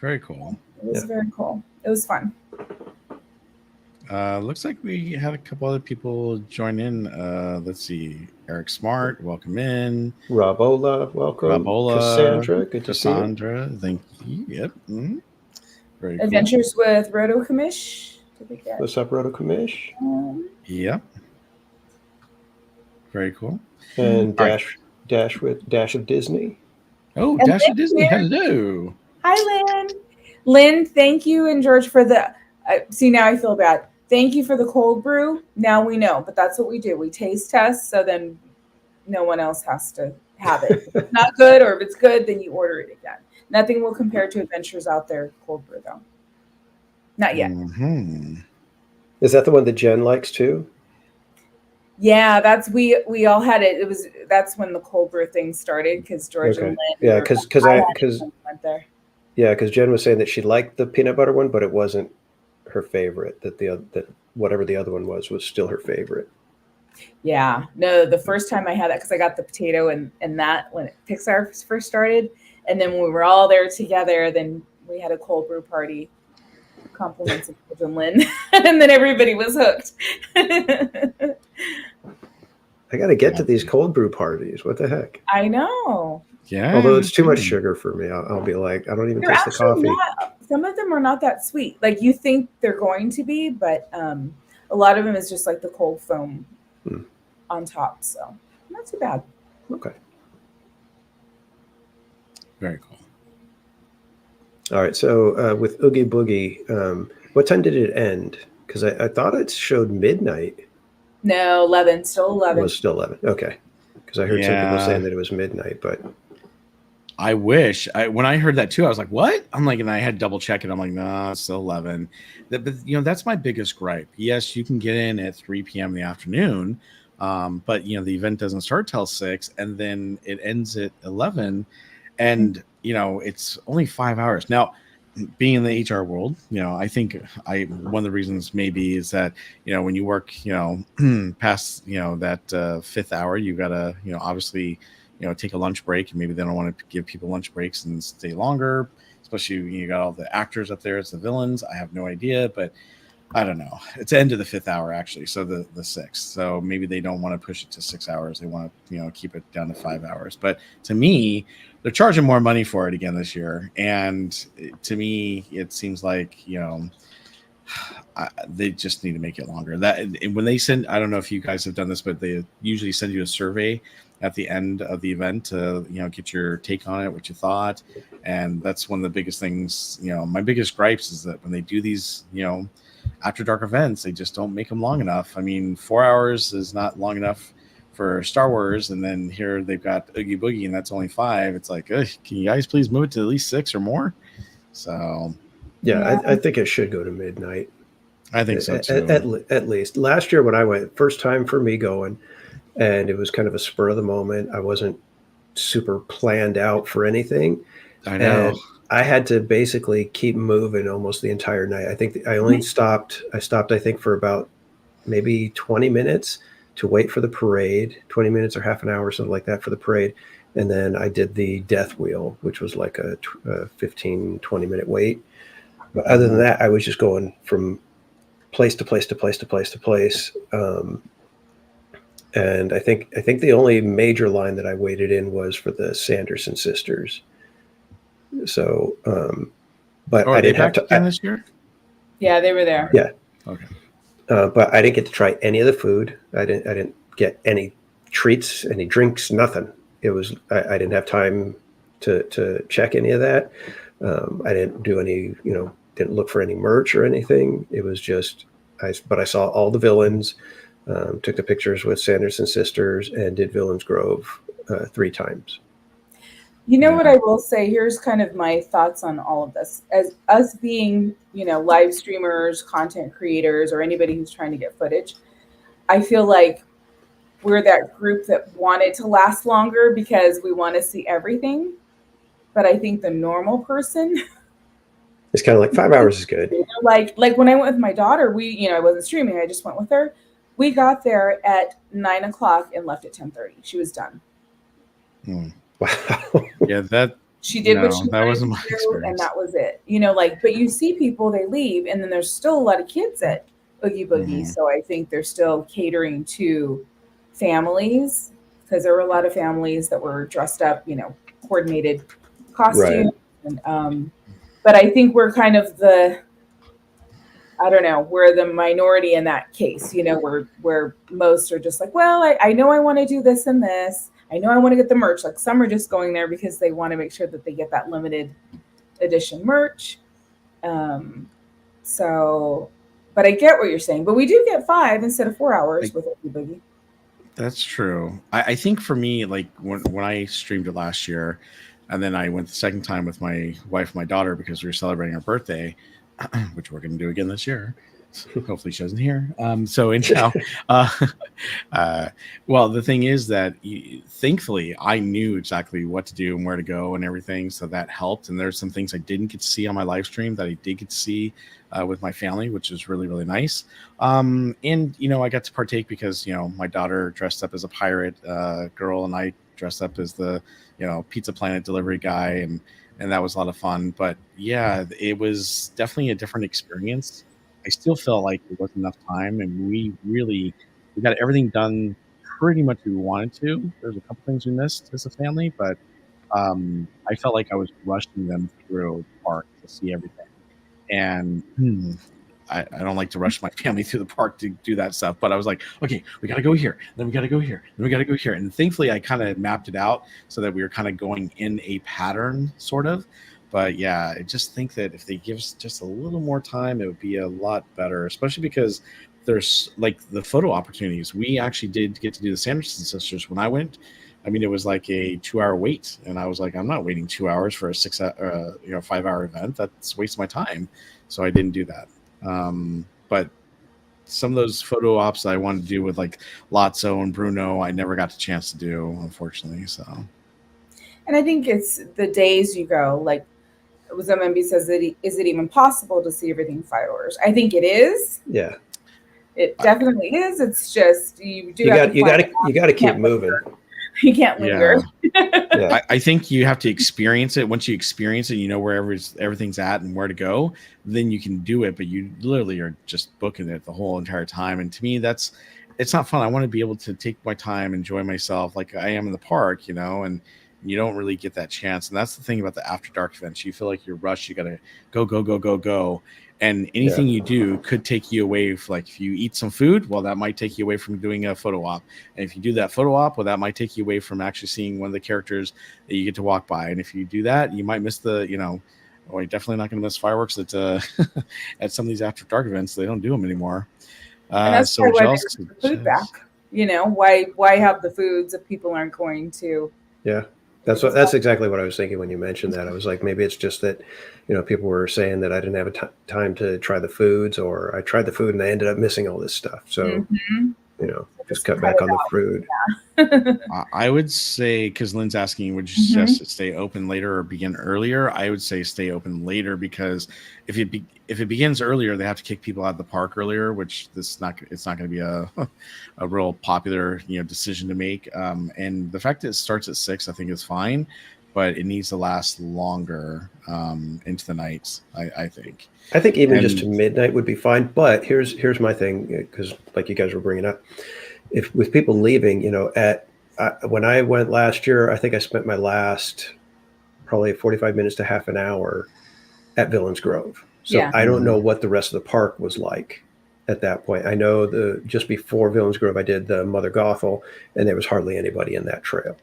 Very cool. It was very cool. It was fun. Looks like we had a couple other people join in. Let's see. Eric Smart, welcome in. Rob Ola, welcome. Rob Ola. Cassandra, good to see you. Cassandra, thank you. Yep. Very Adventures with Roto Commish. What's up, Roto Commish? Yep. Very cool. And Dash of Disney. Oh, And Dash of Lynn Disney. here. Hello. Hi, Lynn. Lynn, thank you, and George for the. See, now I feel bad. Thank you for the cold brew. Now we know, but that's what we do. We taste test, so then no one else has to have it. If it's not good, or if it's good, then you order it again. Nothing will compare to Adventures Out There cold brew, though. Not yet. Is that the one that Jen likes too? Yeah, we all had it. That's when the cold brew thing started because George and Lynn. Yeah, because went there. Yeah, because Jen was saying that she liked the peanut butter one, but it wasn't her favorite. That whatever the other one was still her favorite. Yeah, no, the first time I had that, because I got the potato and that when Pixar first started, and then when we were all there together, then we had a cold brew party, compliments of George and Lynn, and then everybody was hooked. I got to get to these cold brew parties. What the heck? I know. Yeah. Although it's too much sugar for me, I'll be like, I don't even taste the coffee. Some of them are not that sweet. Like you think they're going to be, but a lot of them is just like the cold foam on top. So not too bad. Okay. Very cool. All right. So with Oogie Boogie, what time did it end? Because I thought it showed midnight. No, 11. Still 11. It was still 11. Okay. Because I heard some people saying that it was midnight, but I wish. When I heard that too, I was like, "What?" I'm like, and I had to double check it. I'm like, "No, it's still 11." But that's my biggest gripe. Yes, you can get in at 3 p.m. in the afternoon, but the event doesn't start till 6, and then it ends at 11, and it's only 5 hours. Now, being in the HR world, I think one of the reasons maybe is that when you work past that 5th hour, you gotta obviously take a lunch break, and maybe they don't want to give people lunch breaks and stay longer, especially you got all the actors up there as the villains. I have no idea, but I don't know. It's the end of the 5th hour actually, so the 6th. So maybe they don't want to push it to 6 hours. They want to keep it down to 5 hours. But to me, they're charging more money for it again this year, and to me, it seems like they just need to make it longer. That when they send, I don't know if you guys have done this, but they usually send you a survey at the end of the event to get your take on it, what you thought, and that's one of the biggest things. My biggest gripes is that when they do these after dark events, they just don't make them long enough. I mean, 4 hours is not long enough for Star Wars, and then here they've got Oogie Boogie, and that's only 5. It's like, can you guys please move it to at least 6 or more? So yeah. I think it should go to midnight. I think so too. At least last year when I went, first time for me going, and it was kind of a spur of the moment. I wasn't super planned out for anything. I know. And I had to basically keep moving almost the entire night. I think I only stopped. I stopped, I think, for about maybe 20 minutes to wait for the parade, 20 minutes or half an hour, something like that for the parade. And then I did the death wheel, which was like a 15, 20-minute wait. But other than that, I was just going from place to place to place to place to place. And I think the only major line that I waited in was for the Sanderson sisters. So, but I didn't have to. This year? Yeah, they were there. Yeah. Okay. But I didn't get to try any of the food. I didn't get any treats, any drinks, nothing. I didn't have time to check any of that. I didn't do any, didn't look for any merch or anything. It was just, but I saw all the villains, took the pictures with Sanderson sisters, and did Villains Grove 3 times. You know what I will say? Here's kind of my thoughts on all of this. As us being, live streamers, content creators, or anybody who's trying to get footage, I feel like we're that group that wanted to last longer because we want to see everything. But I think the normal person, it's kind of like 5 hours is good. Like when I went with my daughter, I wasn't streaming. I just went with her. We got there at 9 o'clock and left at 10:30. She was done. Wow. Yeah, she did what she that wasn't my wanted to do, experience. and that was it. But you see people, they leave, and then there's still a lot of kids at Oogie Boogie. So I think they're still catering to families, because there were a lot of families that were dressed up, coordinated costumes. Right. And, but I think we're kind of we're the minority in that case, where most are just like, well, I know I want to do this and this. I know I want to get the merch. Like some are just going there because they want to make sure that they get that limited edition merch. But I get what you're saying. But we do get 5 instead of 4 hours with Oogie Boogie. That's true. I think for me, like when I streamed it last year, and then I went the second time with my wife and my daughter because we were celebrating our birthday, which we're going to do again this year. Hopefully she doesn't hear. So anyhow, well, the thing is that thankfully I knew exactly what to do and where to go and everything. So that helped. And there's some things I didn't get to see on my live stream that I did get to see with my family, which is really, really nice. And, I got to partake because, my daughter dressed up as a pirate girl and I dressed up as the, Pizza Planet delivery guy. And that was a lot of fun. But yeah, it was definitely a different experience. I still felt like there wasn't enough time, and we got everything done pretty much we wanted to. There's a couple things we missed as a family, but I felt like I was rushing them through the park to see everything. And I don't like to rush my family through the park to do that stuff, but I was like, okay, we got to go here, then we got to go here, then we got to go here. And thankfully, I kind of mapped it out so that we were kind of going in a pattern, sort of. But yeah, I just think that if they give us just a little more time, it would be a lot better, especially because there's like the photo opportunities. We actually did get to do the Sanderson sisters when I went. I mean, it was like a 2-hour wait. And I was like, I'm not waiting 2 hours for a 5-hour event. That's a waste of my time. So I didn't do that. But some of those photo ops I wanted to do with like Lotso and Bruno, I never got the chance to do, unfortunately. So. And I think it's the days you go, like, MB says, is it even possible to see everything 5 hours? I think it is. Yeah, it definitely is. It's just you got to keep moving. You can't linger. Yeah. I think you have to experience it. Once you experience it, where everything's at and where to go, then you can do it. But you literally are just booking it the whole entire time. And to me, it's not fun. I want to be able to take my time, enjoy myself like I am in the park, and you don't really get that chance. And that's the thing about the After Dark events. You feel like you're rushed. You got to go. And anything you do could take you away. Like if you eat some food, well, that might take you away from doing a photo op. And if you do that photo op, well, that might take you away from actually seeing one of the characters that you get to walk by. And if you do that, you might miss the, you're definitely not going to miss fireworks at at some of these After Dark events. They don't do them anymore. And that's why they put the food back. Why have the foods if people aren't going to? Yeah. That's exactly what I was thinking when you mentioned that. I was like, maybe it's just that, people were saying that I didn't have time to try the foods, or I tried the food and I ended up missing all this stuff. So, just cut back on the food. Yeah. I would say, because Lynn's asking, would you suggest stay open later or begin earlier? I would say stay open later, because if it begins earlier, they have to kick people out of the park earlier, which it's not going to be a real popular decision to make. And the fact that it starts at 6, I think is fine, but it needs to last longer into the nights. I think. I think even just to midnight would be fine. But here's my thing, because like you guys were bringing up, if with people leaving, when I went last year, I think I spent my last probably 45 minutes to half an hour at Villains Grove. So I don't know what the rest of the park was like at that point. I know just before Villains Grove, I did the Mother Gothel, and there was hardly anybody in that trail.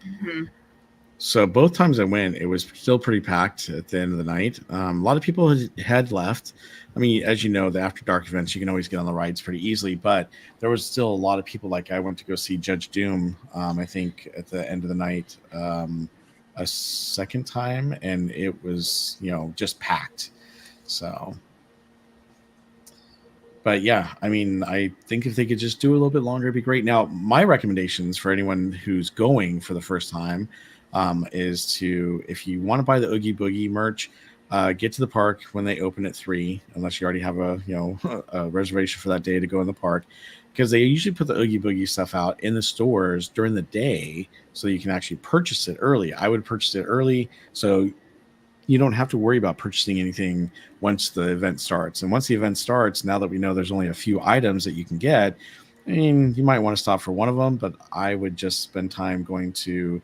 So both times I went, it was still pretty packed at the end of the night. A lot of people had left. I mean, as you know, the after dark events, you can always get on the rides pretty easily, but there was still a lot of people. Like I went to go see Judge Doom, I think at the end of the night, a second time, and it was, just packed. So, but yeah, I mean, I think if they could just do a little bit longer, it'd be great. Now, my recommendations for anyone who's going for the first time is to, if you want to buy the Oogie Boogie merch, get to the park when they open at 3, unless you already have a reservation for that day to go in the park, because they usually put the Oogie Boogie stuff out in the stores during the day so you can actually purchase it early. I would purchase it early so you don't have to worry about purchasing anything once the event starts. And once the event starts, now that we know there's only a few items that you can get, I mean, you might want to stop for one of them, but I would just spend time going to,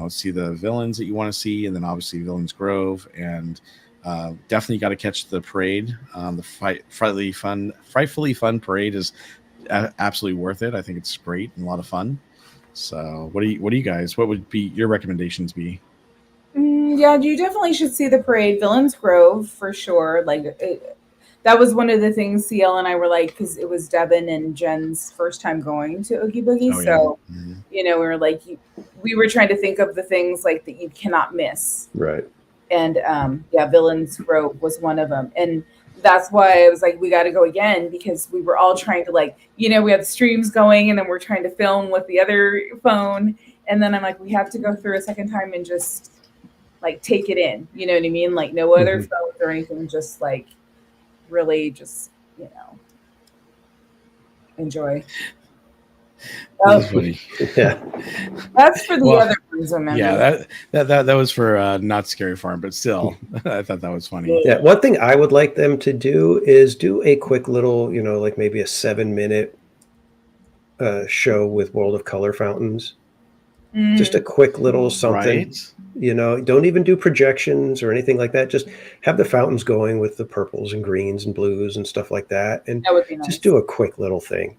see the villains that you want to see, and then obviously Villains Grove, and definitely got to catch the parade. The frightfully fun parade is absolutely worth it. I think it's great and a lot of fun. So, what do you guys? What would be your recommendations be? Yeah, you definitely should see the parade. Villains Grove for sure. That was one of the things CL and I were like, because it was Devin and Jen's first time going to Oogie Boogie. So, we were like, we were trying to think of the things like that you cannot miss. Right. And Villains Grove was one of them. And that's why I was like, we got to go again, because we were all trying to we had streams going, and then we're trying to film with the other phone. And then I'm like, we have to go through a second time and just take it in. You know what I mean? Like no other phones or anything, just really just, enjoy. That's funny. Yeah. That's for the other ones. Yeah, that was for Not Scary Farm, but still, I thought that was funny. Yeah, one thing I would like them to do is do a quick little, maybe a 7-minute show with World of Color fountains. Just a quick little something. Right. Don't even do projections or anything like that. Just have the fountains going with the purples and greens and blues and stuff like that. And that would be nice. Just do a quick little thing.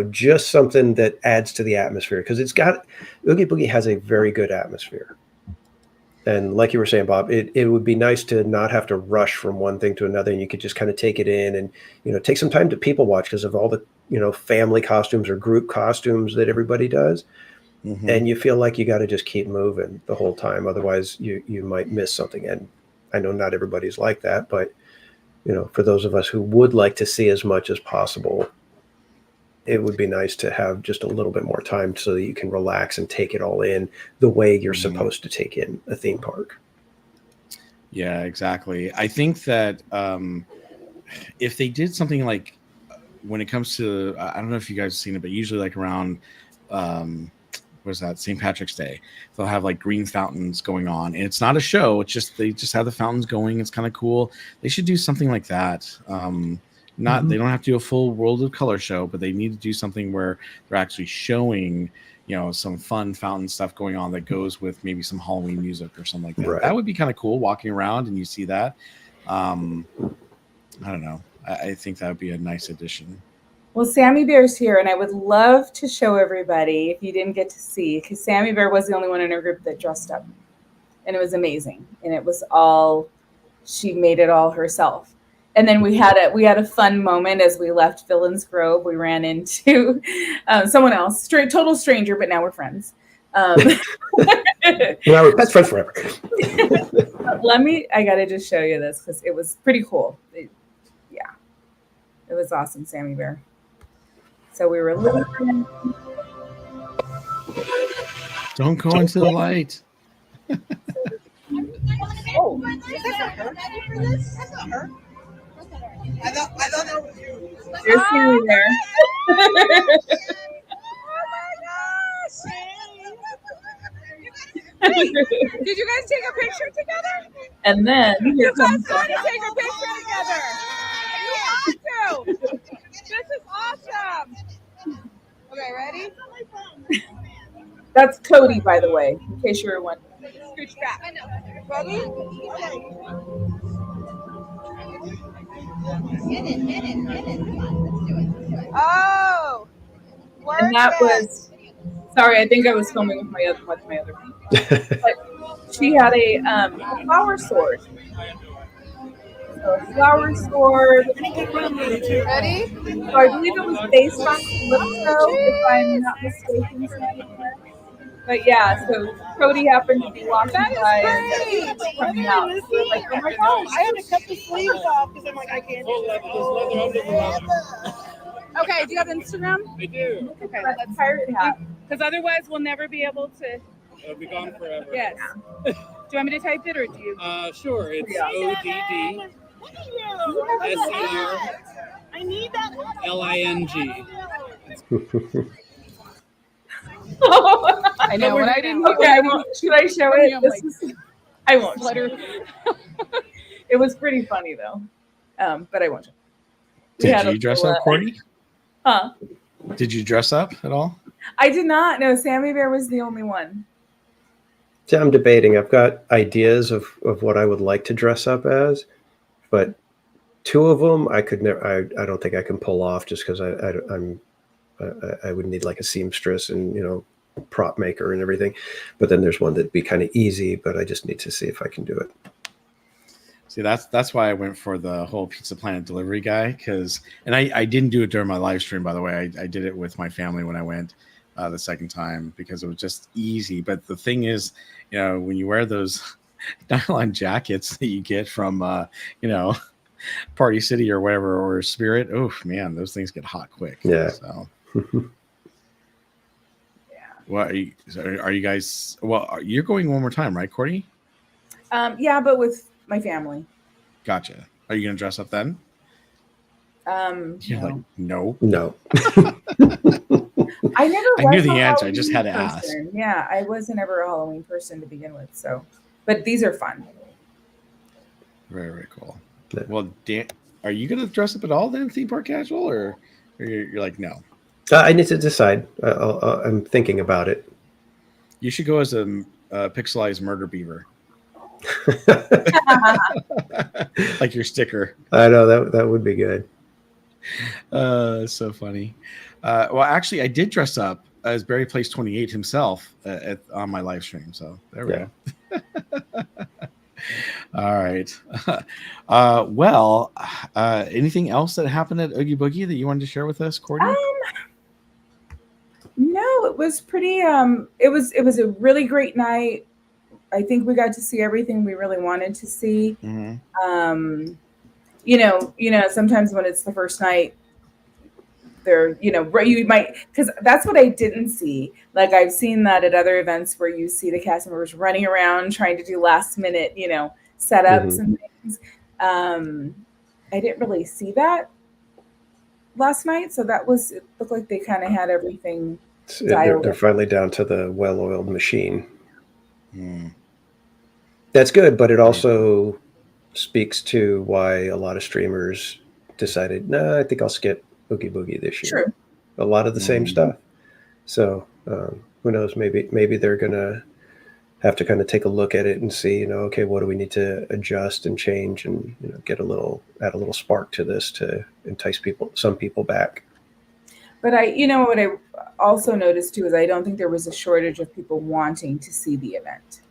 Just something that adds to the atmosphere, because Oogie Boogie has a very good atmosphere. And like you were saying, Bob, it would be nice to not have to rush from one thing to another, and you could just kind of take it in and, take some time to people watch because of all the, family costumes or group costumes that everybody does. Mm-hmm. And you feel like you got to just keep moving the whole time. Otherwise you might miss something. And I know not everybody's like that, but for those of us who would like to see as much as possible, it would be nice to have just a little bit more time so that you can relax and take it all in the way you're supposed to take in a theme park. Yeah, exactly. I think that if they did something like when it comes to, I don't know if you guys have seen it, but usually around, St. Patrick's Day, they'll have green fountains going on, and it's not a show. It's just, they just have the fountains going. It's kind of cool. They should do something like that. They don't have to do a full World of Color show, but they need to do something where they're actually showing, some fun fountain stuff going on that goes with maybe some Halloween music or something like that. Right. That would be kind of cool, walking around and you see that. I don't know. I think that would be a nice addition. Well, Sammy Bear's here, and I would love to show everybody, if you didn't get to see, because Sammy Bear was the only one in our group that dressed up, and it was amazing. And it was she made it all herself. And then we had a fun moment as we left Villains Grove. We ran into someone else, total stranger, but now we're friends. Now we're best friends forever. I got to just show you this because it was pretty cool. It was awesome, Sammy Bear. So we were living. Don't go into the light. Oh, that's not her. I thought that was you. You're seeing there. Did you guys take a picture together? And then you guys want to take a picture together. You want to. This is awesome. Okay, ready? That's Cody, by the way, in case you were wondering. Scooch back. Ready? Get it. Come on, let's do it. Oh. And that was, sorry, I think I was filming with my other friend. But she had a flower sword. So a flower sword. Ready? So I believe it was based on Calypso, if I'm not mistaken, Sammy Bear. But yeah, so Cody happened to be walking by and it was coming out. So we're like, oh my gosh. I had to cut the sleeves off because I'm like, I can't do it. Okay, do you have Instagram? I do. Okay, That's pirate hat. because otherwise we'll never be able to. It'll be gone forever. Yes. Do you want me to type it or do you? Sure. It's Yeah. ODD I need that. SERLING. I know. When I didn't. Okay, I won't. Should I show it? I'm This like, is, I won't. Flutter. It was pretty funny though, but I won't. Show. We Did had you a dress little, up, Courtney? Huh? Did you dress up at all? I did not. No, Sammy Bear was the only one. So I'm debating. I've got ideas of what I would like to dress up as, but two of them I could never. I don't think I can pull off just because I would need like a seamstress and prop maker and everything. But then there's one that'd be kind of easy, but I just need to see if I can do it. See, that's why I went for the whole Pizza Planet delivery guy, and I didn't do it during my live stream, by the way. I did it with my family when I went the second time because it was just easy. But the thing is, when you wear those nylon jackets that you get from Party City or whatever, or Spirit, oh man, those things get hot quick. Yeah. So. Well, are you guys? Well, you're going one more time, right, Courtney? Yeah, but with my family. Gotcha. Are you gonna dress up then? You're like, no. I never. I knew was the a answer. I just Halloween had to ask. person. Yeah, I wasn't ever a Halloween person to begin with. So, but these are fun. Very, very cool. Well, Dan, are you gonna dress up at all then, theme park casual, or you're like no? I need to decide. I'm thinking about it. You should go as a pixelized murder beaver. Like your sticker. I know that would be good. So funny. Well, actually, I did dress up as Barry Plays 28 himself on my live stream. So there we go. All right. Well, anything else that happened at Oogie Boogie that you wanted to share with us, Courtney? No, it was pretty. It was a really great night. I think we got to see everything we really wanted to see. Mm-hmm. Sometimes when it's the first night, you might, because that's what I didn't see. Like I've seen that at other events where you see the cast members running around trying to do last minute, setups and things. I didn't really see that last night, so it looked like they kind of had everything dialed. They're finally down to the well-oiled machine. That's good, but it also speaks to why a lot of streamers decided, I think I'll skip Oogie Boogie this year. True. A lot of the same stuff. So who knows? Maybe they're gonna have to kind of take a look at it and see, okay, what do we need to adjust and change, and add a little spark to this to entice some people back. But what I also noticed too is I don't think there was a shortage of people wanting to see the event.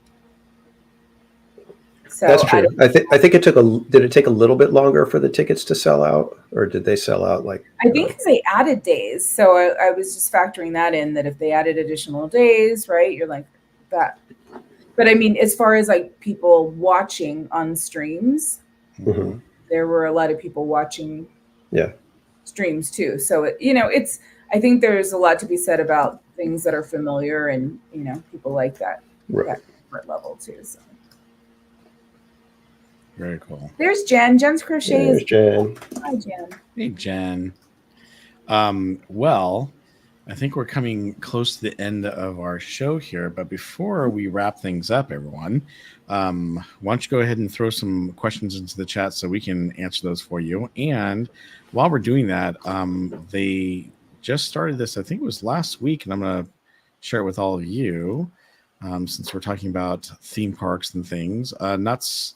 So that's true. I think it did it take a little bit longer for the tickets to sell out, or did they sell out like? I think because they added days, so I was just factoring that in, that if they added additional days, right, you're like that. But I mean, as far as like people watching on streams, there were a lot of people watching streams too. So I think there's a lot to be said about things that are familiar, and people like that that comfort level too. So. Very cool. There's Jen. Jen's crochet. There's Jen. Hi, Jen. Hey, Jen. Well, I think we're coming close to the end of our show here, but before we wrap things up, everyone, why don't you go ahead and throw some questions into the chat so we can answer those for you. And while we're doing that, they just started this, I think it was last week, and I'm going to share it with all of you since we're talking about theme parks and things. Knott's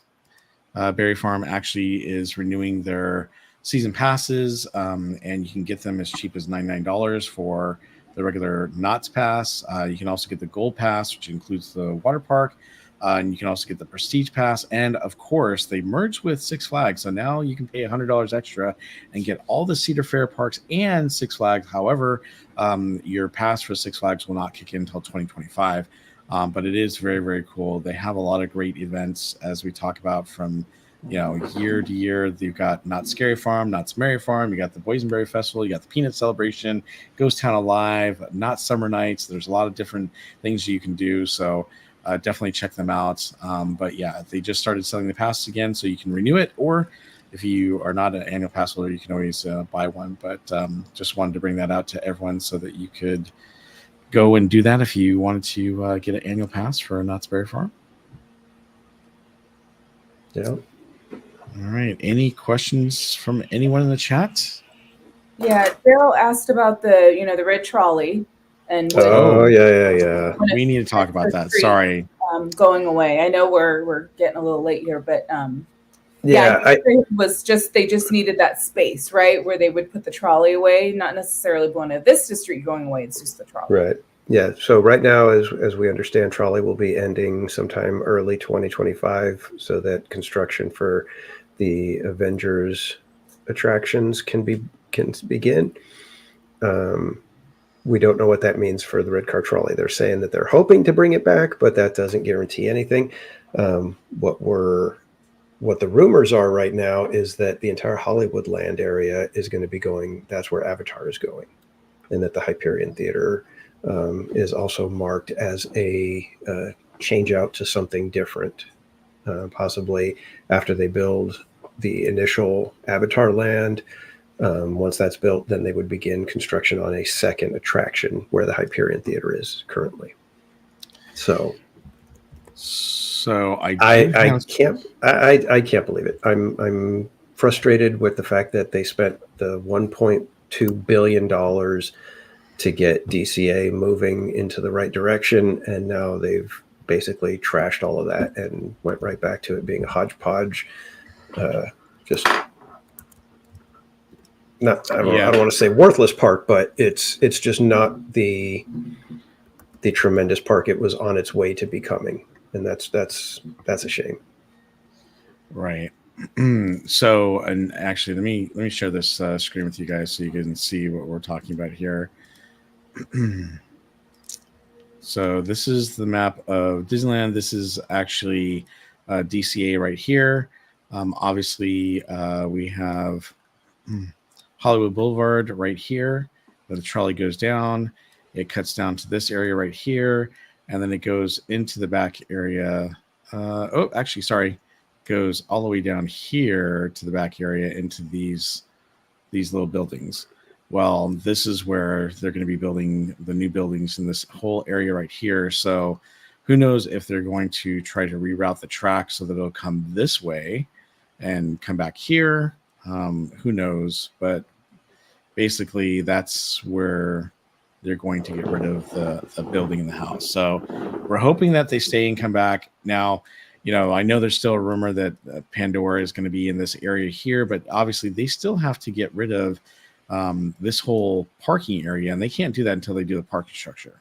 Berry Farm actually is renewing their season passes, and you can get them as cheap as $99 for the regular Knott's Pass. You can also get the Gold Pass, which includes the water park. And you can also get the Prestige Pass. And of course, they merged with Six Flags. So now you can pay $100 extra and get all the Cedar Fair parks and Six Flags. However, your pass for Six Flags will not kick in until 2025. But it is very, very cool. They have a lot of great events, as we talk about, from year to year. You've got Knott's Scary Farm, Knott's Merry Farm. You got the Boysenberry Festival. You got the Peanut Celebration, Ghost Town Alive, Knott's Summer Nights. There's a lot of different things you can do. So definitely check them out. But yeah, they just started selling the passes again, so you can renew it. Or if you are not an annual pass holder, you can always buy one. But just wanted to bring that out to everyone so that you could go and do that if you wanted to get an annual pass for Knott's Berry Farm. Yeah. All right. Any questions from anyone in the chat? Yeah, Daryl asked about the red trolley and yeah. We need to talk about that. Sorry. Going away. I know we're getting a little late here, but they just needed that space, right, where they would put the trolley away, not necessarily Buena Vista Street going away. It's just the trolley. Right. Yeah. So right now, as we understand, trolley will be ending sometime early 2025, so that construction for the Avengers attractions can begin. We don't know what that means for the red car trolley. They're saying that they're hoping to bring it back, but that doesn't guarantee anything. What the rumors are right now is that the entire Hollywoodland area is going to be going. That's where Avatar is going, and that the Hyperion Theater is also marked as a change out to something different. Possibly after they build the initial Avatar land. Once that's built, then they would begin construction on a second attraction where the Hyperion Theater is currently. So I can't believe it. I'm frustrated with the fact that they spent the $1.2 billion to get DCA moving into the right direction, and now they've basically trashed all of that and went right back to it being a hodgepodge. I don't want to say worthless park, but it's just not the tremendous park it was on its way to becoming, and that's a shame. Right. So, and actually, let me share this screen with you guys so you can see what we're talking about here. So this is the map of Disneyland. This is actually DCA right here. Obviously, we have Hollywood Boulevard right here, where the trolley goes down. It cuts down to this area right here, and then it goes into the back area. Goes all the way down here to the back area into these little buildings. Well, this is where they're going to be building the new buildings in this whole area right here. So who knows if they're going to try to reroute the track so that it'll come this way and come back here. Who knows? But basically, that's where they're going to get rid of the building in the house. So we're hoping that they stay and come back. Now, I know there's still a rumor that Pandora is going to be in this area here, but obviously they still have to get rid of this whole parking area, and they can't do that until they do the parking structure.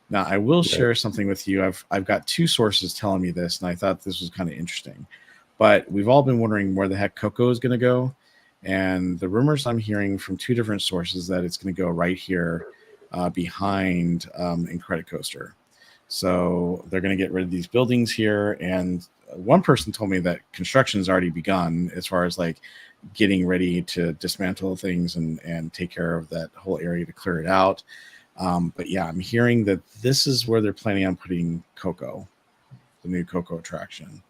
Now, I will share something with you. I've got two sources telling me this, and I thought this was kind of interesting. But we've all been wondering where the heck Coco is going to go. And the rumors I'm hearing from two different sources that it's going to go right here behind Incredicoaster. So they're going to get rid of these buildings here. And one person told me that construction has already begun as far as like getting ready to dismantle things and take care of that whole area to clear it out. But yeah, I'm hearing that this is where they're planning on putting Coco, the new Coco attraction.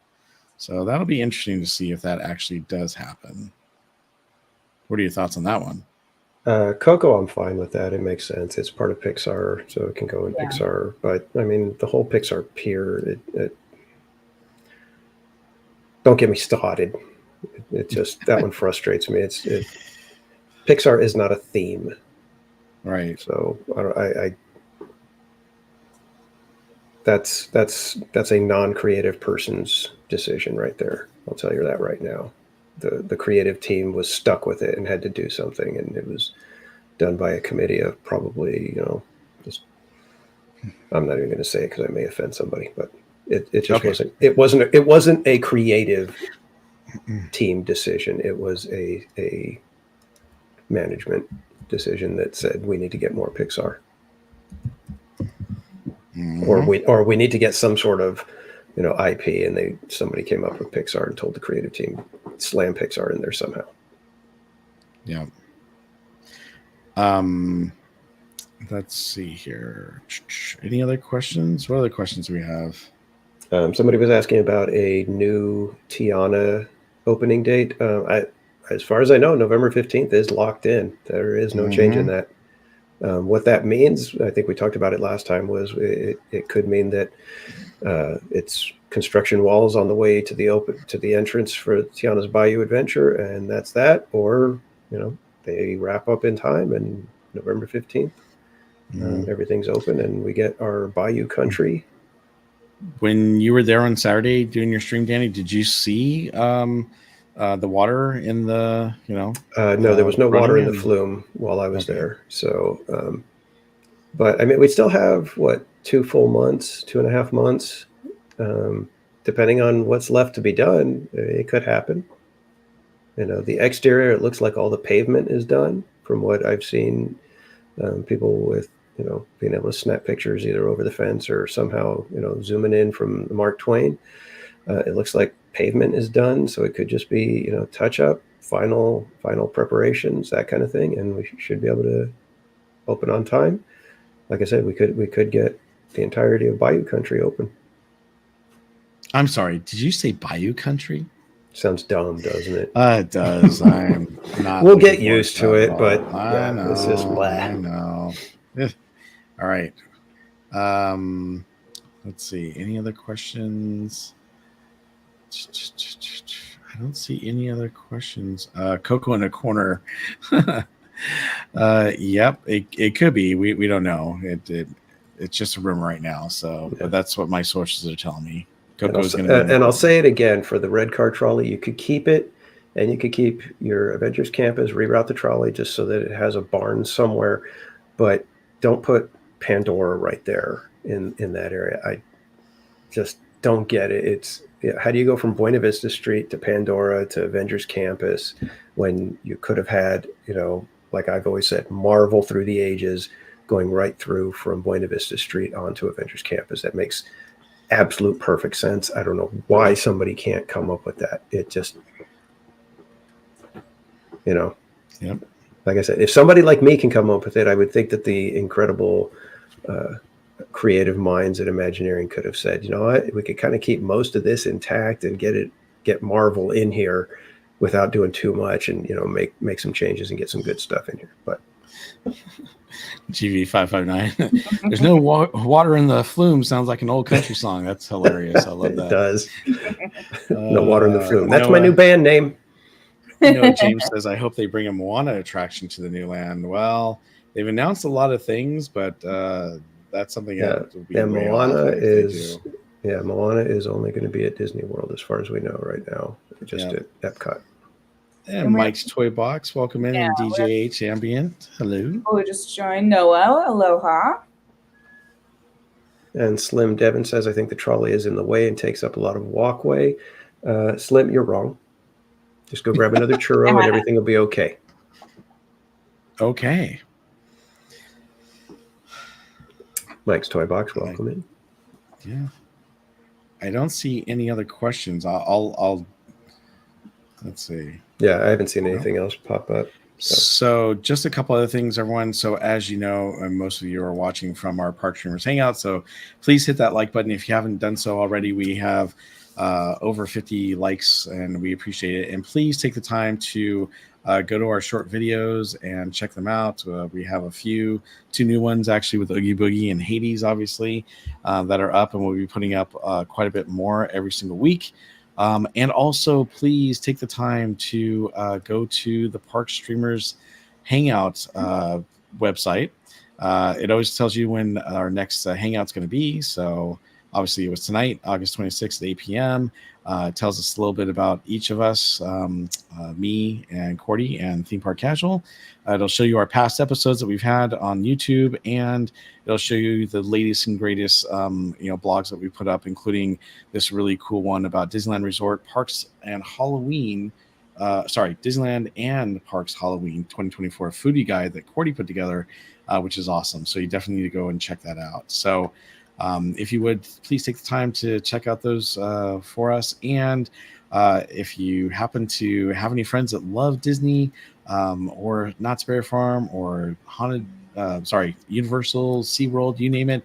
So that'll be interesting to see if that actually does happen. What are your thoughts on that one? Coco, I'm fine with that. It makes sense. It's part of Pixar, so it can go in Pixar. But I mean, the whole Pixar pier, it don't get me started. It just, that one frustrates me. Pixar is not a theme. Right. So that's a non-creative person's decision right there. I'll tell you that right now. The creative team was stuck with it and had to do something, and it was done by a committee of probably I'm not even going to say it because I may offend somebody, but it just Okay. wasn't a creative team decision. It was a management decision that said we need to get more Pixar, or we need to get some sort of IP, and somebody came up with Pixar and told the creative team slam Pixar in there somehow. Yeah. Let's see here. Any other questions? What other questions do we have? Somebody was asking about a new Tiana opening date. As far as I know, November 15th is locked in. There is no change in that. What that means, I think we talked about it last time, was it could mean that it's construction walls on the way to the entrance for Tiana's Bayou Adventure, and that's that. Or they wrap up in time, and November 15th, everything's open, and we get our Bayou Country. When you were there on Saturday doing your stream, Danny, did you see the water in the no, there was no water in the flume while I was Okay. there. So, but I mean, we still have 2.5 months, depending on what's left to be done. It could happen. The exterior, it looks like all the pavement is done from what I've seen. People with being able to snap pictures either over the fence or somehow zooming in from the Mark Twain. It looks like pavement is done, so it could just be touch up, final preparations, that kind of thing, and we should be able to open on time. Like I said, we could get the entirety of Bayou Country open. I'm sorry, did you say Bayou Country? Sounds dumb, doesn't it? It does. I'm not. We'll get used to it, but I know. it's just blah. I know. All right. Let's see. Any other questions? I don't see any other questions. Coco in a corner. Yep, it could be. We don't know. It's just a rumor right now. So, but that's what my sources are telling me. Coco's going to. And I'll say it again, for the red car trolley, you could keep it, and you could keep your Avengers Campus, reroute the trolley just so that it has a barn somewhere, but don't put Pandora right there in that area. I just don't get it. How do you go from Buena Vista Street to Pandora to Avengers Campus when you could have had, like I've always said, Marvel through the ages going right through from Buena Vista Street onto Avengers Campus? That makes absolute perfect sense. I don't know why somebody can't come up with that. It just, Yep. like I said, if somebody like me can come up with it, I would think that the incredible creative minds at Imagineering could have said, you know what, we could kind of keep most of this intact and get Marvel in here without doing too much, and make some changes and get some good stuff in here. But GV559. There's no water in the flume. Sounds like an old country song. That's hilarious. I love that. It does. No water in the flume. That's my new band name. James says, I hope they bring a Moana attraction to the new land. Well, they've announced a lot of things, but that's something that will be Moana is only going to be at Disney World as far as we know right now, just at Epcot. And Mike's Toy Box, welcome in, and DJ H Ambient, hello. Oh, we just joined Noel, aloha. And Slim Devin says, I think the trolley is in the way and takes up a lot of walkway. Slim, you're wrong. Just go grab another churro and everything will be okay. Okay. Mike's Toy Box, welcome in. Yeah. I don't see any other questions. I'll let's see. Yeah, I haven't seen anything else pop up. So just a couple other things, everyone. So as you know, most of you are watching from our Park Streamers Hangout. So please hit that like button if you haven't done so already. We have over 50 likes, and we appreciate it. And please take the time to go to our short videos and check them out. We have two new ones actually with Oogie Boogie and Hades, obviously, that are up, and we'll be putting up quite a bit more every single week. And also, please take the time to go to the Park Streamers Hangout website. It always tells you when our next hangout's going to be. So Obviously, it was tonight, August 26th at 8 p.m. It tells us a little bit about each of us, me and Cordy and Theme Park Casual. It'll show you our past episodes that we've had on YouTube, and it'll show you the latest and greatest, blogs that we put up, including this really cool one about Disneyland Resort Parks and Halloween. Disneyland and Parks Halloween 2024 foodie guide that Cordy put together, which is awesome. So you definitely need to go and check that out. So if you would, please take the time to check out those for us. And if you happen to have any friends that love Disney or Knott's Berry Farm or Universal, SeaWorld, you name it,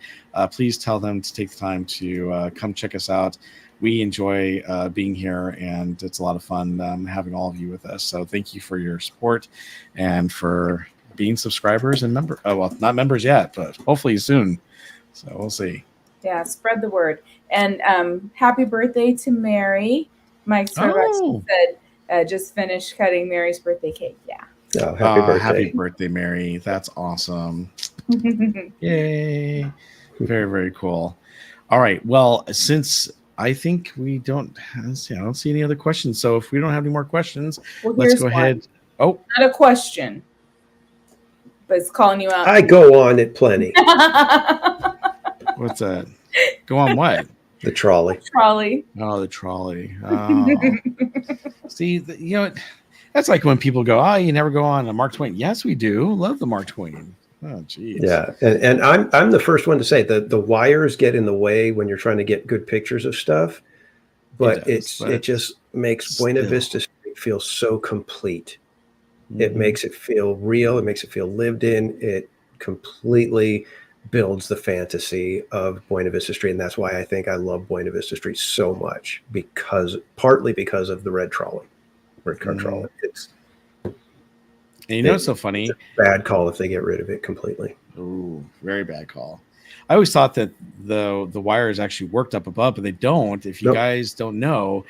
please tell them to take the time to come check us out. We enjoy being here, and it's a lot of fun having all of you with us. So thank you for your support and for being subscribers and members. Oh, well, not members yet, but hopefully soon. So we'll see. Yeah, spread the word. And happy birthday to Mary. Mike Starbucks said just finished cutting Mary's birthday cake. Yeah. Oh, happy birthday. Happy birthday, Mary. That's awesome. Yay. Very, very cool. All right. Well, since I think I don't see any other questions. So if we don't have any more questions, let's go ahead. Oh, not a question, but it's calling you out. I go on it plenty. What's that? Go on what? The trolley. Trolley. Oh, the trolley. Oh. See, that's like when people go, you never go on a Mark Twain. Yes, we do. Love the Mark Twain. Oh, geez. Yeah, and I'm the first one to say that the wires get in the way when you're trying to get good pictures of stuff, but it just makes Buena Vista Street feel so complete. Mm-hmm. It makes it feel real. It makes it feel lived in. It completely builds the fantasy of Buena Vista Street, and that's why I think I love Buena Vista Street so much, partly because of the red car trolley. And it's so funny. It's a bad call if they get rid of it completely. Ooh, very bad call. I always thought that the wires actually worked up above, but they don't. If you guys don't know,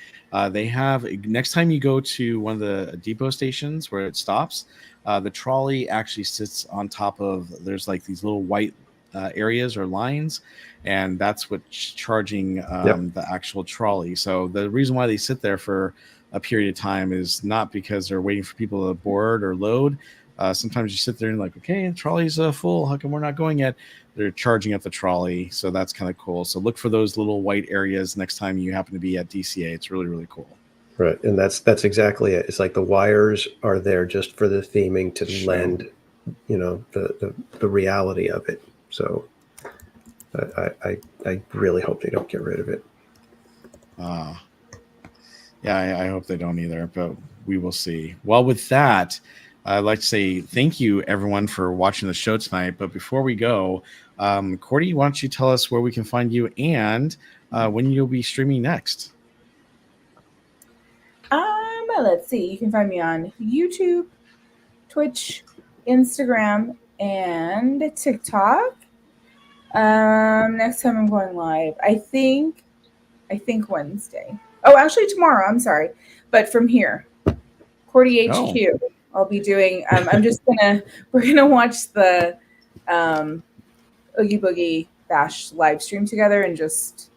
they have, next time you go to one of the depot stations where it stops, the trolley actually sits on top of, there's like these little white areas or lines, and that's what's charging the actual trolley. So the reason why they sit there for a period of time is not because they're waiting for people to board or load. Sometimes you sit there and like, okay, the trolley's full. How come we're not going yet? They're charging up the trolley. So that's kind of cool. So look for those little white areas next time you happen to be at DCA. It's really, really cool. Right. And that's exactly it. It's like the wires are there just for the theming to lend, the reality of it. So I really hope they don't get rid of it. Yeah, I hope they don't either, but we will see. Well, with that, I'd like to say thank you, everyone, for watching the show tonight. But before we go, Cordy, why don't you tell us where we can find you and when you'll be streaming next? Let's see. You can find me on YouTube, Twitch, Instagram, and TikTok. Next time I'm going live, I think Wednesday. Oh, actually tomorrow. I'm sorry, but from here, Cordy HQ. I'll be doing. We're gonna watch the Oogie Boogie Bash live stream together and just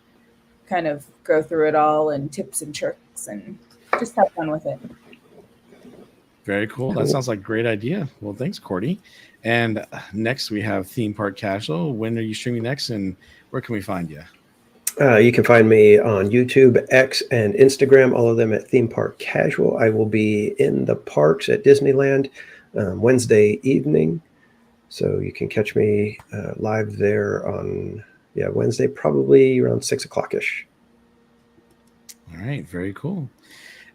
kind of go through it all and tips and tricks and just have fun with it. Very cool. That sounds like a great idea. Well, thanks, Cordy. And next we have Theme Park Casual. When are you streaming next, and where can we find you? You can find me on YouTube, X, and Instagram, all of them at Theme Park Casual. I will be in the parks at Disneyland Wednesday evening. So you can catch me live there on Wednesday, probably around 6 o'clock-ish. All right, very cool.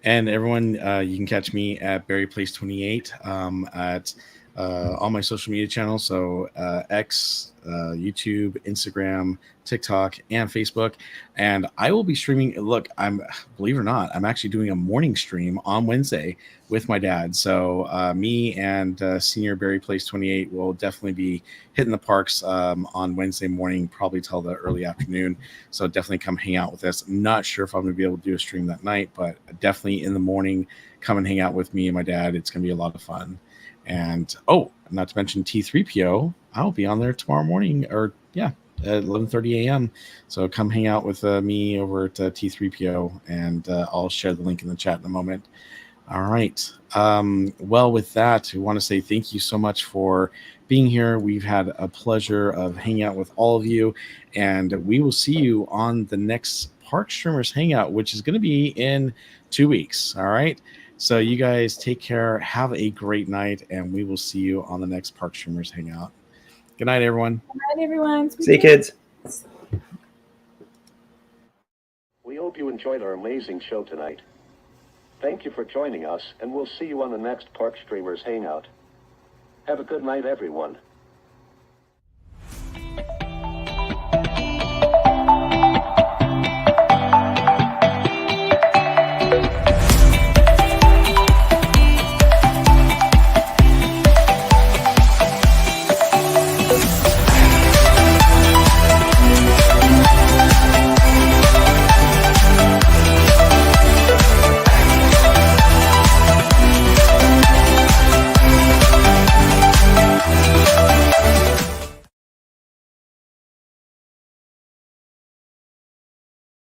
And everyone, you can catch me at Barry Place 28 at all my social media channels. So X, YouTube, Instagram, TikTok, and Facebook. And I will be streaming. Look, believe it or not, I'm actually doing a morning stream on Wednesday with my dad. So me and Senior Barry Place 28 will definitely be hitting the parks on Wednesday morning, probably till the early afternoon. So definitely come hang out with us. I'm not sure if I'm going to be able to do a stream that night, but definitely in the morning, come and hang out with me and my dad. It's going to be a lot of fun. And not to mention T3PO, I'll be on there tomorrow morning, or at 11:30 a.m. So come hang out with me over at T3PO, and I'll share the link in the chat in a moment. All right. Well, with that, we want to say thank you so much for being here. We've had a pleasure of hanging out with all of you, and we will see you on the next Park Streamers Hangout, which is going to be in 2 weeks. All right. So you guys take care. Have a great night, and we will see you on the next Park Streamers Hangout. Good night, everyone. Good night, everyone. See you, kids. We hope you enjoyed our amazing show tonight. Thank you for joining us, and we'll see you on the next Park Streamers Hangout. Have a good night, everyone.